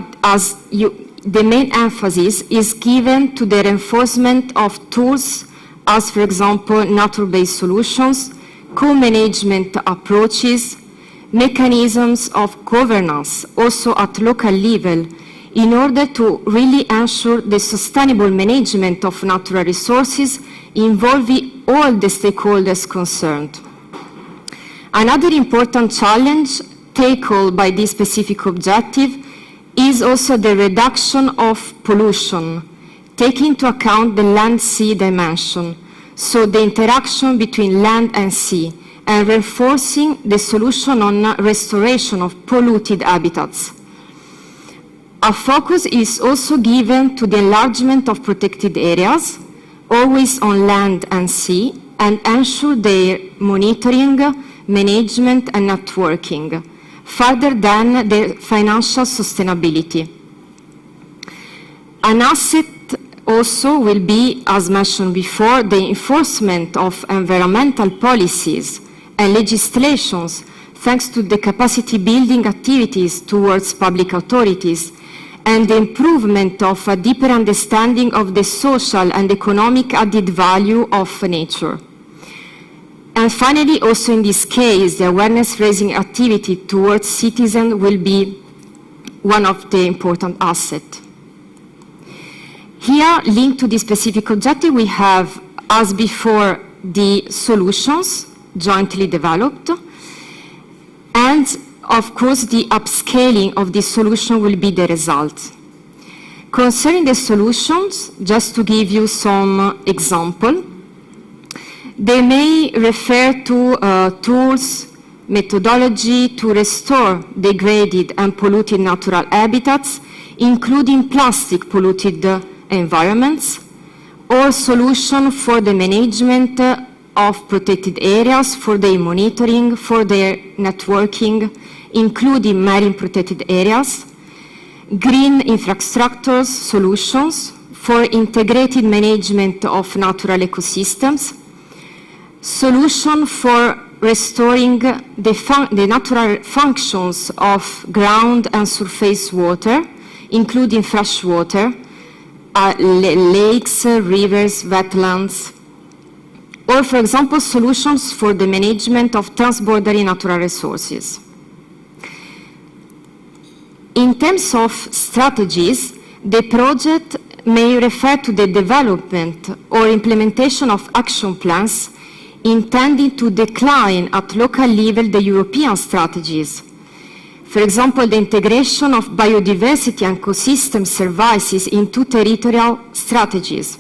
the main emphasis is given to the reinforcement of tools as, for example, nature-based solutions, co-management approaches, mechanisms of governance, also at local level, in order to really ensure the sustainable management of natural resources involving all the stakeholders concerned. Another important challenge tackled by this specific objective is also the reduction of pollution, taking into account the land-sea dimension, so the interaction between land and sea, and reinforcing the solution on restoration of polluted habitats. A focus is also given to the enlargement of protected areas, always on land and sea, and ensure their monitoring, management, and networking, further than their financial sustainability. An asset also will be, as mentioned before, the enforcement of environmental policies and legislations, thanks to the capacity building activities towards public authorities and the improvement of a deeper understanding of the social and economic added value of nature. And finally, also in this case, the awareness-raising activity towards citizens will be one of the important assets. Here, linked to this specific objective, we have, as before, the solutions jointly developed, and of course, the upscaling of this solution will be the result. Concerning the solutions, just to give you some example, they may refer to tools, methodology to restore degraded and polluted natural habitats, including plastic polluted environments, or solution for the management of protected areas, for their monitoring, for their networking, including marine protected areas, green infrastructures solutions for integrated management of natural ecosystems, solution for restoring the natural functions of ground and surface water, including fresh water, lakes, rivers, wetlands, or, for example, solutions for the management of transborder natural resources. In terms of strategies, the project may refer to the development or implementation of action plans intended to decline at local level the European strategies. For example, the integration of biodiversity and ecosystem services into territorial strategies,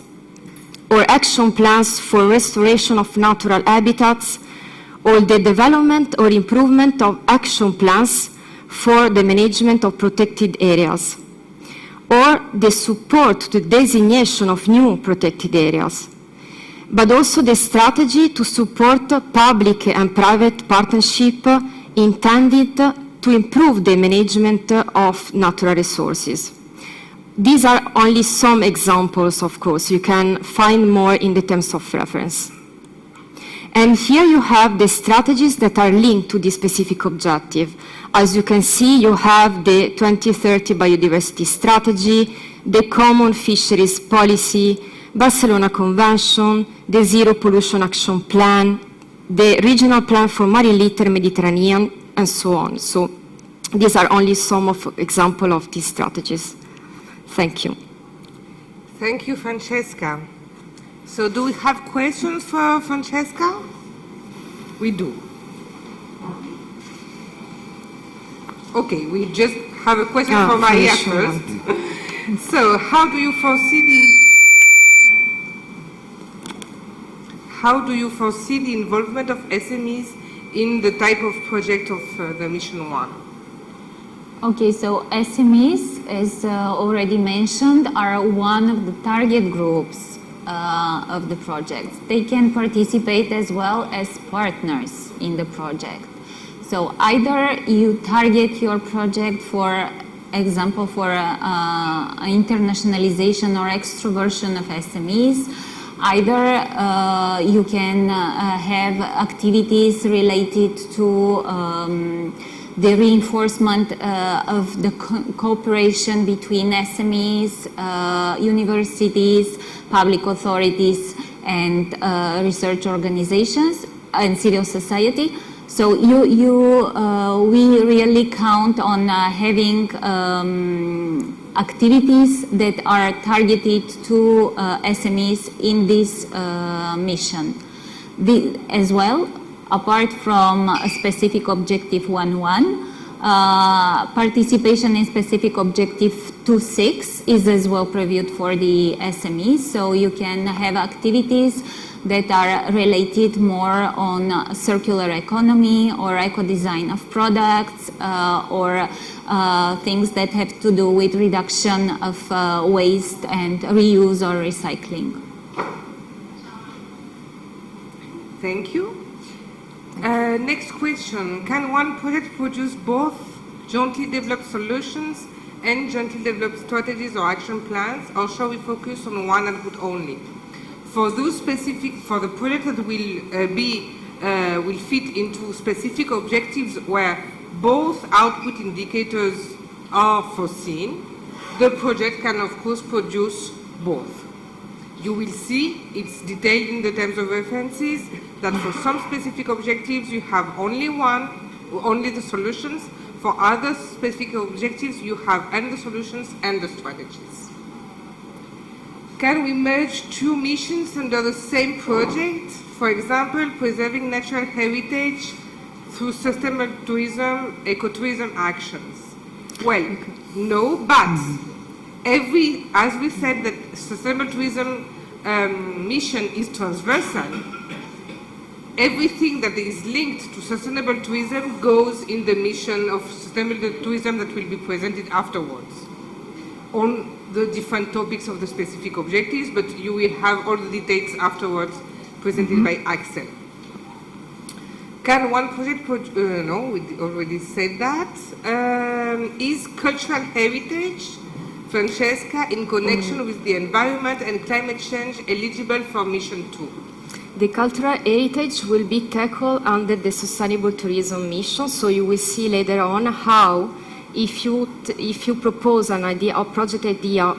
or action plans for restoration of natural habitats, or the development or improvement of action plans for the management of protected areas, or the support to the designation of new protected areas, but also the strategy to support public and private partnership intended to improve the management of natural resources. These are only some examples, of course. You can find more in the terms of reference. And here you have the strategies that are linked to this specific objective. As you can see, you have the 2030 biodiversity strategy, the common fisheries policy, Barcelona Convention, the Zero Pollution Action Plan, the Regional Plan for Marine Litter Mediterranean, and so on. So these are only some of examples of these strategies. Thank you. Thank you, Francesca. So do we have questions for Francesca? We do. Okay, we just have a question for Maria first. So how do you foresee how do you foresee the involvement of SMEs in the type of project of the Mission 1? Okay, so SMEs, as already mentioned, are one of the target groups of the project. They can participate as well as partners in the project. So either you target your project, for example, for internationalization or extroversion of SMEs, either you can have activities related to the reinforcement of the cooperation between SMEs, universities, public authorities, and research organizations and civil society. So we really count on having activities that are targeted to SMEs in this mission. As well, apart from a specific objective 1.1, participation in specific objective 2.6 is as well previewed for the SMEs. So you can have activities that are related more on circular economy or eco-design of products or things that have to do with reduction of waste and reuse or recycling. Thank you. Next question. Can one project produce both jointly developed solutions and jointly developed strategies or action plans, or shall we focus on one output only? For those specific, for the project that will fit into specific objectives where both output indicators are foreseen, the project can of course produce both. You will see it's detailed in the terms of references that for some specific objectives you have only the solutions. For other specific objectives you have and the solutions and the strategies. Can we merge two missions under the same project? For example, preserving natural heritage through sustainable tourism, ecotourism actions. Well, no, but as we said that sustainable tourism mission is transversal, everything that is linked to sustainable tourism goes in the mission of sustainable tourism that will be presented afterwards on the different topics of the specific objectives, but you will have all the details afterwards presented by Axel. Can one project, no, we already said that. Is cultural heritage, Francesca, in connection with the environment and climate change eligible for Mission 2? The cultural heritage will be tackled under the Sustainable Tourism Mission, so you will see later on how, if you propose an idea or project idea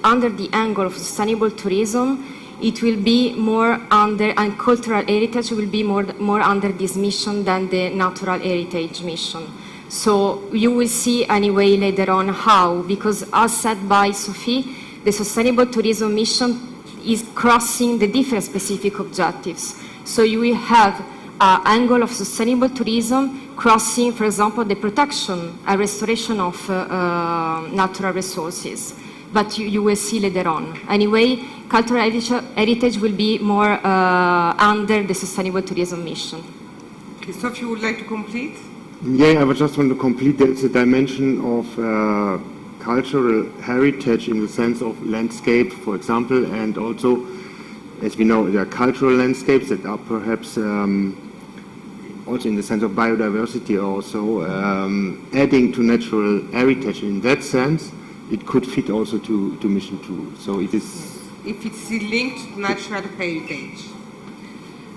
under the angle of sustainable tourism, it will be more under, and cultural heritage will be more under this mission than the natural heritage mission. So you will see anyway later on how, because as said by Sophie, the Sustainable Tourism Mission is crossing the different specific objectives. So you will have an angle of sustainable tourism crossing, for example, the protection and restoration of natural resources. But you will see later on. Anyway, cultural heritage will be more under the Sustainable Tourism Mission. Christophe, you would like to complete? Yeah, I would just want to complete. There's a dimension of cultural heritage in the sense of landscape, for example, and also, as we know, there are cultural landscapes that are perhaps also in the sense of biodiversity also adding to natural heritage. In that sense, it could fit also to Mission 2. So it is... If it's linked to natural heritage.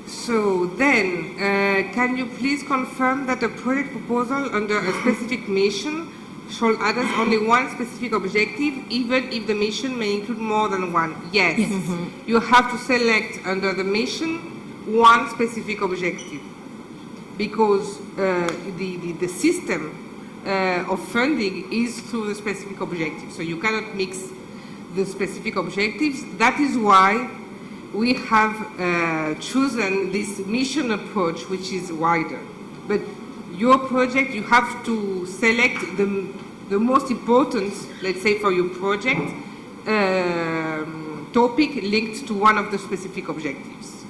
So then, can you please confirm that a project proposal under a specific mission shall address only one specific objective, even if the mission may include more than one? Yes. You have to select under the mission one specific objective, because the system of funding is through the specific objective. So you cannot mix the specific objectives. That is why we have chosen this mission approach, which is wider. But your project, you have to select the most important, let's say for your project, topic linked to one of the specific objectives.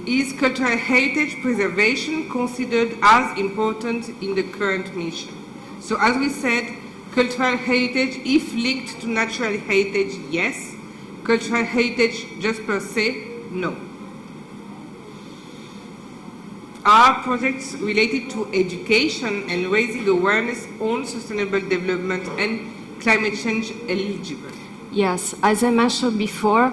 Is cultural heritage preservation considered as important in the current mission? So as we said, cultural heritage, if linked to natural heritage, yes. Cultural heritage just per se, no. Are projects related to education and raising awareness on sustainable development and climate change eligible? Yes, as I mentioned before,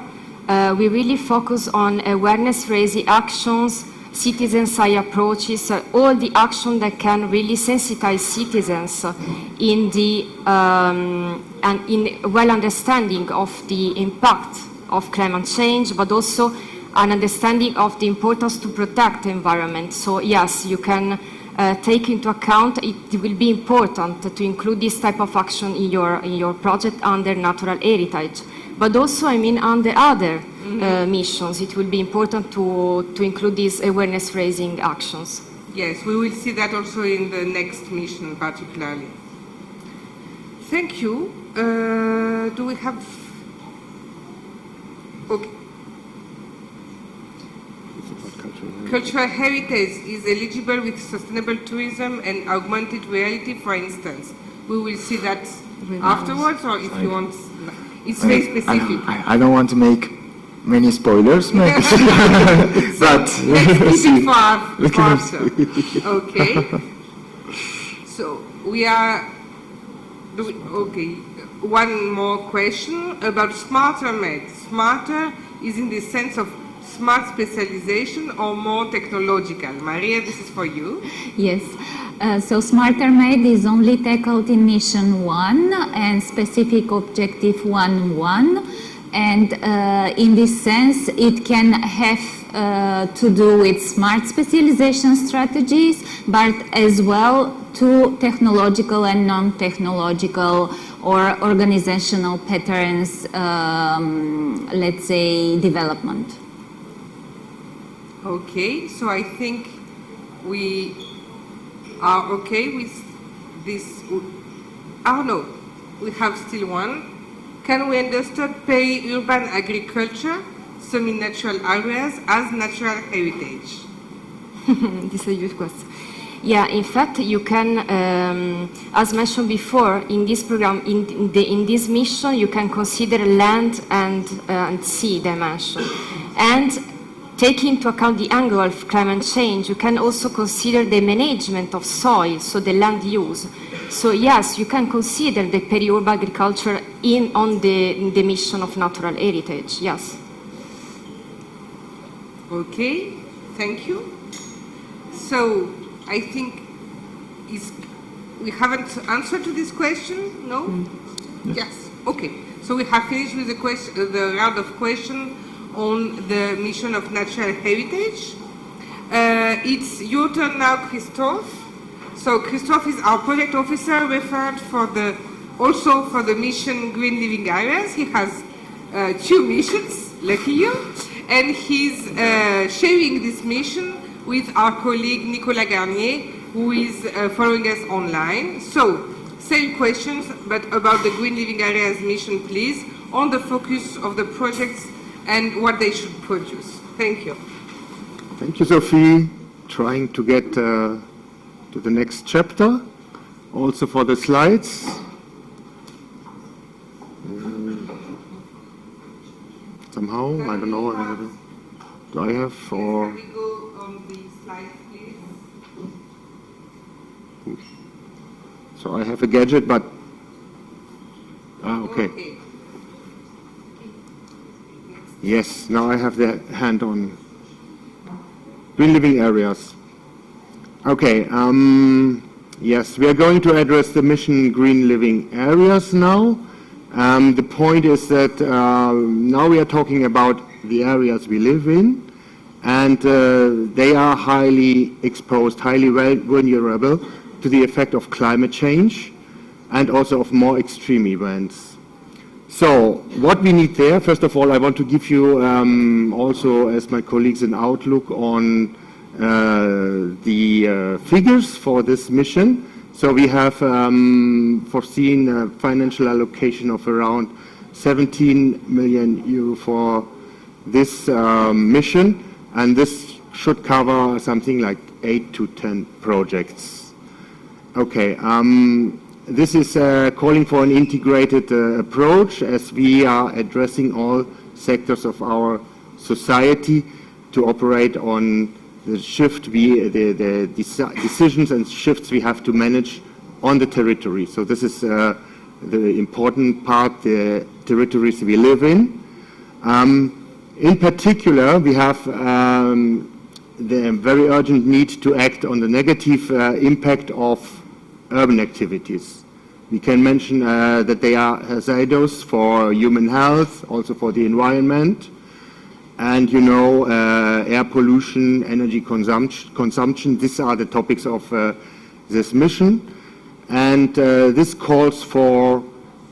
we really focus on awareness-raising actions, citizen-side approaches, all the action that can really sensitize citizens in the and in well understanding of the impact of climate change, but also an understanding of the importance to protect the environment. So yes, you can take into account, it will be important to include this type of action in your project under natural heritage. But also, I mean, under other missions, it will be important to include these awareness-raising actions. Yes, we will see that also in the next mission particularly. Thank you. Do we have... Okay. Cultural heritage is eligible with sustainable tourism and augmented reality, for instance. We will see that afterwards, or if you want... It's very specific. I don't want to make many spoilers, but let's keep it for after. Okay. So we are. Okay. One more question about Smarter Med. Smarter is in the sense of smart specialization or more technological. Maria, this is for you. Yes. So Smarter Med is only tackled in Mission 1 and specific objective 1.1. And in this sense, it can have to do with smart specialization strategies, but as well to technological and non-technological or organizational patterns, let's say, development. Okay, so I think we are okay with this. Oh no, we have still one. Can we understand peri-urban agriculture, semi-natural areas, as natural heritage? This is a good question. Yeah, in fact, you can, as mentioned before, in this program, in this mission, you can consider land and sea dimension. And taking into account the angle of climate change, you can also consider the management of soil, so the land use. So yes, you can consider the peri-urban agriculture on the mission of natural heritage, yes. Okay, thank you. So I think we haven't answered to this question, no? Yes, okay. So we have finished with the round of questions on the mission of natural heritage. It's your turn now, Christophe. So Christophe is our project officer referred also for the mission Green Living Areas. He has 2 missions, lucky you, and he's sharing this mission with our colleague Nicolas Garnier, who is following us online. So, same questions, but about the Green Living Areas mission, please, on the focus of the projects and what they should produce. Thank you. Thank you, Sophie. Trying to get to the next chapter, also for the slides. Somehow, I don't know, do I have, or... Can we go on the slide, please? So I have a gadget, but... okay. Yes, now I have the hand on green living areas. Okay, yes, we are going to address the mission green living areas now. The point is that now we are talking about the areas we live in, and they are highly exposed, highly vulnerable to the effect of climate change and also of more extreme events. So what we need there, first of all, I want to give you also, as my colleagues, an outlook on the figures for this mission. So we have foreseen a financial allocation of around 17 million euro for this mission, and this should cover something like 8 to 10 projects. Okay, this is calling for an integrated approach, as we are addressing all sectors of our society to operate on the shift, the decisions and shifts we have to manage on the territory. So this is the important part, the territories we live in. In particular, we have the very urgent need to act on the negative impact of urban activities. We can mention that they are hazardous for human health, also for the environment, and air pollution, energy consumption. These are the topics of this mission, and this calls for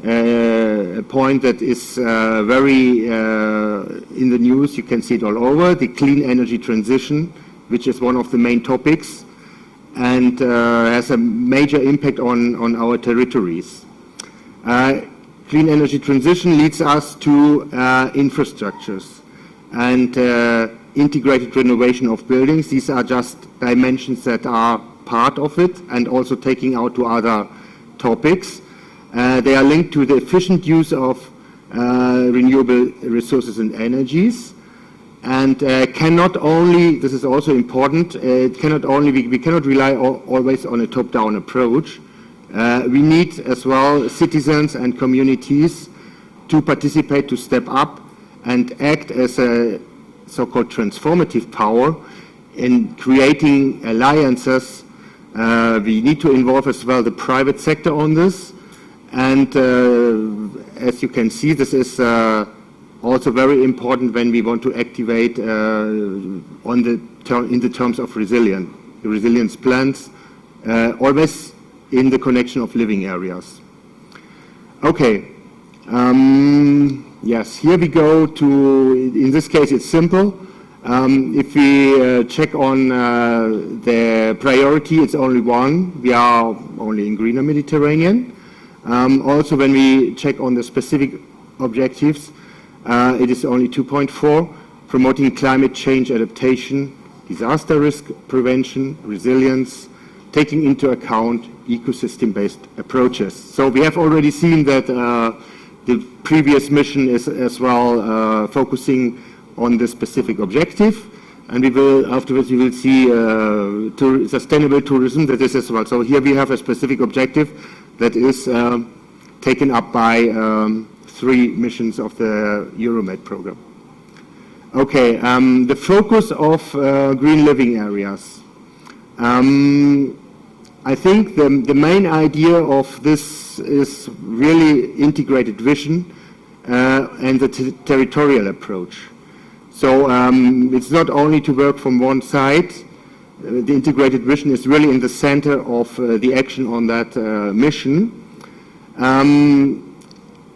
a point that is very in the news. You can see it all over, the clean energy transition, which is one of the main topics and has a major impact on our territories. Clean energy transition leads us to infrastructures and integrated renovation of buildings. These are just dimensions that are part of it and also taking out to other topics. They are linked to the efficient use of renewable resources and energies, and cannot only, this is also important, we cannot rely always on a top-down approach. We need as well citizens and communities to participate, to step up and act as a so-called transformative power in creating alliances. We need to involve as well the private sector on this. And as you can see, this is also very important when we want to activate in the terms of resilience plans, always in the connection of living areas. Okay. Yes, here we go to, in this case it's simple. If we check on the priority, it's only one. We are only in greener Mediterranean. Also, when we check on the specific objectives, it is only 2.4, promoting climate change adaptation, disaster risk prevention, resilience, taking into account ecosystem-based approaches. So we have already seen that the previous mission is as well focusing on the specific objective, and we will afterwards we will see sustainable tourism, that is as well. So here we have a specific objective that is taken up by 3 missions of the Euromed program. Okay, the focus of green living areas. I think the main idea of this is really integrated vision and the territorial approach. So it's not only to work from one side. The integrated vision is really in the center of the action on that mission.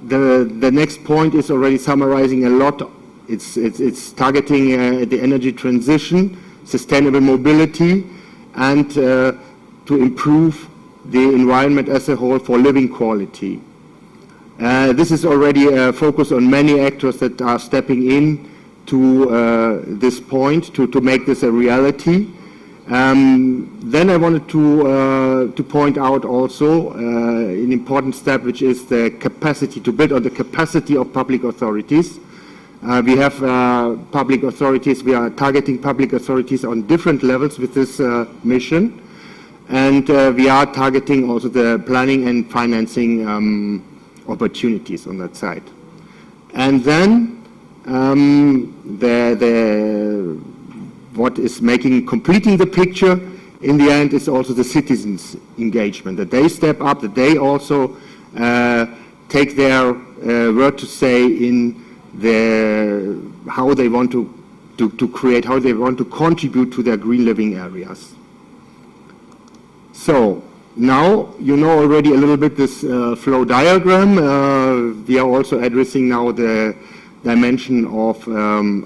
The next point is already summarizing a lot. It's targeting the energy transition, sustainable mobility, and to improve the environment as a whole for living quality. This is already a focus on many actors that are stepping in to this point to make this a reality. Then I wanted to point out also an important step, which is the capacity, to build on the capacity of public authorities. We have public authorities, we are targeting public authorities on different levels with this mission. And we are targeting also the planning and financing opportunities on that side. And then what is completing the picture in the end is also the citizens' engagement, that they step up, that they also take their word to say in how they want to create, how they want to contribute to their green living areas. So now you know already a little bit this flow diagram. We are also addressing now the dimension of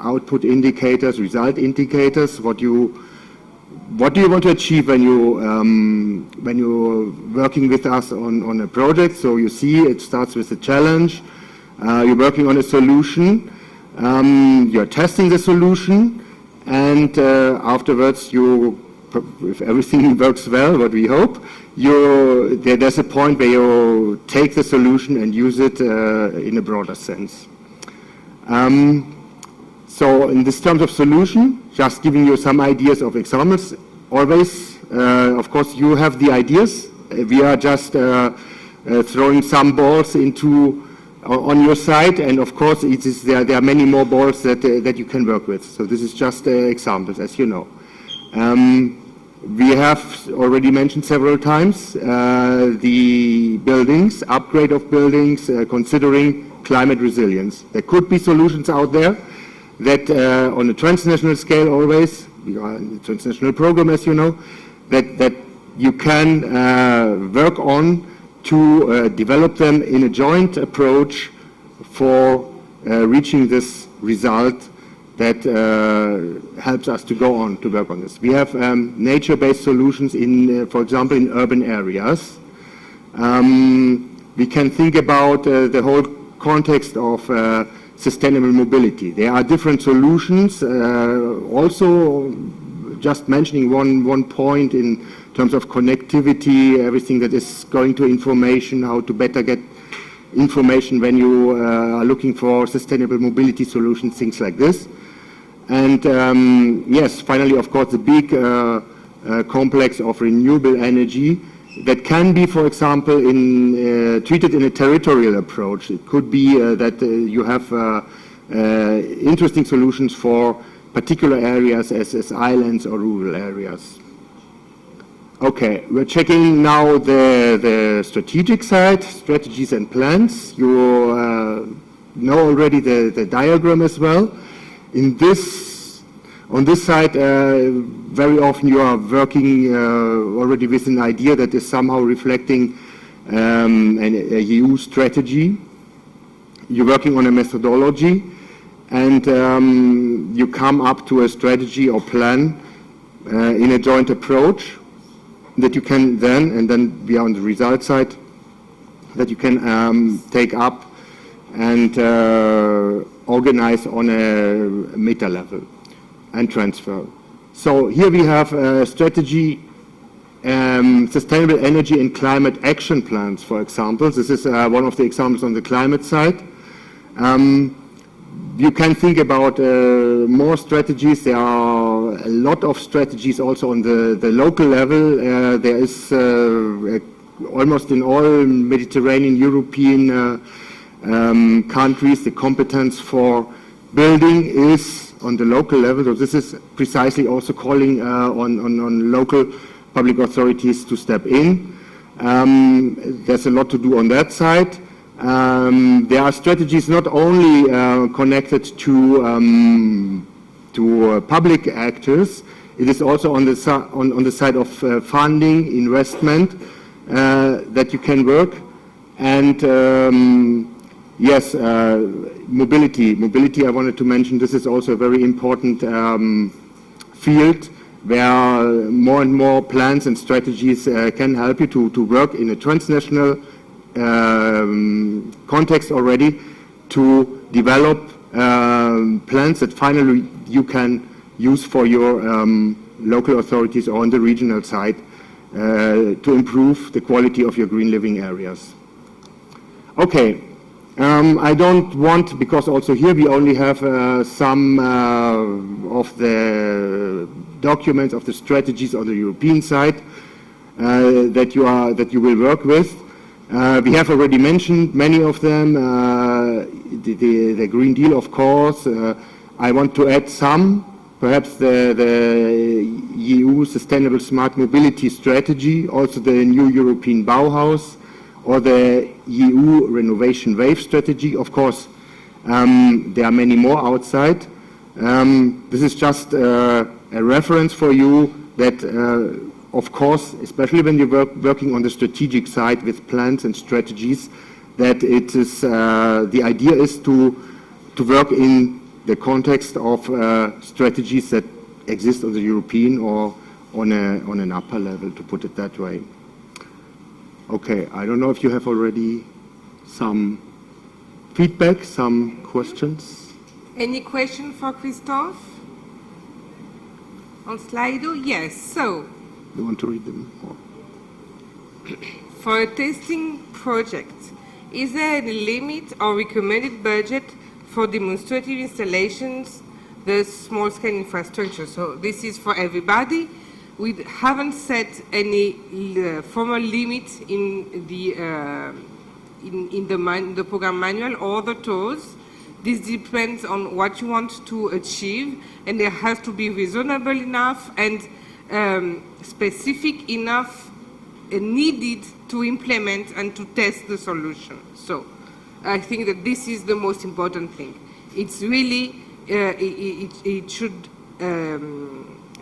output indicators, result indicators. What do you want to achieve when you're working with us on a project? So you see, it starts with a challenge. You're working on a solution. You're testing the solution, and afterwards if everything works well, what we hope, there's a point where you take the solution and use it in a broader sense. So in this terms of solution, just giving you some ideas of examples, always, of course, you have the ideas. We are just throwing some balls on your side, and of course, there are many more balls that you can work with. So this is just examples, as you know. We have already mentioned several times the buildings, upgrade of buildings, considering climate resilience. There could be solutions out there that on a transnational scale always, we are in a transnational program, as you know, that you can work on to develop them in a joint approach for reaching this result that helps us to go on to work on this. We have nature-based solutions in, for example, in urban areas. We can think about the whole context of sustainable mobility. There are different solutions. Also, just mentioning one point in terms of connectivity, everything that is going to information, how to better get information when you are looking for sustainable mobility solutions, things like this. And yes, finally, of course, the big complex of renewable energy that can be, for example, treated in a territorial approach. It could be that you have interesting solutions for particular areas as islands or rural areas. Okay, we're checking now the strategic side, strategies and plans. You know already the diagram as well. On this side, very often you are working already with an idea that is somehow reflecting a EU strategy. You're working on a methodology, and you come up to a strategy or plan in a joint approach that you can then we are on the result side, that you can take up and organize on a meta level and transfer. So here we have a strategy, sustainable energy and climate action plans, for example. This is one of the examples on the climate side. You can think about more strategies. There are a lot of strategies also on the local level. There is almost in all Mediterranean, European countries, the competence for building is on the local level. So this is precisely also calling on local public authorities to step in. There's a lot to do on that side. There are strategies not only connected to public actors. It is also on the side of funding, investment that you can work. And yes, mobility. Mobility, I wanted to mention, this is also a very important field where more and more plans and strategies can help you to work in a transnational context already, to develop plans that finally you can use for your local authorities or on the regional side to improve the quality of your green living areas. Okay. I don't want, because also here we only have some of the documents of the strategies on the European side that you will work with. We have already mentioned many of them. The Green Deal, of course. I want to add some. Perhaps the EU Sustainable Smart Mobility Strategy, also the new European Bauhaus, or the EU Renovation Wave Strategy. Of course, there are many more outside. This is just a reference for you that, of course, especially when you're working on the strategic side with plans and strategies, that it is the idea is to work in the context of strategies that exist on the European or on an upper level, to put it that way. Okay, I don't know if you have already some feedback, some questions. Any question for Christophe? On Slido? Yes. So, You want to read them? Or? for a testing project, is there any limit or recommended budget for demonstrative installations, the small-scale infrastructure? So this is for everybody. We haven't set any formal limit in the program manual or the tools. This depends on what you want to achieve, and it has to be reasonable enough and specific enough needed to implement and to test the solution. So I think that this is the most important thing. It's really, it should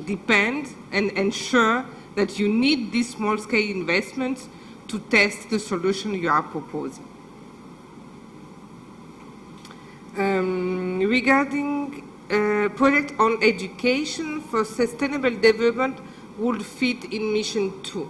depend and ensure that you need this small-scale investment to test the solution you are proposing. Regarding project on education for sustainable development would fit in mission 2.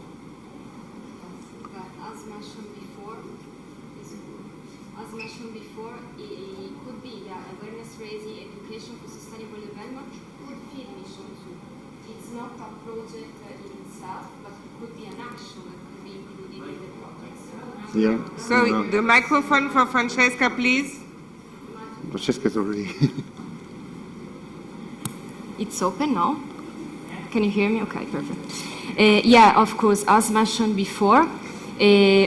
As mentioned before, it could be that awareness raising education for sustainable development would fit mission 2. It's not a project in itself, but it could be an action that could be included in the project. Yeah. So the microphone for Francesca, please. Francesca's already. It's open now. Can you hear me? Okay, perfect. Yeah, of course, as mentioned before,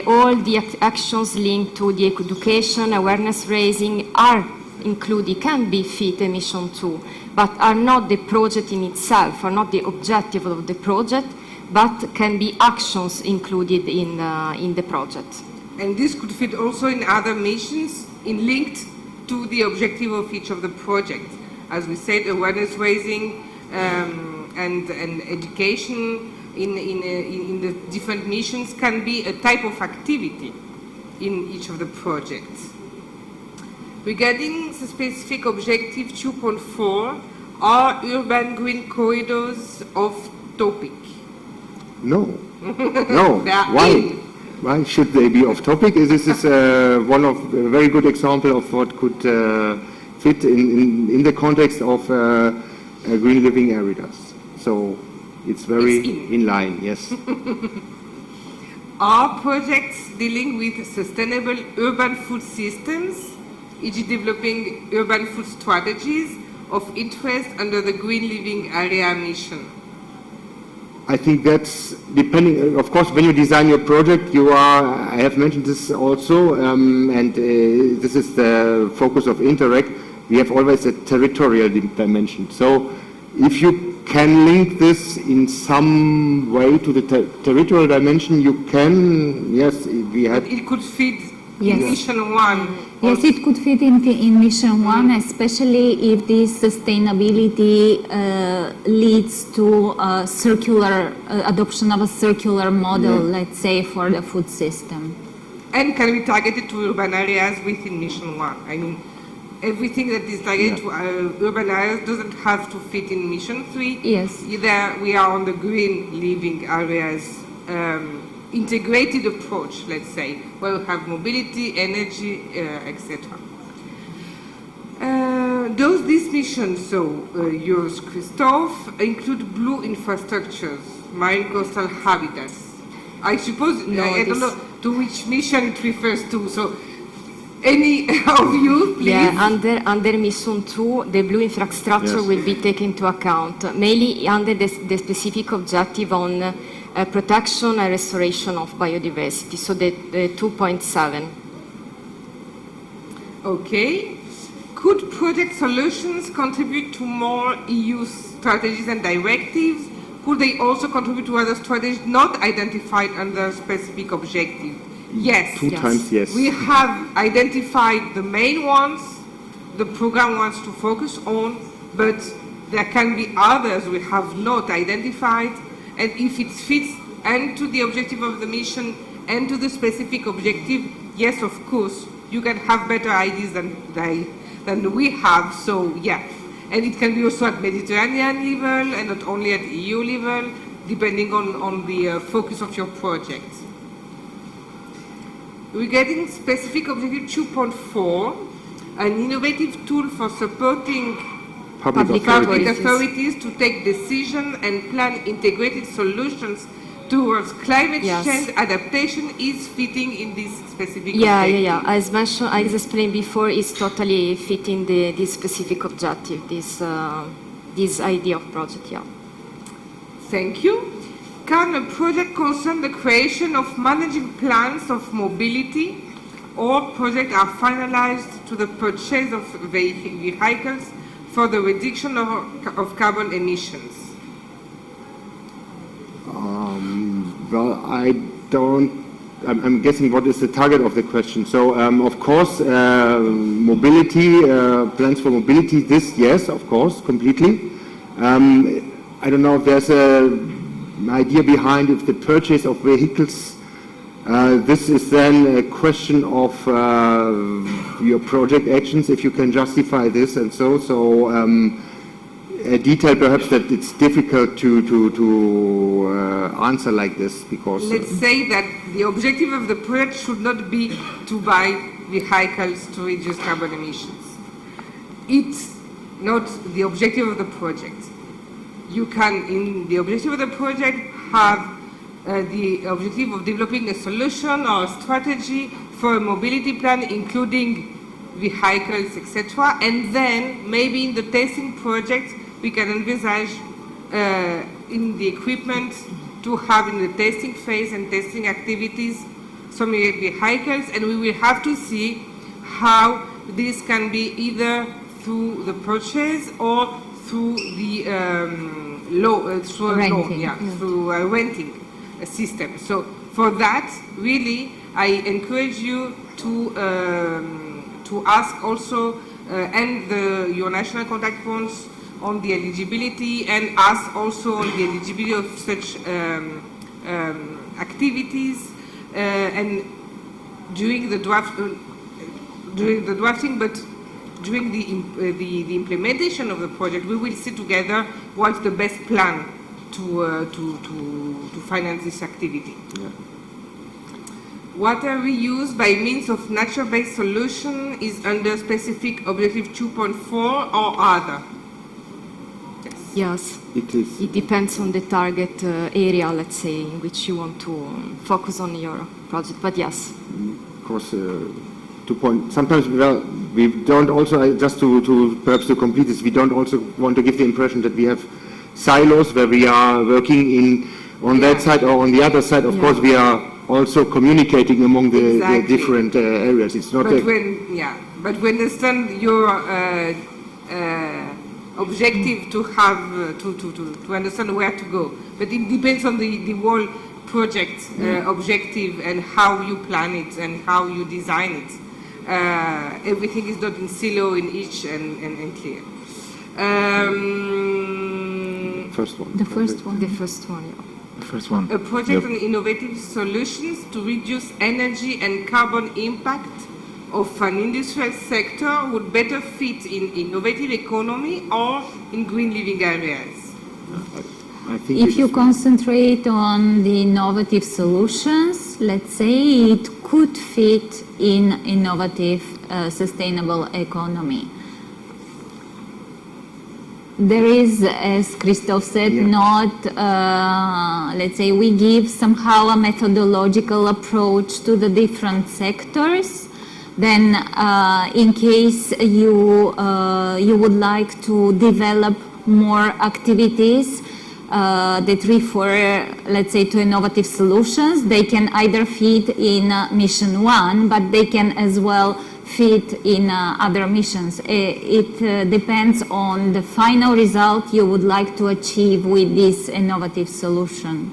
all the actions linked to the education, awareness raising are included, can be fit in mission 2, but are not the project in itself, are not the objective of the project, but can be actions included in the project. And this could fit also in other missions linked to the objective of each of the projects. As we said, awareness raising and education in the different missions can be a type of activity in each of the projects. Regarding the specific objective 2.4, are urban green corridors off topic? No. No. Why? In. Why should they be off topic? This is one of a very good example of what could fit in the context of green living areas. So it's very in line, yes. Are projects dealing with sustainable urban food systems, e.g. developing urban food strategies, of interest under the Green Living Area mission? I think that's depending, of course, when you design your project, I have mentioned this also, and this is the focus of Interact, we have always a territorial dimension. So if you can link this in some way to the territorial dimension, you can, yes, we had... But it could fit in mission 1. Yes, it could fit in mission 1, especially if this sustainability leads to circular adoption of a circular model, let's say, for the food system. And can be targeted to urban areas within mission 1. I mean, everything that is targeted to urban areas doesn't have to fit in mission 3. Yes. Either we are on the green living areas integrated approach, let's say, where we have mobility, energy, etc. Does this mission, so yours, Christophe, include blue infrastructures, marine coastal habitats? I suppose, I don't know to which mission it refers to, so any of you, please? Yeah, under mission 2, the blue infrastructure will be taken into account, mainly under the specific objective on protection and restoration of biodiversity, so the 2.7. Okay. Could project solutions contribute to more EU strategies and directives? Could they also contribute to other strategies not identified under a specific objective? Yes. Two times yes. We have identified the main ones the program wants to focus on, but there can be others we have not identified, and if it fits and to the objective of the mission and to the specific objective, yes, of course, you can have better ideas than we have, so yeah. And it can be also at Mediterranean level and not only at EU level, depending on the focus of your project. Regarding specific objective 2.4, an innovative tool for supporting Public public authorities to take decision and plan integrated solutions towards climate change adaptation is fitting in this specific objective. As mentioned, as explained before, is totally fitting this specific objective, this idea of project, Thank you. Can a project concern the creation of managing plans of mobility, or projects are finalized to the purchase of vehicles for the reduction of carbon emissions? Well, I'm guessing what is the target of the question. So, of course, mobility, plans for mobility, this, yes, of course, completely. I don't know if there's an idea behind if the purchase of vehicles, this is then a question of your project actions, if you can justify this and so. A detail perhaps that it's difficult to answer like this because... Let's say that the objective of the project should not be to buy vehicles to reduce carbon emissions. It's not the objective of the project. You can, in the objective of the project, have the objective of developing a solution or a strategy for a mobility plan, including vehicles, etc. And then, maybe in the testing project, we can envisage in the equipment to have in the testing phase and testing activities some vehicles, and we will have to see how this can be either through the purchase or through the through renting a system. So for that, really, I encourage you to ask also and your national contact points on the eligibility, and ask also on the eligibility of such activities, and during the drafting, but during the implementation of the project, we will see together what's the best plan to finance this activity. Yeah. Water reuse by means of nature-based solution is under specific objective 2.4 or other. Yes, it is. It depends on the target area, let's say, in which you want to focus on your project, but yes. Of course, sometimes we don't also, just to perhaps to complete this, we don't also want to give the impression that we have silos where we are working on that side or on the other side. Of course, we are also communicating among the different areas. It's not. But we understand your objective to have to understand where to go. But it depends on the whole project objective and how you plan it and how you design it. Everything is not in silo in each and clear. First one. The first one. The first one. Yeah. The first one. A project on innovative solutions to reduce energy and carbon impact of an industrial sector would better fit in innovative economy or in green living areas. I think if you concentrate on the innovative solutions, let's say it could fit in innovative sustainable economy. There is, as Christoph said, not, let's say, we give somehow a methodological approach to the different sectors. Then, in case you would like to develop more activities that refer, let's say, to innovative solutions, they can either fit in mission 1, but they can as well fit in other missions. It depends on the final result you would like to achieve with this innovative solution.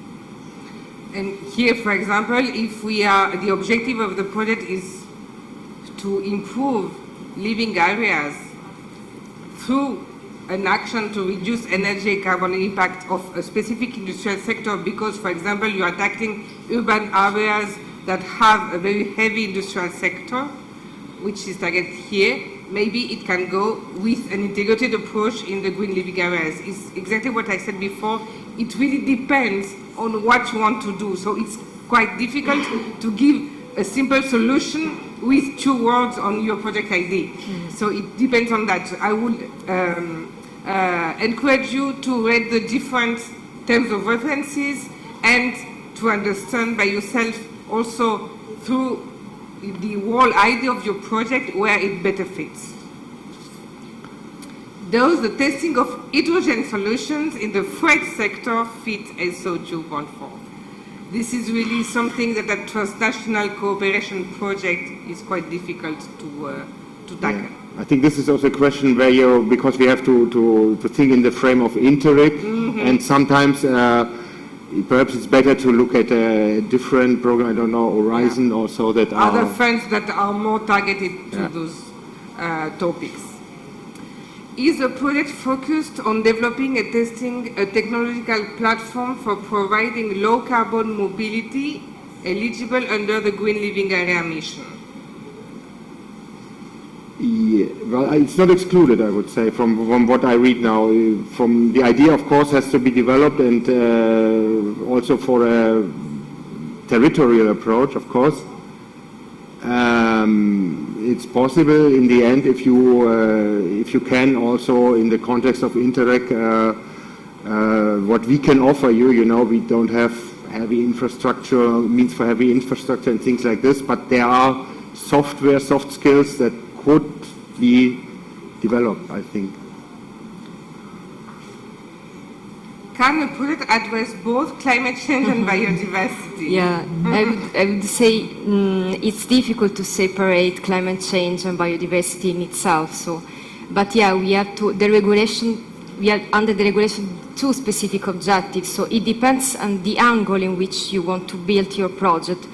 And here, for example, if the objective of the project is to improve living areas through an action to reduce energy carbon impact of a specific industrial sector, because, for example, you are tackling urban areas that have a very heavy industrial sector, which is targeted here, maybe it can go with an integrated approach in the green living areas. It's exactly what I said before. It really depends on what you want to do. So it's quite difficult to give a simple solution with 2 words on your project ID. So it depends on that. I would encourage you to read the different terms of references and to understand by yourself also through the whole idea of your project where it better fits. Thus, the testing of hydrogen solutions in the freight sector fit SO 2.4. This is really something that a transnational cooperation project is quite difficult to tackle. Yeah. I think this is also a question where because we have to think in the frame of Interreg, and sometimes perhaps it's better to look at a different program, I don't know, Horizon or so that are... Other funds that are more targeted to those topics. Is the project focused on developing and testing a technological platform for providing low carbon mobility eligible under the Green Living Area mission? Yeah, well, it's not excluded, I would say, from what I read now. From the idea, of course, has to be developed, and also for a territorial approach, of course. It's possible in the end if you can also in the context of Interreg what we can offer you. You know, we don't have heavy infrastructure, means for heavy infrastructure and things like this, but there are software, soft skills that could be developed, I think. Can a project address both climate change and biodiversity? Yeah, I would say it's difficult to separate climate change and biodiversity in itself. So, but yeah, we have to, the regulation, we are under the regulation 2 specific objectives. So it depends on the angle in which you want to build your project.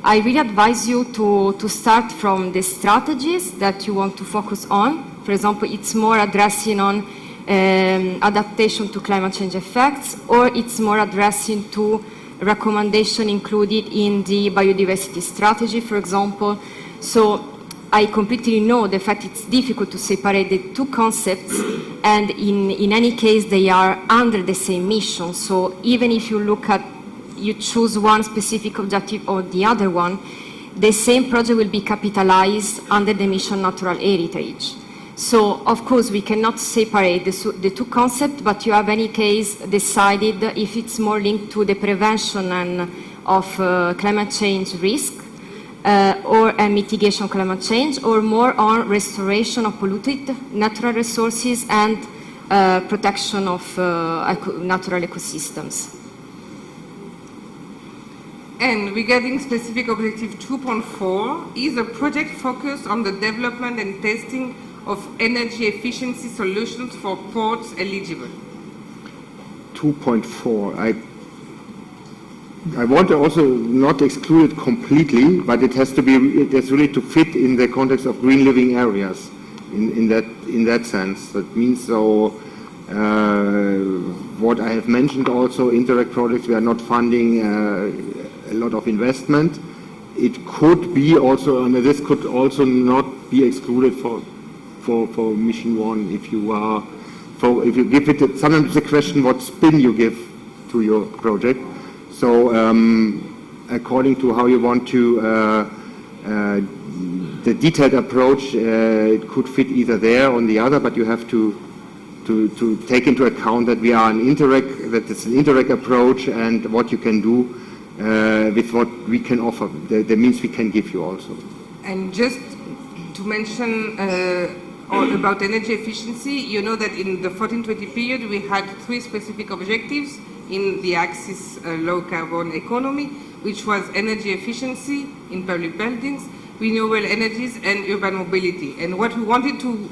I really advise you to start from the strategies that you want to focus on. For example, it's more addressing on adaptation to climate change effects, or it's more addressing to recommendation included in the biodiversity strategy, for example. So I completely know the fact it's difficult to separate the 2 concepts, and in any case they are under the same mission. So even if you look at, you choose one specific objective or the other one, the same project will be capitalized under the mission natural heritage. So, of course, we cannot separate the 2 concepts, but you have, in any case, decided if it's more linked to the prevention of climate change risk or mitigation of climate change, or more on restoration of polluted natural resources and protection of natural ecosystems. And regarding specific objective 2.4, is the project focused on the development and testing of energy efficiency solutions for ports eligible? 2.4. I want to also not exclude it completely, but it has really to fit in the context of green living areas. In that sense, that means so. What I have mentioned also, Interreg projects, we are not funding a lot of investment. It could be also, and this could also not be excluded for mission 1 if you give it, sometimes it's a question what spin you give to your project. So according to how you want to, the detailed approach, it could fit either there or on the other, but you have to take into account that we are an Interreg, that it's an Interreg approach, and what you can do with what we can offer. That means we can give you also. And just to mention about energy efficiency, you know that in the 14-20 period we had 3 specific objectives in the axis low carbon economy, which was energy efficiency in public buildings, renewable energies, and urban mobility. And what we wanted to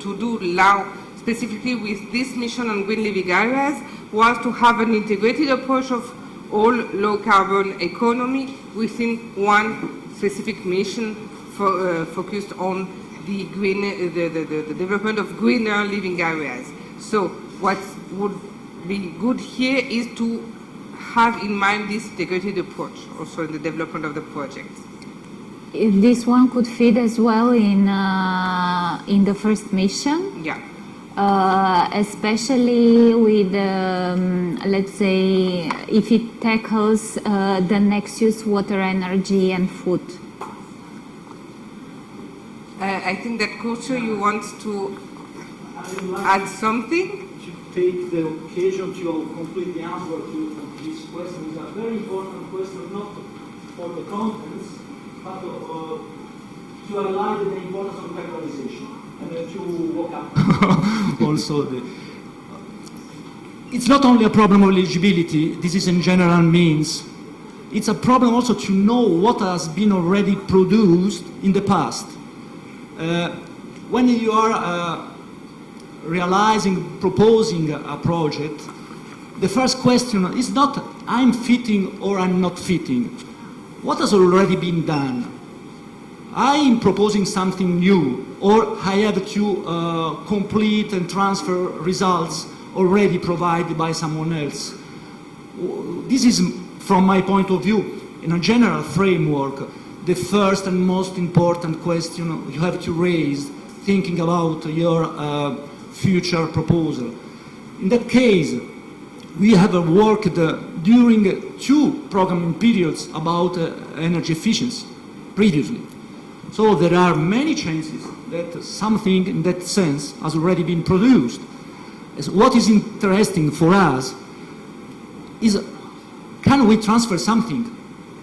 do now, specifically with this mission on green living areas, was to have an integrated approach of all low carbon economy within one specific mission focused on the development of greener living areas. So what would be good here is to have in mind this integrated approach also in the development of the project. This one could fit as well in the first mission. Yeah. especially with, let's say, if it tackles the nexus water, energy, and food. I think that Curcio, you want to add something? To take the occasion to complete the answer to this question is a very important question, not for the contents, but to highlight the importance of categorization and to walk up also it's not only a problem of eligibility, this is in general means, it's a problem also to know what has been already produced in the past. When you are proposing a project, the first question is not I'm fitting or I'm not fitting. What has already been done? I am proposing something new, or I have to complete and transfer results already provided by someone else. This is, from my point of view, in a general framework, the first and most important question you have to raise thinking about your future proposal. In that case, we have worked during 2 programming periods about energy efficiency previously. So there are many chances that something in that sense has already been produced. What is interesting for us is, can we transfer something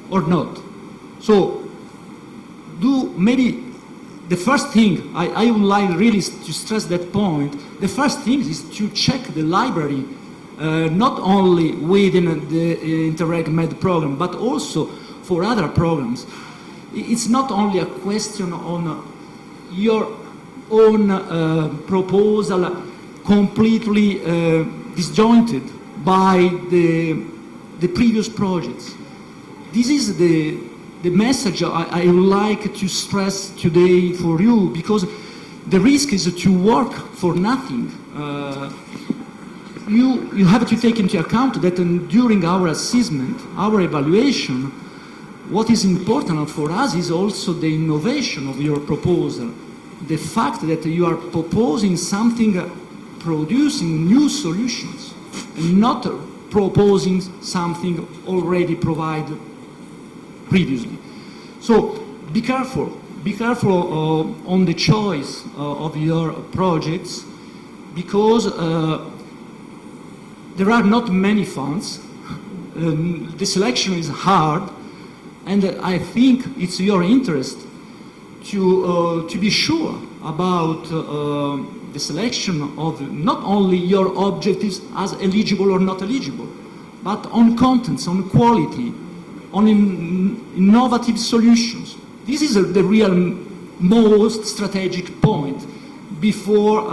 or not? So maybe the first thing, I would like really to stress that point, the first thing is to check the library, not only within the Interreg Med program, but also for other programs. It's not only a question on your own proposal completely disjointed by the previous projects. This is the message I would like to stress today for you, because the risk is to work for nothing. You have to take into account that during our assessment, our evaluation, what is important for us is also the innovation of your proposal. The fact that you are proposing something, producing new solutions, and not proposing something already provided previously. So be careful on the choice of your projects, because there are not many funds. The selection is hard, and I think it's your interest to be sure about the selection of not only your objectives as eligible or not eligible, but on contents, on quality, on innovative solutions. This is the real most strategic point before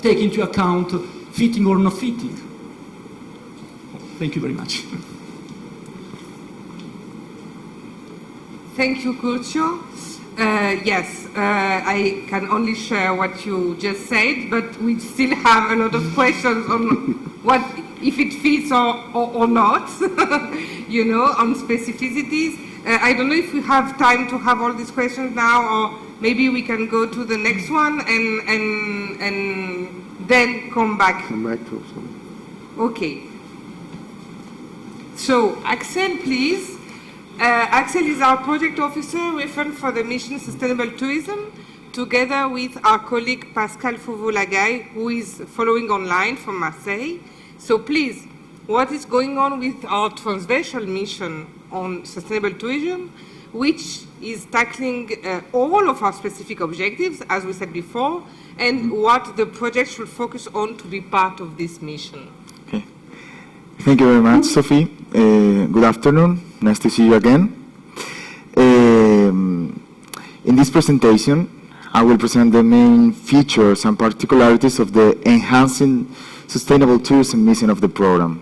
taking into account fitting or not fitting. Thank you very much. Thank you, Curcio. Yes, I can only share what you just said, but we still have a lot of questions on what, if it fits or not, you know, on specificities. I don't know if we have time to have all these questions now, or maybe we can go to the next one and then come back. Come back to some. Okay. So, Axel, please. Axel is our project officer referent for the mission Sustainable Tourism, together with our colleague Pascal Fauveau-Lagaille, who is following online from Marseille. So please, what is going on with our transversal mission on sustainable tourism, which is tackling all of our specific objectives, as we said before, and what the project should focus on to be part of this mission? Okay. Thank you very much, Sophie. Good afternoon. Nice to see you again. In this presentation, I will present the main features and particularities of the Enhancing Sustainable Tourism mission of the program.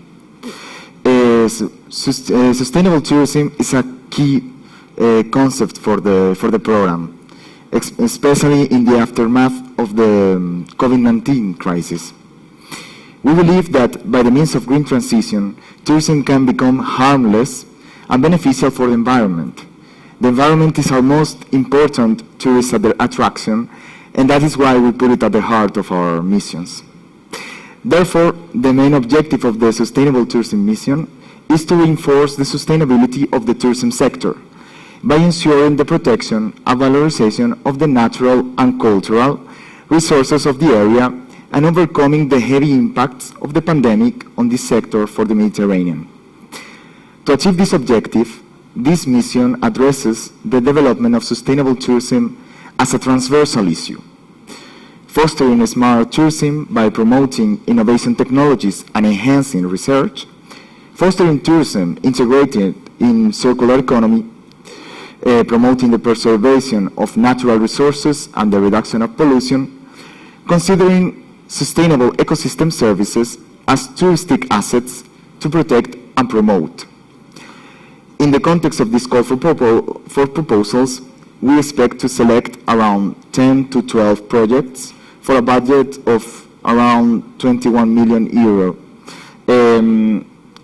Sustainable tourism is a key concept for the program, especially in the aftermath of the COVID-19 crisis. We believe that by the means of green transition, tourism can become harmless and beneficial for the environment. The environment is our most important tourist attraction, and that is why we put it at the heart of our missions. Therefore, the main objective of the Sustainable Tourism Mission is to reinforce the sustainability of the tourism sector by ensuring the protection and valorization of the natural and cultural resources of the area and overcoming the heavy impacts of the pandemic on this sector for the Mediterranean. To achieve this objective, this mission addresses the development of sustainable tourism as a transversal issue, fostering smart tourism by promoting innovation technologies and enhancing research, fostering tourism integrated in circular economy, promoting the preservation of natural resources and the reduction of pollution, considering sustainable ecosystem services as touristic assets to protect and promote. In the context of this call for proposals, we expect to select around 10 to 12 projects for a budget of around 21 million euro.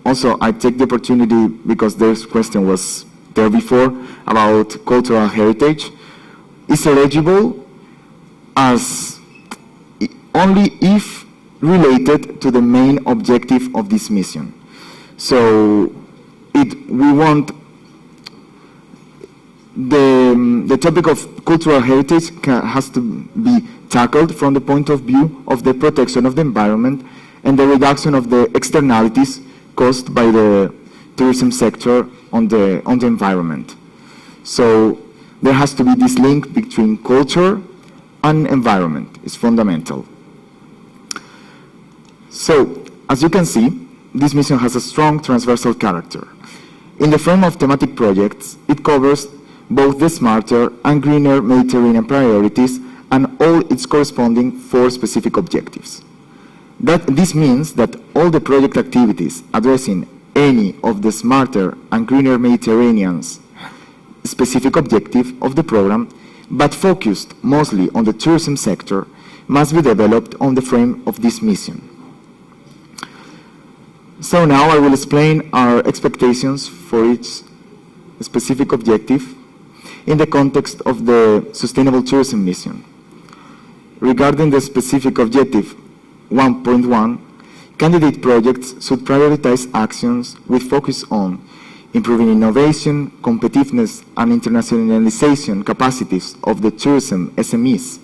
Also, I take the opportunity, because this question was there before, about cultural heritage, is eligible as only if related to the main objective of this mission. So we want the topic of cultural heritage has to be tackled from the point of view of the protection of the environment and the reduction of the externalities caused by the tourism sector on the environment. So there has to be this link between culture and environment. It's fundamental. So, as you can see, this mission has a strong transversal character. In the frame of thematic projects, it covers both the smarter and greener Mediterranean priorities and all its corresponding 4 specific objectives. This means that all the project activities addressing any of the smarter and greener Mediterranean's specific objective of the program, but focused mostly on the tourism sector, must be developed on the frame of this mission. So now I will explain our expectations for each specific objective in the context of the Sustainable Tourism Mission. Regarding the specific objective 1.1, candidate projects should prioritize actions with focus on improving innovation, competitiveness, and internationalization capacities of the tourism SMEs,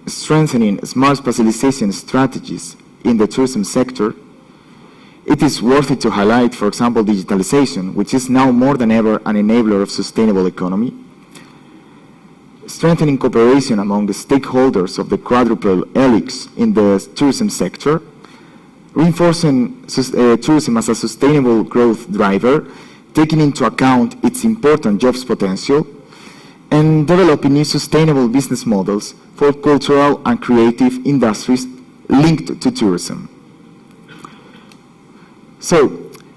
strengthening smart specialization strategies in the tourism sector. It is worthy to highlight, for example, digitalization, which is now more than ever an enabler of sustainable economy, strengthening cooperation among the stakeholders of the quadruple helix in the tourism sector, reinforcing tourism as a sustainable growth driver, taking into account its important jobs potential, and developing new sustainable business models for cultural and creative industries linked to tourism. So,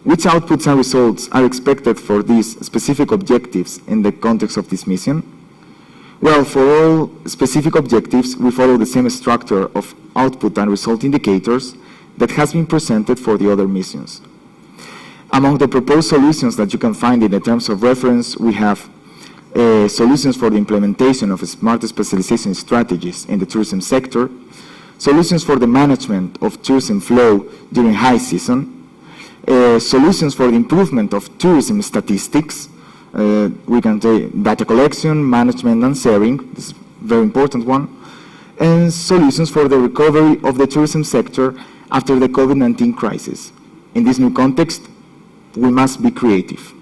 which outputs and results are expected for these specific objectives in the context of this mission? Well, for all specific objectives, we follow the same structure of output and result indicators that has been presented for the other missions. Among the proposed solutions that you can find in the terms of reference, we have solutions for the implementation of smart specialization strategies in the tourism sector, solutions for the management of tourism flow during high season, solutions for the improvement of tourism statistics. We can take data collection, management, and sharing. This is a very important one. And solutions for the recovery of the tourism sector after the COVID-19 crisis. In this new context, we must be creative.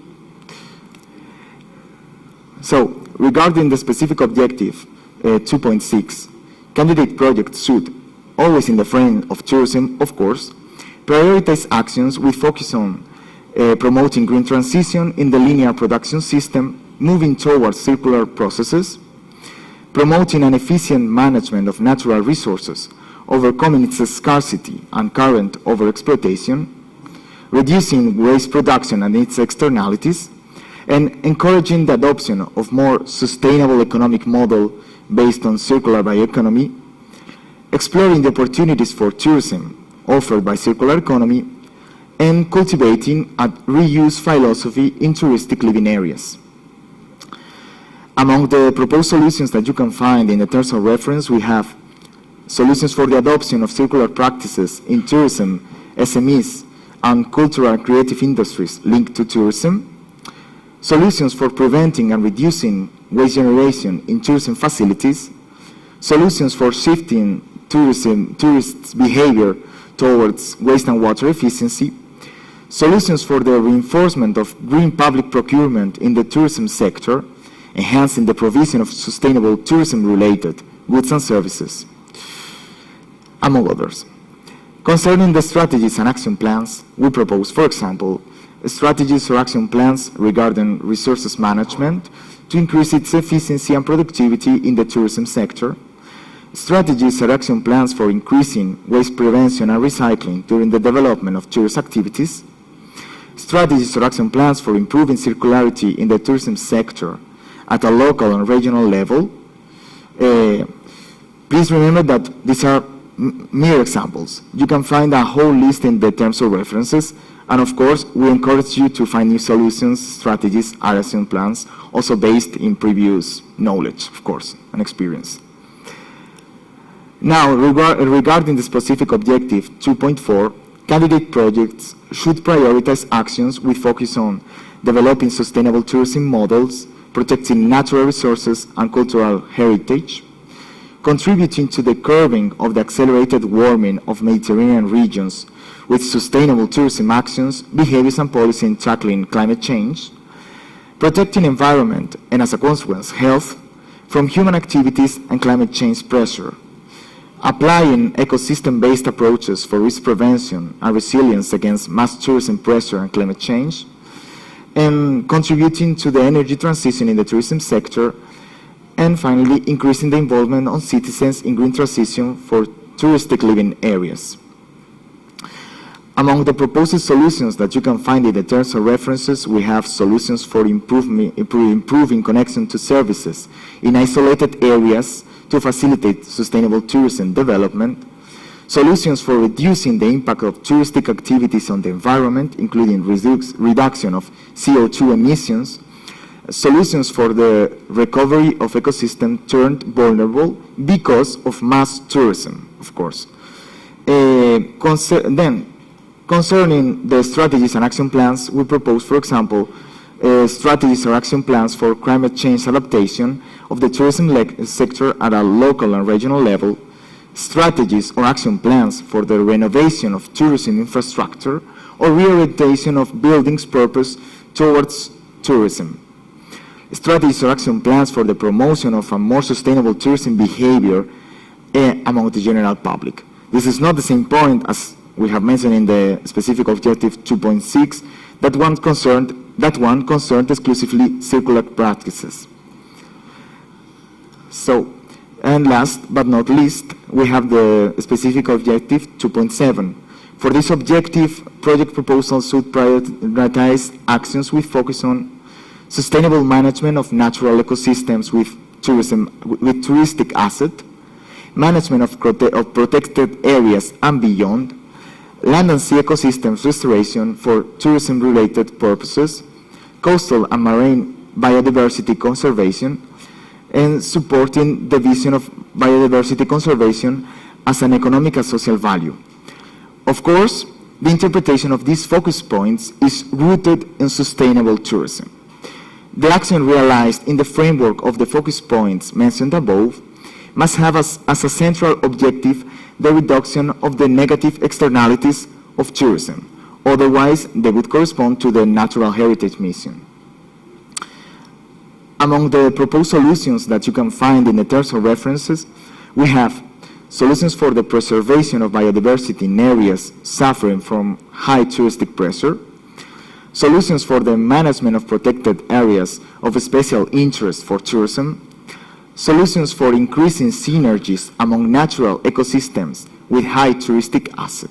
So, regarding the specific objective 2.6, candidate projects should, always in the frame of tourism, of course, prioritize actions with focus on promoting green transition in the linear production system, moving towards circular processes, promoting an efficient management of natural resources, overcoming its scarcity and current overexploitation, reducing waste production and its externalities, and encouraging the adoption of more sustainable economic model based on circular bioeconomy, exploring the opportunities for tourism offered by circular economy, and cultivating a reuse philosophy in touristic living areas. Among the proposed solutions that you can find in the terms of reference, we have solutions for the adoption of circular practices in tourism, SMEs, and cultural and creative industries linked to tourism, solutions for preventing and reducing waste generation in tourism facilities, solutions for shifting tourists' behavior towards waste and water efficiency, solutions for the reinforcement of green public procurement in the tourism sector, enhancing the provision of sustainable tourism-related goods and services, among others. Concerning the strategies and action plans, we propose, for example, strategies or action plans regarding resources management to increase its efficiency and productivity in the tourism sector, strategies or action plans for increasing waste prevention and recycling during the development of tourist activities, strategies or action plans for improving circularity in the tourism sector at a local and regional level. Please remember that these are mere examples. You can find a whole list in the terms of references, and of course, we encourage you to find new solutions, strategies, action plans, also based in previous knowledge, of course, and experience. Now, regarding the specific objective 2.4, candidate projects should prioritize actions with focus on developing sustainable tourism models, protecting natural resources and cultural heritage, contributing to the curbing of the accelerated warming of Mediterranean regions with sustainable tourism actions, behaviors and policy in tackling climate change, protecting environment and as a consequence health from human activities and climate change pressure, applying ecosystem-based approaches for risk prevention and resilience against mass tourism pressure and climate change, and contributing to the energy transition in the tourism sector, and finally, increasing the involvement of citizens in green transition for touristic living areas. Among the proposed solutions that you can find in the terms of references, we have solutions for improving connection to services in isolated areas to facilitate sustainable tourism development, solutions for reducing the impact of touristic activities on the environment, including reduction of CO2 emissions, solutions for the recovery of ecosystem turned vulnerable because of mass tourism, of course. Concerning the strategies and action plans, we propose, for example, strategies or action plans for climate change adaptation of the tourism sector at a local and regional level, strategies or action plans for the renovation of tourism infrastructure or reorientation of buildings' purpose towards tourism, strategies or action plans for the promotion of a more sustainable tourism behavior among the general public. This is not the same point as we have mentioned in the specific objective 2.6, that one concerned exclusively circular practices. So, and last but not least, we have the specific objective 2.7. For this objective, project proposals should prioritize actions with focus on sustainable management of natural ecosystems with touristic asset, management of protected areas and beyond, land and sea ecosystems restoration for tourism-related purposes, coastal and marine biodiversity conservation, and supporting the vision of biodiversity conservation as an economic and social value. Of course, the interpretation of these focus points is rooted in sustainable tourism. The action realized in the framework of the focus points mentioned above must have as a central objective the reduction of the negative externalities of tourism. Otherwise, they would correspond to the natural heritage mission. Among the proposed solutions that you can find in the terms of references, we have solutions for the preservation of biodiversity in areas suffering from high touristic pressure, solutions for the management of protected areas of special interest for tourism, solutions for increasing synergies among natural ecosystems with high touristic asset,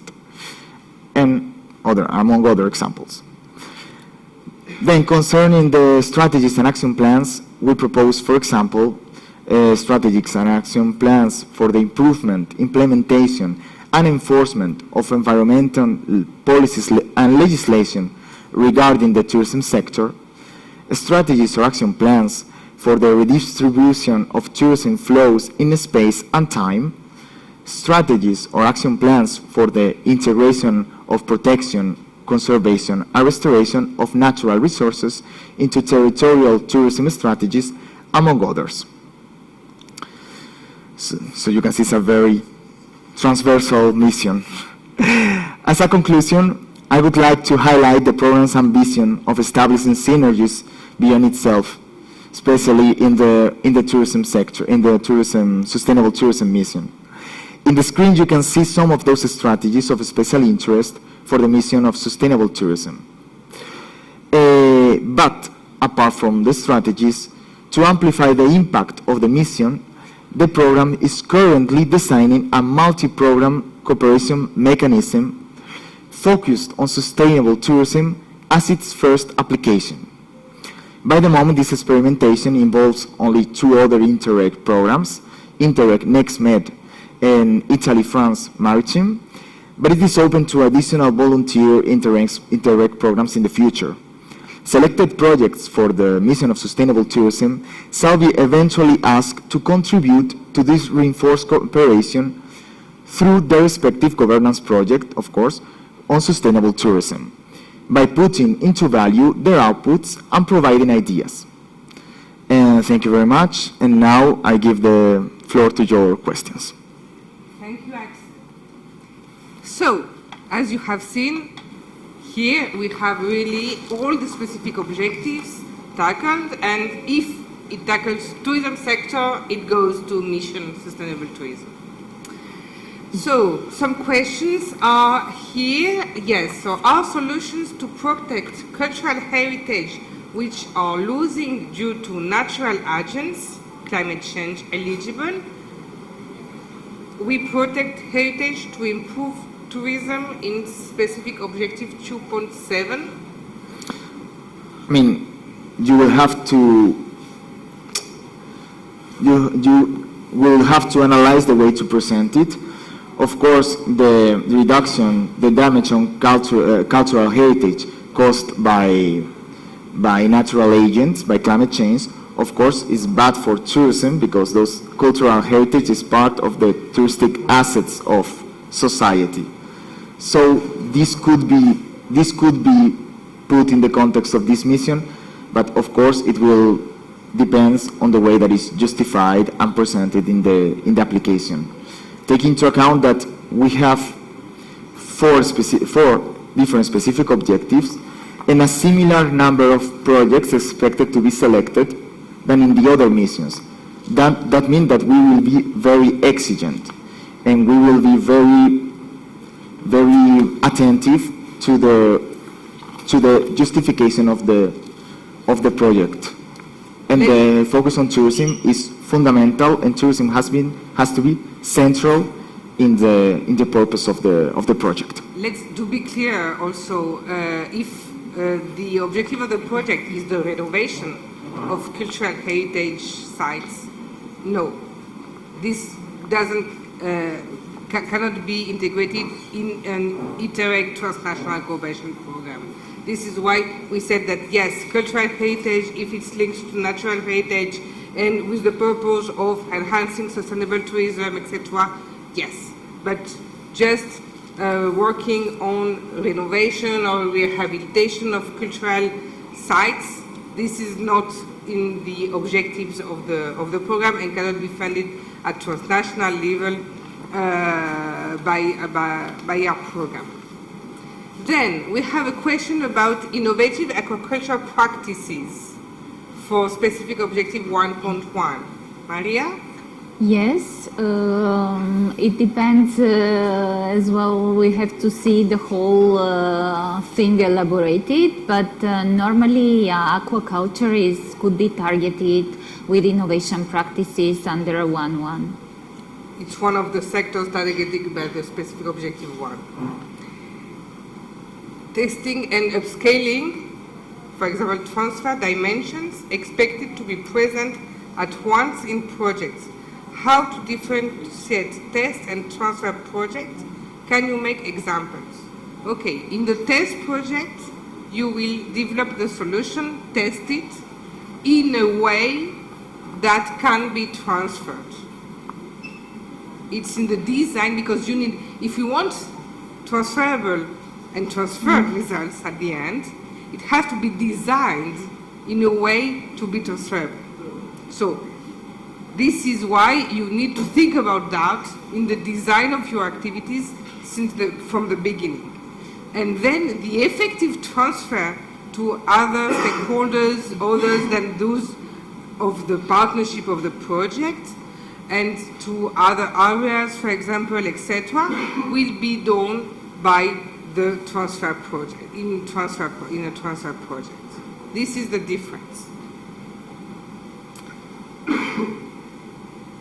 and among other examples. Then concerning the strategies and action plans, we propose, for example, strategies and action plans for the improvement, implementation, and enforcement of environmental policies and legislation regarding the tourism sector, strategies or action plans for the redistribution of tourism flows in space and time, strategies or action plans for the integration of protection, conservation, and restoration of natural resources into territorial tourism strategies, among others. So you can see it's a very transversal mission. As a conclusion, I would like to highlight the program's ambition of establishing synergies beyond itself, especially in the tourism sector, in the sustainable tourism mission. In the screen, you can see some of those strategies of special interest for the mission of sustainable tourism. But apart from the strategies, to amplify the impact of the mission, the program is currently designing a multi-program cooperation mechanism focused on sustainable tourism as its first application. By the moment, this experimentation involves only 2 other Interreg programs, Interreg NextMed and Italy-France Maritime, but it is open to additional volunteer Interreg programs in the future. Selected projects for the mission of sustainable tourism shall be eventually asked to contribute to this reinforced cooperation through their respective governance project, of course, on sustainable tourism, by putting into value their outputs and providing ideas. And thank you very much. And now I give the floor to your questions. Thank you, Axel. So, as you have seen, here we have really all the specific objectives tackled, and if it tackles tourism sector, it goes to mission sustainable tourism. So, some questions are here. Yes, so are solutions to protect cultural heritage which are losing due to natural agents, climate change, eligible? We protect heritage to improve tourism in specific objective 2.7. I mean, you will have to analyze the way to present it. Of course, the reduction, the damage on cultural heritage caused by natural agents, by climate change, of course, is bad for tourism because those cultural heritage is part of the touristic assets of society. So this could be put in the context of this mission, but of course it will depends on the way that is justified and presented in the application. Take into account that we have four different specific objectives and a similar number of projects expected to be selected than in the other missions. That means that we will be very exigent and we will be very attentive to the justification of the project. And the focus on tourism is fundamental, and tourism has to be central in the purpose of the project. Let's be clear also, if the objective of the project is the renovation of cultural heritage sites, no, this cannot be integrated in an Interreg transnational cooperation program. This is why we said that yes, cultural heritage, if it's linked to natural heritage and with the purpose of enhancing sustainable tourism, etc., yes. But just working on renovation or rehabilitation of cultural sites, this is not in the objectives of the program and cannot be funded at transnational level by our program. Then we have a question about innovative agricultural practices for specific objective 1.1. Maria? Yes, it depends as well. We have to see the whole thing elaborated, but normally aquaculture could be targeted with innovation practices under 1.1. It's one of the sectors targeted by the specific objective 1. Testing and upscaling, for example, transfer dimensions expected to be present at once in projects. How to differentiate test and transfer projects? Can you make examples? Okay, in the test project, you will develop the solution, test it in a way that can be transferred. It's in the design, because you need, if you want transferable and transferred results at the end, it has to be designed in a way to be transferable. So this is why you need to think about that in the design of your activities from the beginning. And then the effective transfer to other stakeholders, others than those of the partnership of the project, and to other areas, for example, etc., will be done by the transfer project, in a transfer project. This is the difference.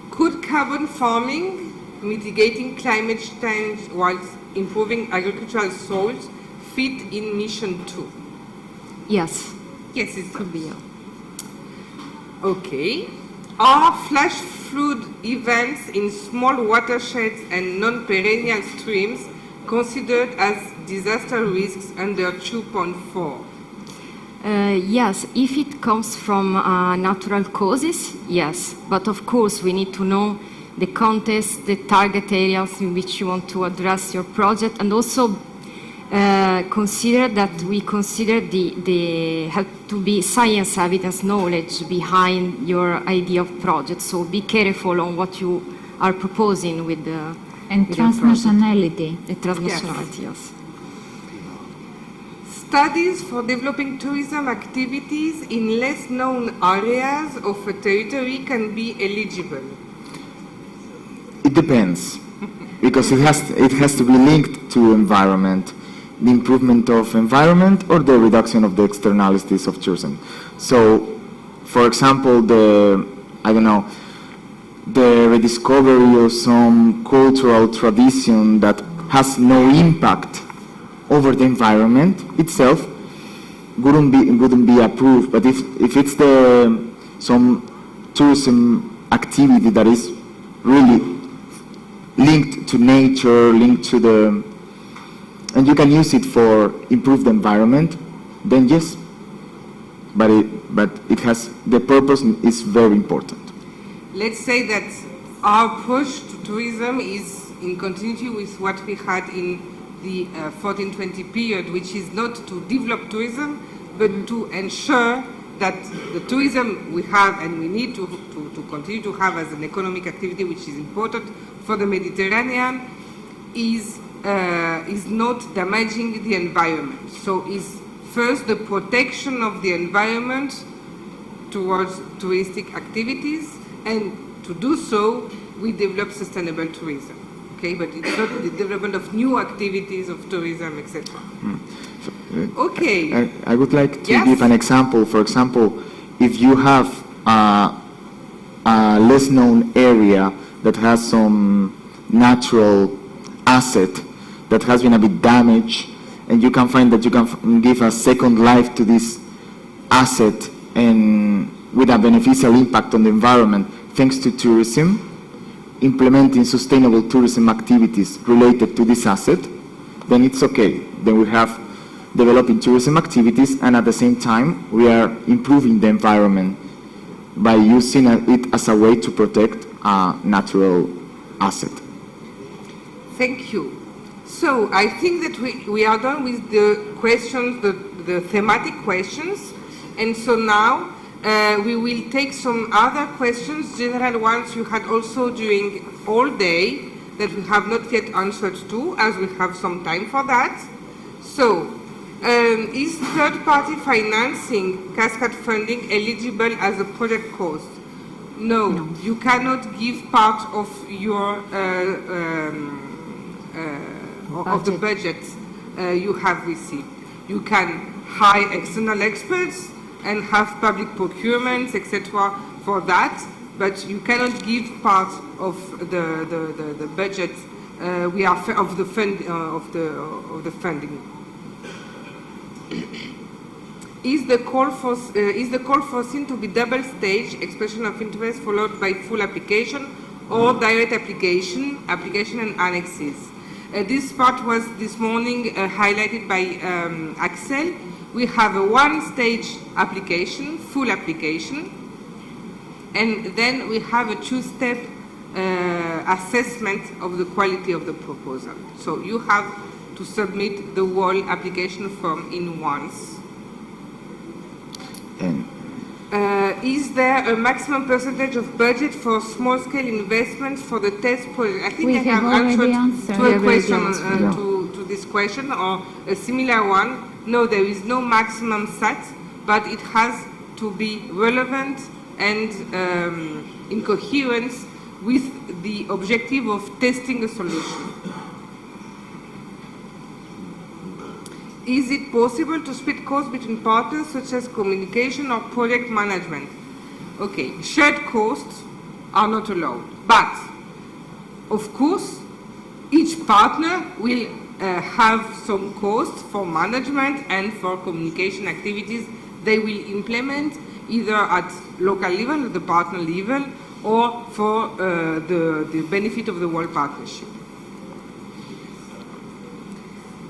Could carbon farming, mitigating climate change whilst improving agricultural soils, fit in Mission 2? Yes. Yes, it could be. Okay. Are flash flood events in small watersheds and non-perennial streams considered as disaster risks under 2.4? Yes, if it comes from natural causes, yes. But of course, we need to know the context, the target areas in which you want to address your project, and also consider that we consider the have to be science evidence knowledge behind your idea of project. So be careful on what you are proposing with the and transnationality. The transnationality, yes. Studies for developing tourism activities in less known areas of a territory can be eligible. It depends, because it has to be linked to environment, the improvement of environment or the reduction of the externalities of tourism. So, for example, the rediscovery of some cultural tradition that has no impact over the environment itself wouldn't be approved. But if it's some tourism activity that is really linked to nature, linked to and you can use it for improved environment, then yes. But it has, the purpose is very important. Let's say that our approach to tourism is in continuity with what we had in the 1420 period, which is not to develop tourism, but to ensure that the tourism we have and we need to continue to have as an economic activity, which is important for the Mediterranean, is not damaging the environment. So is first the protection of the environment towards touristic activities, and to do so we develop sustainable tourism. Okay, but it's not the development of new activities of tourism, etc. Okay. I would like to give an example. For example, if you have a less known area that has some natural asset that has been a bit damaged, and you can find that you can give a second life to this asset and with a beneficial impact on the environment thanks to tourism, implementing sustainable tourism activities related to this asset, then it's okay. Then we have developing tourism activities, and at the same time we are improving the environment by using it as a way to protect a natural asset. Thank you. So I think that we are done with the questions, the thematic questions, and so now we will take some other questions, general ones you had also during all day that we have not yet answered to, as we have some time for that. So, is third-party financing, cascade funding, eligible as a project cost? No, you cannot give part of your of the budget you have received. You can hire external experts and have public procurements, etc. for that, but you cannot give part of the budget of the funding. Is the call foreseen to be double stage, expression of interest followed by full application, or direct application and annexes? This part was this morning highlighted by Axel. We have a one-stage application, full application, and then we have a two-step assessment of the quality of the proposal. So you have to submit the whole application form in once. Is there a maximum percentage of budget for small-scale investments for the test project? I think I have answered to a question, to this question, or a similar one. No, there is no maximum set, but it has to be relevant and in coherence with the objective of testing a solution. Is it possible to split costs between partners, such as communication or project management? Okay, shared costs are not allowed, but of course, each partner will have some costs for management and for communication activities they will implement either at local level, at the partner level, or for the benefit of the whole partnership.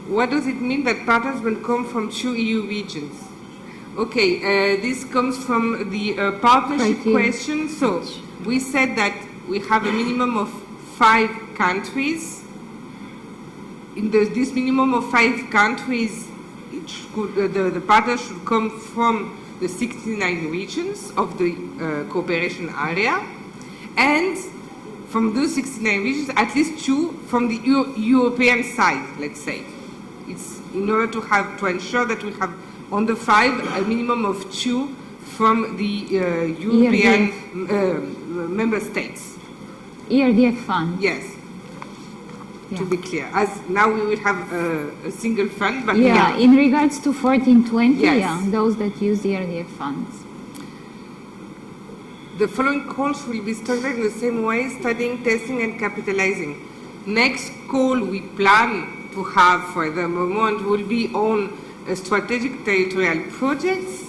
What does it mean that partners will come from 2 EU regions? Okay, this comes from the partnership question. So we said that we have a minimum of 5 countries. In this minimum of 5 countries, the partners should come from the 69 regions of the cooperation area, and from those 69 regions, at least 2 from the European side, let's say. It's in order to ensure that we have on the 5 a minimum of 2 from the European member states. ERDF fund. Yes. Yeah. To be clear, as now we will have a single fund, but in regards to 1420, yes. Those that use the ERDF funds. The following calls will be structured in the same way: studying, testing, and capitalizing. Next call we plan to have for the moment will be on strategic territorial projects,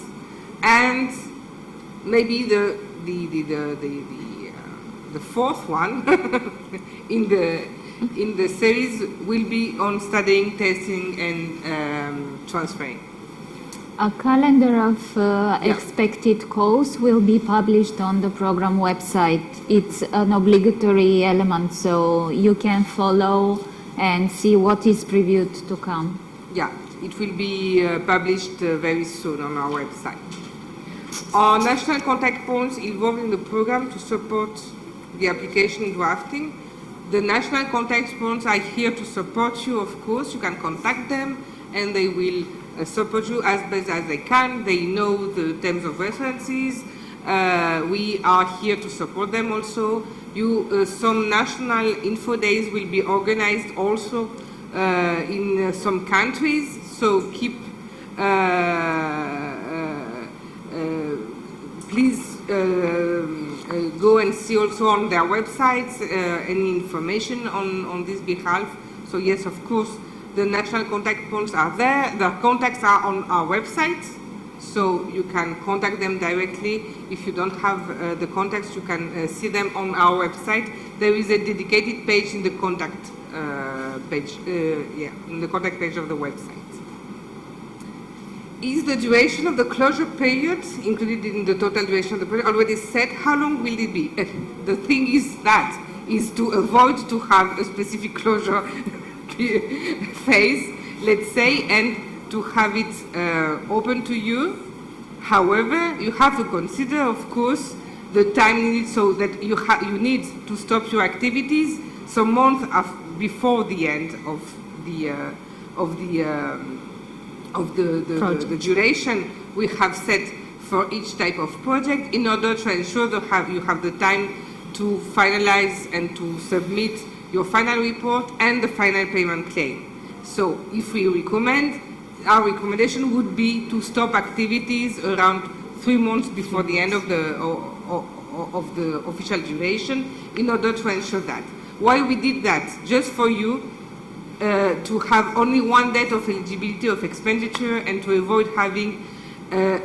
and maybe the fourth one in the series will be on studying, testing, and transferring. A calendar of expected calls will be published on the program website. It's an obligatory element, so you can follow and see what is previewed to come. Yeah, it will be published very soon on our website. Our national contact points involved in the program to support the application drafting. The national contact points are here to support you, of course. You can contact them and they will support you as best as they can. They know the terms of references. We are here to support them also. Some national info days will be organized also in some countries. So keep, please go and see also on their websites any information on this behalf. So yes, of course, the national contact points are there. The contacts are on our website, so you can contact them directly. If you don't have the contacts, you can see them on our website. There is a dedicated page in the contact page, in the contact page of the website. Is the duration of the closure period included in the total duration of the project already set? How long will it be? The thing is to avoid to have a specific closure phase, let's say, and to have it open to you. However, you have to consider, of course, the time needed, so that you need to stop your activities some months before the end of the duration we have set for each type of project, in order to ensure that you have the time to finalize and to submit your final report and the final payment claim. So if we recommend, our recommendation would be to stop activities around 3 months before the end of the official duration, in order to ensure that. Why we did that? Just for you to have only one date of eligibility of expenditure, and to avoid having an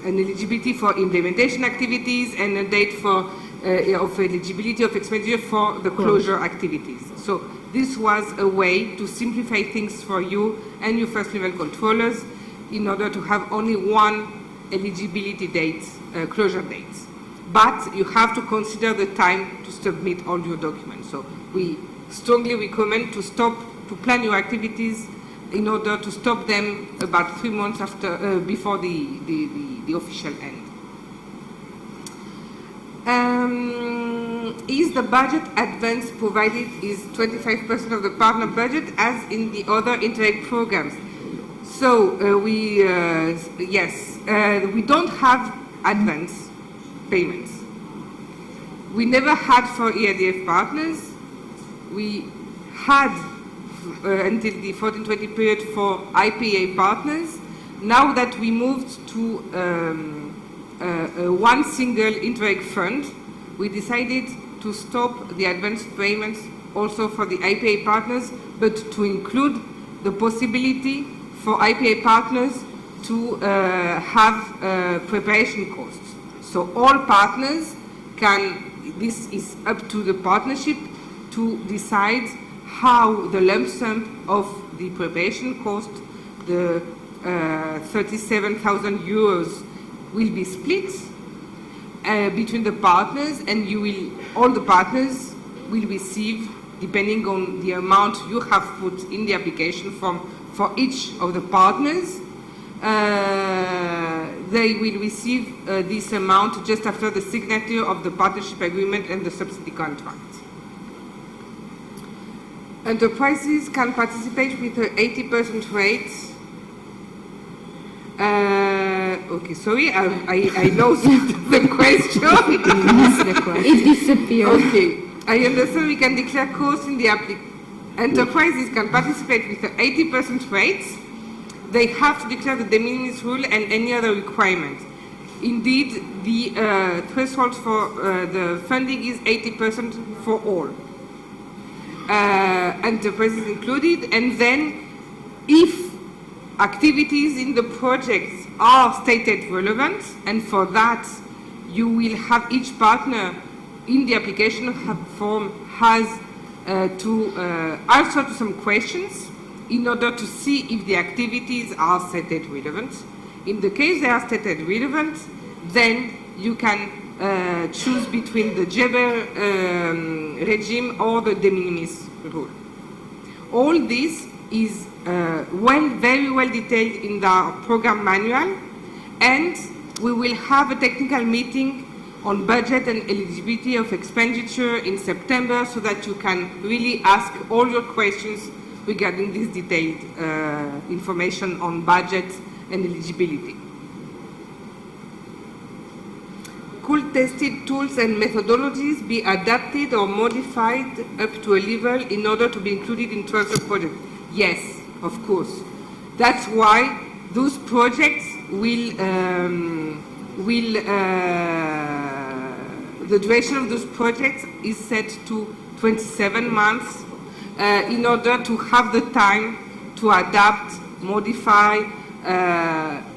eligibility for implementation activities and a date for of eligibility of expenditure for the closure activities. So this was a way to simplify things for you and your first level controllers, in order to have only one eligibility date closure dates. But you have to consider the time to submit all your documents. So we strongly recommend to plan your activities in order to stop them about 3 months before the official end. Is the budget advance provided is 25% of the partner budget as in the other Interreg programs? So yes, we don't have advance payments. We never had for EADF partners. We had until the 14-20 period for IPA partners. Now that we moved to one single Interreg fund, we decided to stop the advance payments also for the IPA partners, but to include the possibility for IPA partners to have preparation costs. So all partners this is up to the partnership to decide how the lump sum of the preparation cost, the 37,000 euros, will be split between the partners, and all the partners will receive, depending on the amount you have put in the application form for each of the partners, they will receive this amount just after the signature of the partnership agreement and the subsidy contract. Enterprises can participate with an 80% rate. Okay, sorry, I lost the question. It disappeared. Okay, I understand we can declare costs in the application. Enterprises can participate with an 80% rate. They have to declare the de minimis rule and any other requirement. Indeed, the threshold for the funding is 80% for all. Enterprises included, and then if activities in the projects are stated relevant, and for that you will have each partner in the application form has to answer to some questions in order to see if the activities are stated relevant. In the case they are stated relevant, then you can choose between the JEBER regime or the de minimis rule. All this is very well detailed in the program manual, and we will have a technical meeting on budget and eligibility of expenditure in September so that you can really ask all your questions regarding this detailed information on budget and eligibility. Could tested tools and methodologies be adapted or modified up to a level in order to be included in transfer projects? Yes, of course. That's why those projects the duration of those projects is set to 27 months in order to have the time to adapt, modify,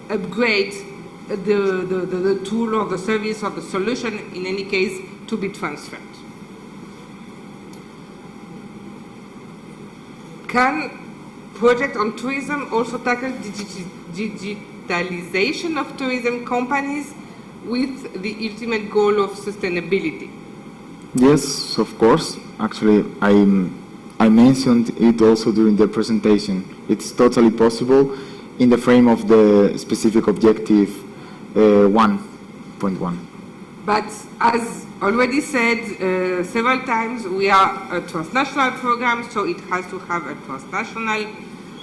upgrade the tool or the service or the solution, in any case, to be transferred. Can project on tourism also tackle digitalization of tourism companies with the ultimate goal of sustainability? Yes, of course. Actually, I mentioned it also during the presentation. It's totally possible in the frame of the specific objective 1.1. But as already said several times, we are a transnational program, so it has to have a transnational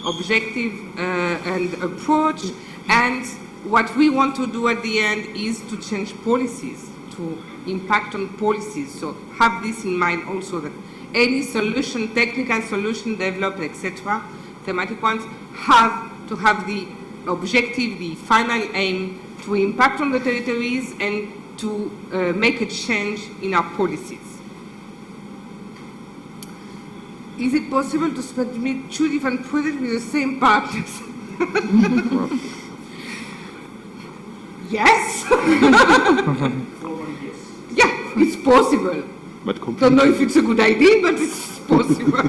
objective and approach. And what we want to do at the end is to change policies, to impact on policies. So have this in mind also, that any solution, technical solution developed, etc., thematic ones, have to have the objective, the final aim, to impact on the territories and to make a change in our policies. Is it possible to submit 2 different projects with the same partners? Yes. Yeah, it's possible. But don't know if it's a good idea, but it's possible.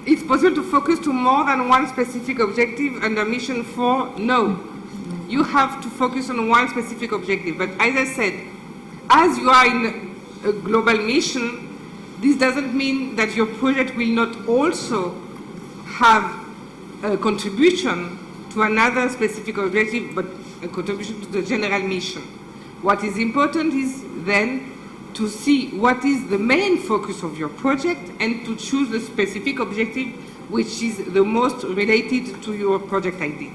It's possible to focus to more than one specific objective under mission 4? No. you have to focus on one specific objective. But as I said, as you are in a global mission, this doesn't mean that your project will not also have a contribution to another specific objective, but a contribution to the general mission. What is important is then to see what is the main focus of your project and to choose the specific objective which is the most related to your project idea.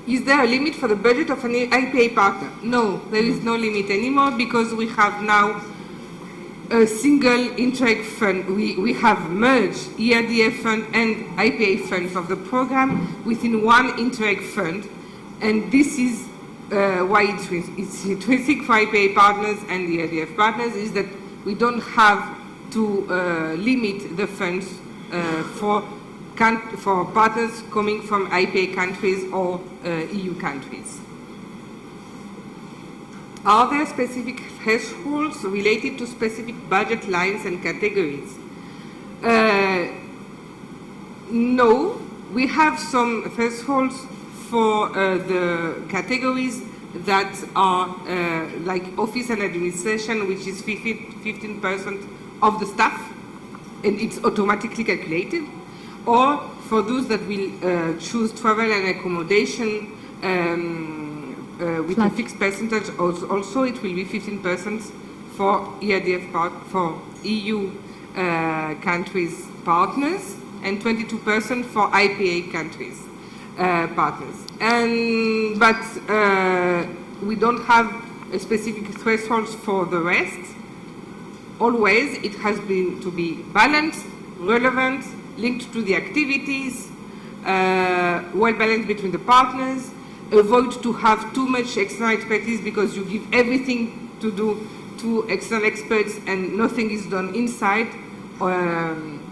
Is there a limit for the budget of an IPA partner? No, there is no limit anymore because we have now a single Interreg fund. We have merged ERDF fund and IPA funds of the program within one Interreg fund, and this is why it's intrinsic for IPA partners and the ERDF partners, is that we don't have to limit the funds for partners coming from IPA countries or EU countries. Are there specific thresholds related to specific budget lines and categories? No, we have some thresholds for the categories that are like office and administration, which is 15% of the staff, and it's automatically calculated. Or for those that will choose travel and accommodation with a fixed percentage, also it will be 15% for ERDF for EU countries partners and 22% for IPA countries partners. But we don't have a specific thresholds for the rest. Always it has been to be balanced, relevant, linked to the activities, well balanced between the partners, avoid to have too much external expertise because you give everything to do to external experts and nothing is done inside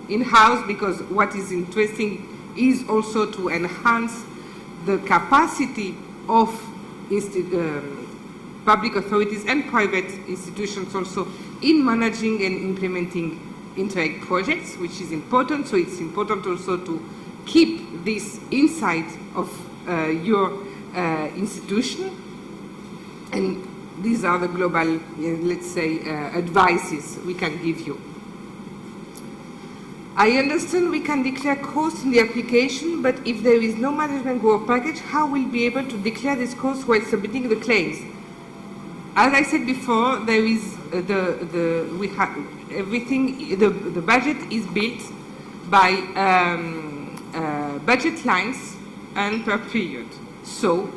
in-house, because what is interesting is also to enhance the capacity of public authorities and private institutions also in managing and implementing Interreg projects, which is important. So it's important also to keep this inside of your institution. And these are the global, let's say, advices we can give you. I understand we can declare costs in the application, but if there is no management work package, how will we be able to declare this cost while submitting the claims? As I said before, there is we have everything. The budget is built by budget lines and per period. So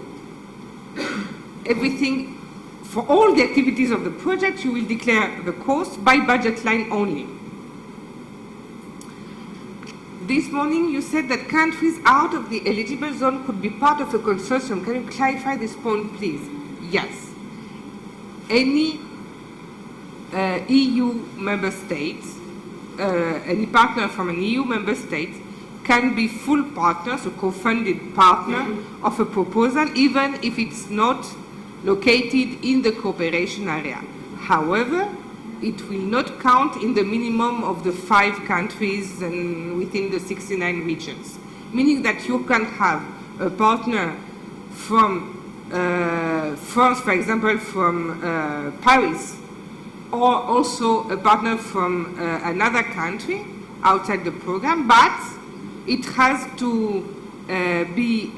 everything for all the activities of the project, you will declare the cost by budget line only. This morning you said that countries out of the eligible zone could be part of a consortium. Can you clarify this point, please? Yes. Any EU member state, any partner from an EU member state can be full partner, so co-funded partner of a proposal, even if it's not located in the cooperation area. However, it will not count in the minimum of the 5 countries and within the 69 regions. Meaning that you can have a partner from France, for example, from Paris, or also a partner from another country outside the program, but it has to be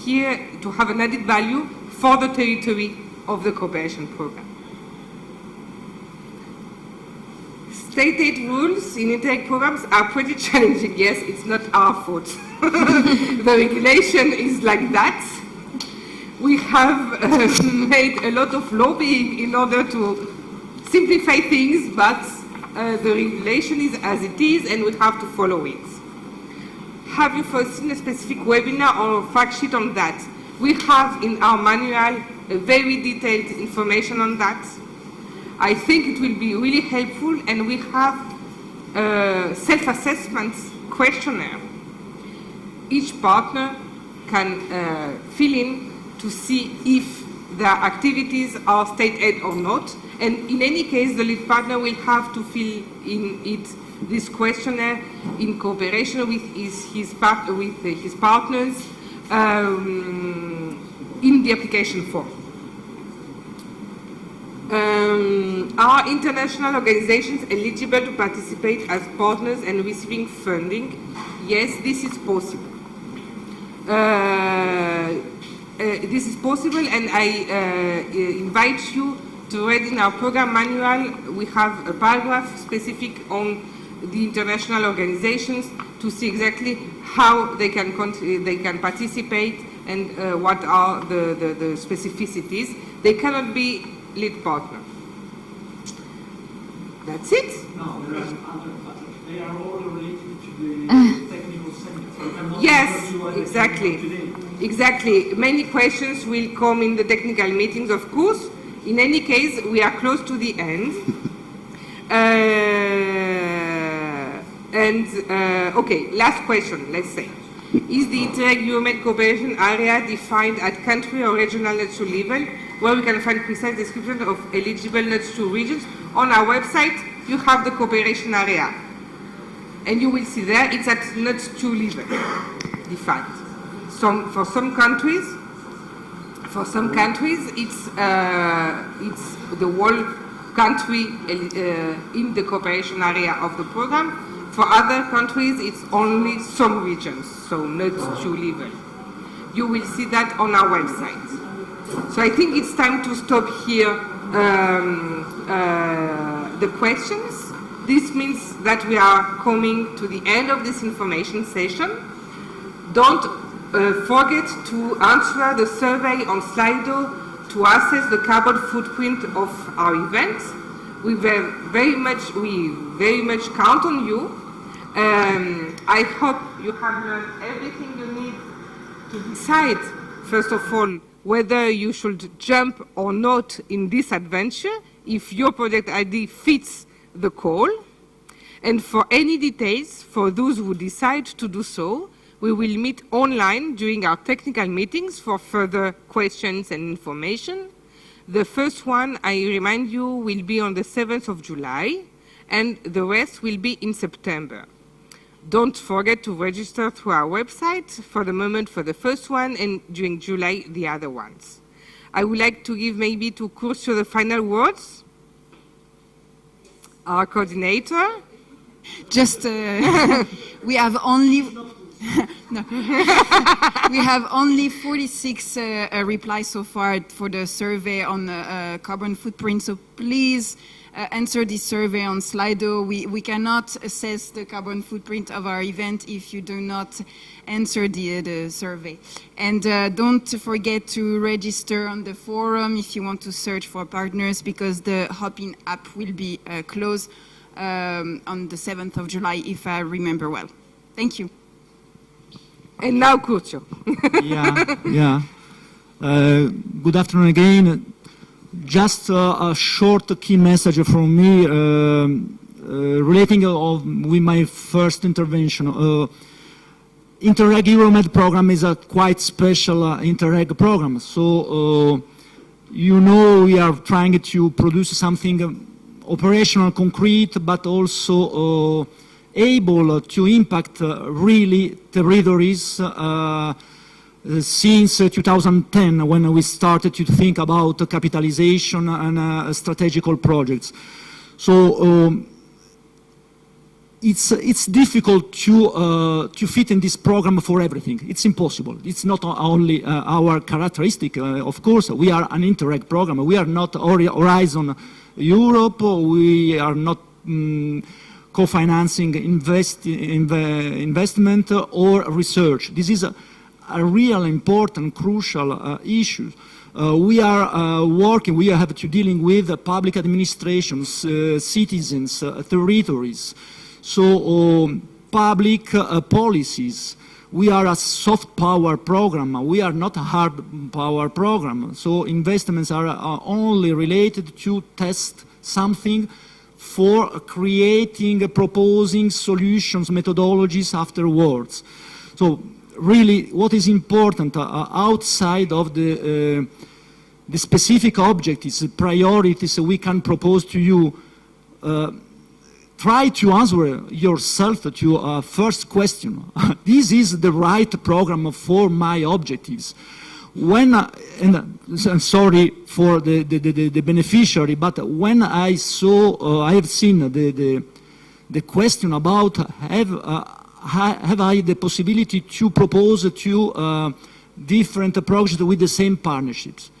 here to have an added value for the territory of the cooperation program. State aid rules in Interreg programs are pretty challenging. Yes, it's not our fault. The regulation is like that. We have made a lot of lobbying in order to simplify things, but the regulation is as it is and we have to follow it. Have you foreseen a specific webinar or fact sheet on that? We have in our manual a very detailed information on that. I think it will be really helpful, and we have a self-assessment questionnaire. Each partner can fill in to see if their activities are state aid or not, and in any case the lead partner will have to fill in it this questionnaire in cooperation with his partners in the application form. Are international organizations eligible to participate as partners and receiving funding? Yes, this is possible. This is possible, and I invite you to read in our program manual. We have a paragraph specific on the international organizations to see exactly how they can participate and what are the specificities. They cannot be lead partner. That's it? No, they are all related to the technical center. Yes, exactly. Exactly. Many questions will come in the technical meetings, of course. In any case, we are close to the end. Okay, last question, let's say. Is the Interreg-Euromed cooperation area defined at country or regional NUTS 2 level, where we can find precise description of eligible NUTS 2 regions? On our website, you have the cooperation area. And you will see there, it's at NUTS 2 level, defined. For some countries, it's the whole country in the cooperation area of the program. For other countries, it's only some regions, so NUTS 2 level. You will see that on our website. So I think it's time to stop here the questions. This means that we are coming to the end of this information session. Don't forget to answer the survey on Slido to assess the carbon footprint of our event. We very much count on you. I hope you have learned everything you need to decide, first of all, whether you should jump or not in this adventure, if your project ID fits the call. And for any details, for those who decide to do so, we will meet online during our technical meetings for further questions and information. The first one, I remind you, will be on the 7th of July, and the rest will be in September. Don't forget to register through our website for the moment for the first one, and during July, the other ones. I would like to give maybe to Curcio the final words, our coordinator. Just, we have only... No. We have only 46 replies so far for the survey on carbon footprint, so please answer this survey on Slido. We cannot assess the carbon footprint of our event if you do not answer the survey. And don't forget to register on the forum if you want to search for partners, because the Hop-in app will be closed on the 7th of July, if I remember well. Thank you. And now, Curcio. Good afternoon again. Just a short key message from me relating with my first intervention. Interreg-Euromed program is a quite special Interreg program. So, you know, we are trying to produce something operational, concrete, but also able to impact really territories since 2010, when we started to think about capitalization and strategical projects. So it's difficult to fit in this program for everything. It's impossible. It's not only our characteristic. Of course, we are an Interreg program. We are not Horizon Europe. We are not co-financing investment or research. This is a real important, crucial issue. We are working, we have to dealing with public administrations, citizens, territories. So public policies. We are a soft power program. We are not a hard power program. So investments are only related to test something for creating, proposing solutions, methodologies afterwards. So really what is important outside of the specific objectives, priorities we can propose to you, try to answer yourself to first question. This is the right program for my objectives. When, and I'm sorry for the beneficiary, but when I saw, I have seen the question about have I the possibility to propose to different projects with the same partnerships.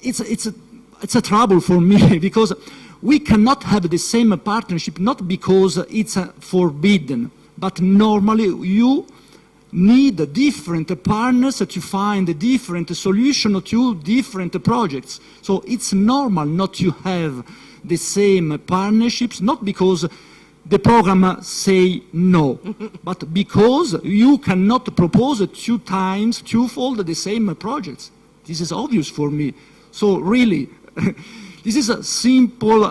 It's a trouble for me because we cannot have the same partnership, not because it's forbidden, but normally you need different partners to find a different solution to different projects. So it's normal not to have the same partnerships, not because the program say no, but because you cannot propose twofold the same projects. This is obvious for me. So really, this is a simple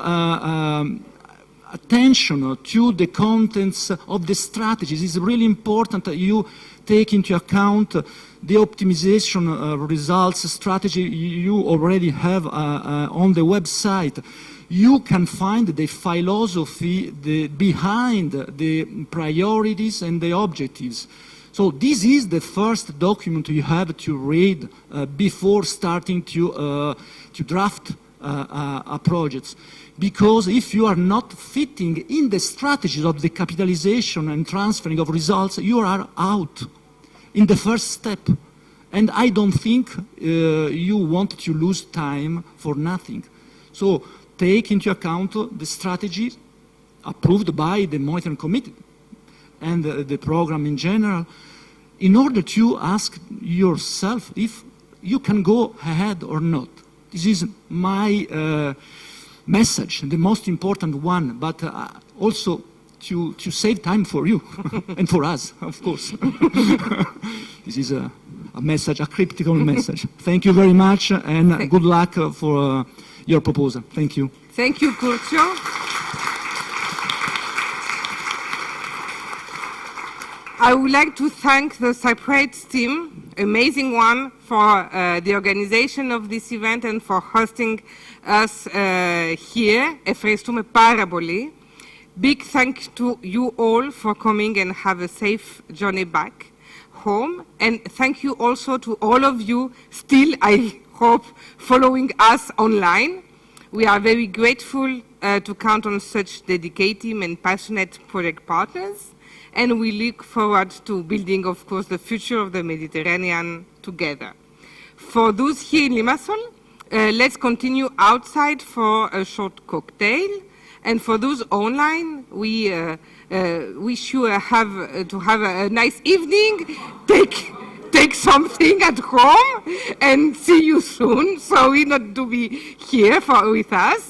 attention to the contents of the strategies. It's really important that you take into account the optimization results strategy you already have on the website. You can find the philosophy behind the priorities and the objectives. So this is the first document you have to read before starting to draft a project. Because if you are not fitting in the strategies of the capitalization and transferring of results, you are out in the first step. And I don't think you want to lose time for nothing. So take into account the strategies approved by the Monitoring Committee and the program in general, in order to ask yourself if you can go ahead or not. This is my message, the most important one, but also to save time for you and for us, of course. This is a message, a critical message. Thank you very much, and good luck for your proposal. Thank you. Thank you, Curcio. I would like to thank the Cypriots team, amazing one, for the organization of this event and for hosting us here. Ευχαριστούμε πάρα πολύ. Big thanks to you all for coming and have a safe journey back home. And thank you also to all of you still, I hope, following us online. We are very grateful to count on such dedicated and passionate project partners. And we look forward to building, of course, the future of the Mediterranean together. For those here in Limassol, let's continue outside for a short cocktail. And for those online, we wish you to have a nice evening. Take something at home and see you soon. Sorry not to be here with us.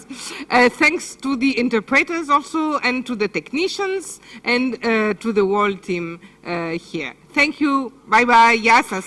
Thanks to the interpreters also and to the technicians and to the whole team here. Thank you. Bye-bye. Γεια σας.